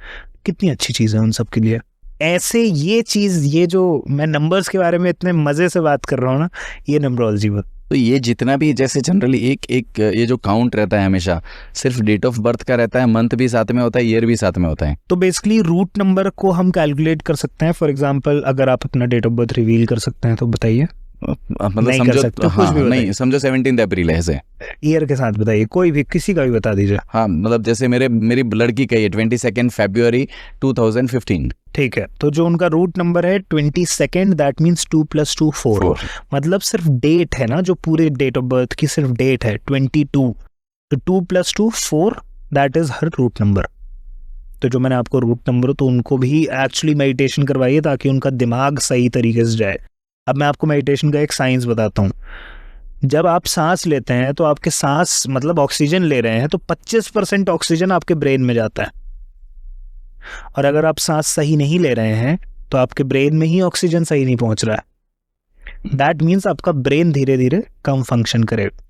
कितनी अच्छी चीज़ है उन सब के लिए। ऐसे ये चीज़, ये जो मैं नंबर्स के बारे में इतने मज़े से बात कर रहा हूँ ना, ये न्यूमरोलॉजी। तो ये जितना भी जैसे जनरली एक ये जो काउंट रहता है हमेशा सिर्फ डेट ऑफ बर्थ का रहता है, मंथ भी साथ में होता है, ईयर भी साथ में होता है। तो बेसिकली रूट नंबर को हम कैलकुलेट कर सकते हैं। फॉर एग्जांपल अगर आप अपना डेट ऑफ बर्थ रिवील कर सकते हैं तो बताइए। मतलब नहीं कर सकते, हाँ, कुछ भी नहीं समझो 17 अप्रैल है ऐसे। ईयर के साथ बताइए, कोई भी, किसी का भी बता दीजिए। हाँ, मतलब जैसे मेरी लड़की का है 22 फरवरी 2015। ठीक है, तो जो उनका रूट नंबर है 22, दैट मीन्स 2 + 2 4। मतलब सिर्फ डेट है ना, जो पूरे डेट ऑफ बर्थ की सिर्फ डेट है 22, तो 2 + 2 4, दैट इज हर रूट नंबर। तो जो मैंने आपको रूट नंबर, तो उनको भी एक्चुअली मेडिटेशन करवाइए ताकि उनका दिमाग सही तरीके से जाए। अब मैं आपको मेडिटेशन का एक साइंस बताता हूँ। जब आप सांस लेते हैं तो आपके सांस मतलब ऑक्सीजन ले रहे हैं, तो 25% ऑक्सीजन आपके ब्रेन में जाता है, और अगर आप सांस सही नहीं ले रहे हैं तो आपके ब्रेन में ही ऑक्सीजन सही नहीं पहुंच रहा है। दैट मीन्स आपका ब्रेन धीरे धीरे कम फंक्शन करेगा।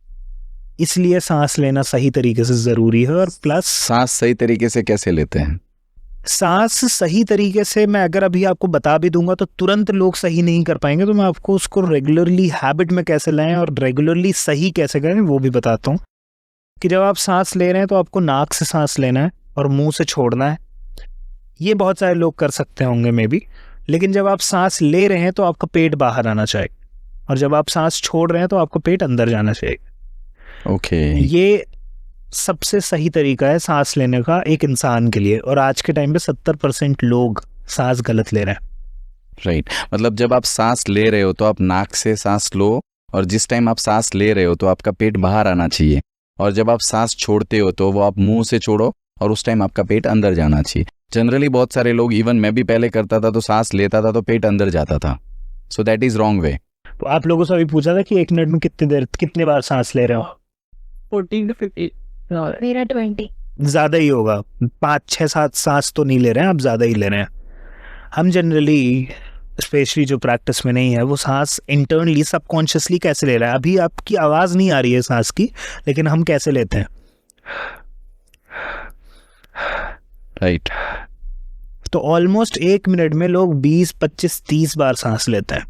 इसलिए सांस लेना सही तरीके से जरूरी है। और प्लस सांस सही तरीके से कैसे लेते हैं? सांस सही तरीके से मैं अगर अभी आपको बता भी दूंगा तो तुरंत लोग सही नहीं कर पाएंगे, तो मैं आपको उसको रेगुलरली हैबिट में कैसे लाएं और रेगुलरली सही कैसे करें वो भी बताता हूँ। कि जब आप सांस ले रहे हैं तो आपको नाक से सांस लेना है और मुंह से छोड़ना है। ये बहुत सारे लोग कर सकते होंगे मे बी, लेकिन जब आप सांस ले रहे हैं तो आपका पेट बाहर आना चाहिए, और जब आप सांस छोड़ रहे हैं तो आपका पेट अंदर जाना चाहिए। ओके। ये सबसे सही तरीका है सांस लेने का एक इंसान के लिए, और आज के टाइम पे 70% लोग सांस गलत ले रहे हैं। राइट। मतलब जब आप सांस ले रहे हो तो आप नाक से सांस लो, और जिस टाइम आप सांस ले रहे हो तो आपका पेट बाहर आना चाहिए, और जब आप सांस छोड़ते हो तो वो आप मुंह से छोड़ो, और उस टाइम आपका पेट अंदर जाना चाहिए। जनरली बहुत सारे लोग, इवन मैं भी पहले करता था, तो सांस लेता था तो पेट अंदर जाता था, so that is wrong way. तो आप लोगों से अभी पूछा था कि 1 मिनट में कितने बार सांस ले रहे हो? 14 to 15। मेरा 20। ज़्यादा ही होगा, 5 6 7 सांस तो नहीं ले रहे हैं, आप ज़्यादा ही ले रहे हैं। हम जनरली, स्पेशली जो प्रैक्टिस में नहीं है, वो सांस इंटरनली सबकॉन्शियसली कैसे ले रहे हैं। अभी आपकी आवाज़ नहीं आ रही है सांस की, लेकिन हम कैसे लेते हैं? राइट। तो ऑलमोस्ट 1 मिनट में लोग 20, 25, 30 बार सांस लेते हैं।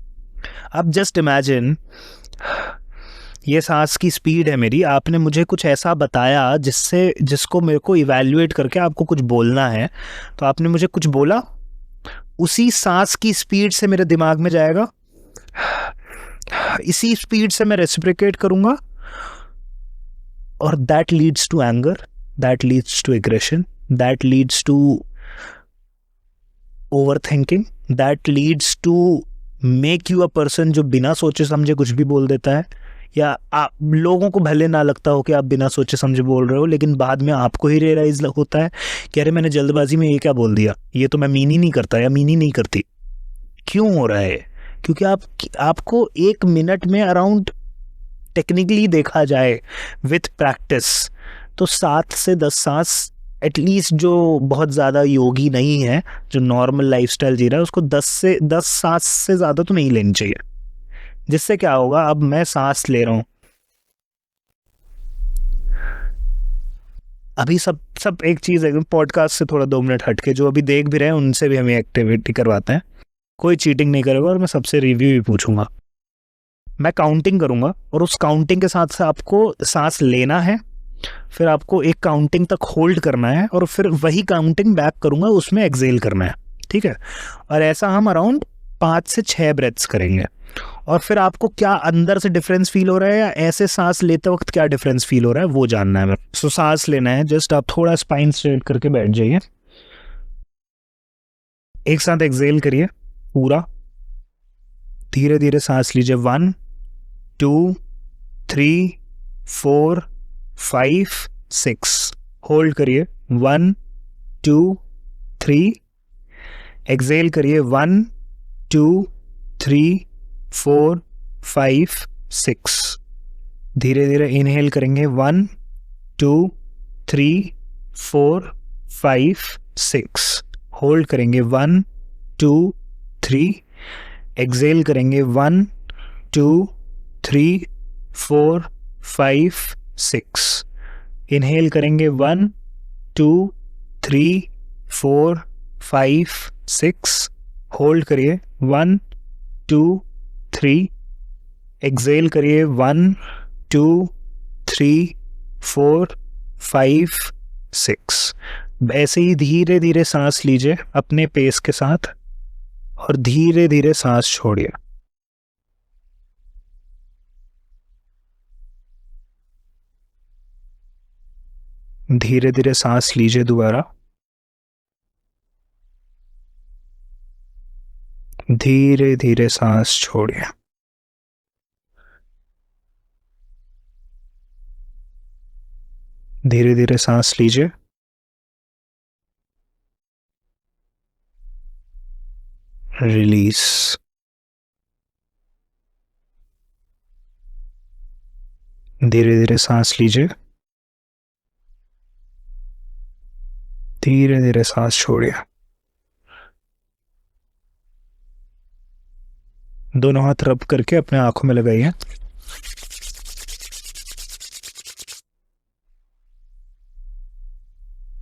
अब जस्ट इमेजिन, ये सांस की स्पीड है मेरी, आपने मुझे कुछ ऐसा बताया जिसको मेरे को इवैल्यूएट करके आपको कुछ बोलना है, तो आपने मुझे कुछ बोला, उसी सांस की स्पीड से मेरे दिमाग में जाएगा, इसी स्पीड से मैं रेसिप्रोकेट करूंगा, और that leads to anger, that leads to aggression, that leads to over thinking, that leads to make you a person जो बिना सोचे समझे कुछ भी बोल देता है, या आप लोगों को भले ना लगता हो कि आप बिना सोचे समझे बोल रहे हो, लेकिन बाद में आपको ही रियलाइज होता है कि अरे मैंने जल्दबाजी में ये क्या बोल दिया, ये तो मैं मीन ही नहीं करता या मीन ही नहीं करती। क्यों हो रहा है? क्योंकि आपको 1 मिनट में अराउंड, टेक्निकली देखा जाए विथ प्रैक्टिस, तो 7 से 10 सांस एटलीस्ट, जो बहुत ज़्यादा योगी नहीं है, जो नॉर्मल लाइफस्टाइल जी रहा है, उसको 10 सांस से ज़्यादा तो नहीं लेनी चाहिए। जिससे क्या होगा, अब मैं सांस ले रहा हूँ, अभी सब एक चीज़ है, पॉडकास्ट से थोड़ा 2 मिनट हटके जो अभी देख भी रहे हैं उनसे भी हमें एक्टिविटी करवाते हैं, कोई चीटिंग नहीं करेगा और मैं सबसे रिव्यू भी पूछूंगा। मैं काउंटिंग करूंगा और उस काउंटिंग के साथ से आपको सांस लेना है, फिर आपको एक काउंटिंग तक होल्ड करना है, और फिर वही काउंटिंग बैक करूंगा, उसमें एक्सेल करना है, ठीक है। और ऐसा हम अराउंड 5 से 6 ब्रेथ्स करेंगे। और फिर आपको क्या अंदर से डिफरेंस फील हो रहा है, या ऐसे सांस लेते वक्त क्या डिफरेंस फील हो रहा है, वो जानना है। सो सांस लेना है, जस्ट आप थोड़ा स्पाइन स्ट्रेट करके बैठ जाइए, एक साथ एक्सेल करिए पूरा, धीरे धीरे सांस लीजिए। 1 2 3 4 5 6, होल्ड करिए। 1 2 3, एक्सेल करिए। 1 2 3 4 5 6, धीरे धीरे इनहेल करेंगे। 1 2 3 4 5 6, होल्ड करेंगे। 1 2 3, एक्सेल करेंगे। 1 2 3 4 5 6, इनहेल करेंगे। 1 2 3 4 5 6, होल्ड करिए। 1 2 3, एक्सेल करिए। 1 2 3 4 5 6, ऐसे ही धीरे धीरे सांस लीजिए अपने पेस के साथ, और धीरे धीरे सांस छोड़िए। धीरे धीरे सांस लीजिए दोबारा, धीरे धीरे सांस छोड़िए। धीरे धीरे सांस लीजिए, रिलीज। धीरे धीरे सांस लीजिए, धीरे धीरे सांस छोड़िए। दोनों हाथ रब करके अपने आंखों में लगाइए,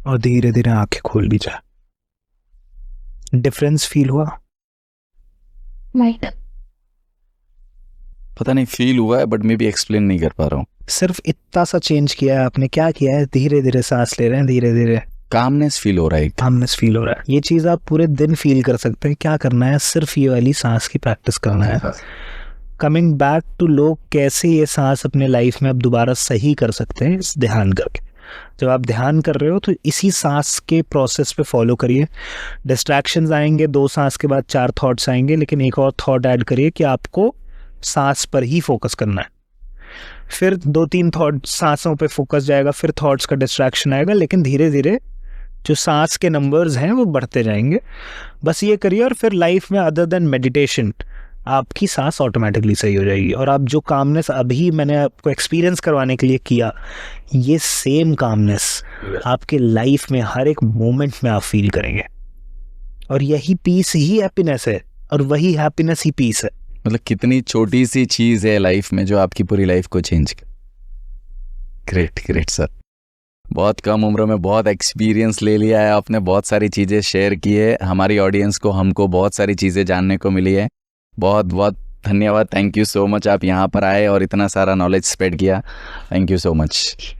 और धीरे धीरे आंखें खोल लीजिए। डिफरेंस फील हुआ? लाइट पता नहीं फील हुआ है, बट मैं भी एक्सप्लेन नहीं कर पा रहा हूँ। सिर्फ इतना सा चेंज किया है आपने। क्या किया है? धीरे धीरे सांस ले रहे हैं, धीरे धीरे कामनेस फील हो रहा है, कामनेस फील हो रहा है। ये चीज़ आप पूरे दिन फील कर सकते हैं। क्या करना है? सिर्फ ये वाली सांस की प्रैक्टिस करना है। कमिंग बैक टू लोग कैसे ये सांस अपने लाइफ में आप दोबारा सही कर सकते हैं, इस ध्यान करके। जब आप ध्यान कर रहे हो तो इसी सांस के प्रोसेस पे फॉलो करिए। डिस्ट्रैक्शंस आएंगे, 2 सांस के बाद 4 थॉट्स आएंगे, लेकिन एक और थॉट ऐड करिए कि आपको सांस पर ही फोकस करना है। फिर 2-3 थॉट सांसों पे फोकस जाएगा, फिर थॉट्स का डिस्ट्रैक्शन आएगा, लेकिन धीरे धीरे जो सांस के नंबर्स हैं वो बढ़ते जाएंगे। बस ये करिए, और फिर लाइफ में अदर देन मेडिटेशन आपकी सांस ऑटोमेटिकली सही हो जाएगी। और आप जो कामनेस अभी मैंने आपको एक्सपीरियंस करवाने के लिए किया, ये सेम कामनेस आपके लाइफ में हर एक मोमेंट में आप फील करेंगे। और यही पीस ही हैप्पीनेस है, और वही हैप्पीनेस ही पीस है। मतलब कितनी छोटी सी चीज है लाइफ में जो आपकी पूरी लाइफ को चेंज कर। Great great sir. बहुत कम उम्र में बहुत एक्सपीरियंस ले लिया है आपने, बहुत सारी चीज़ें शेयर की है हमारी ऑडियंस को, हमको बहुत सारी चीज़ें जानने को मिली है। बहुत बहुत धन्यवाद, थैंक यू सो मच, आप यहाँ पर आए और इतना सारा नॉलेज स्प्रेड किया, थैंक यू सो मच।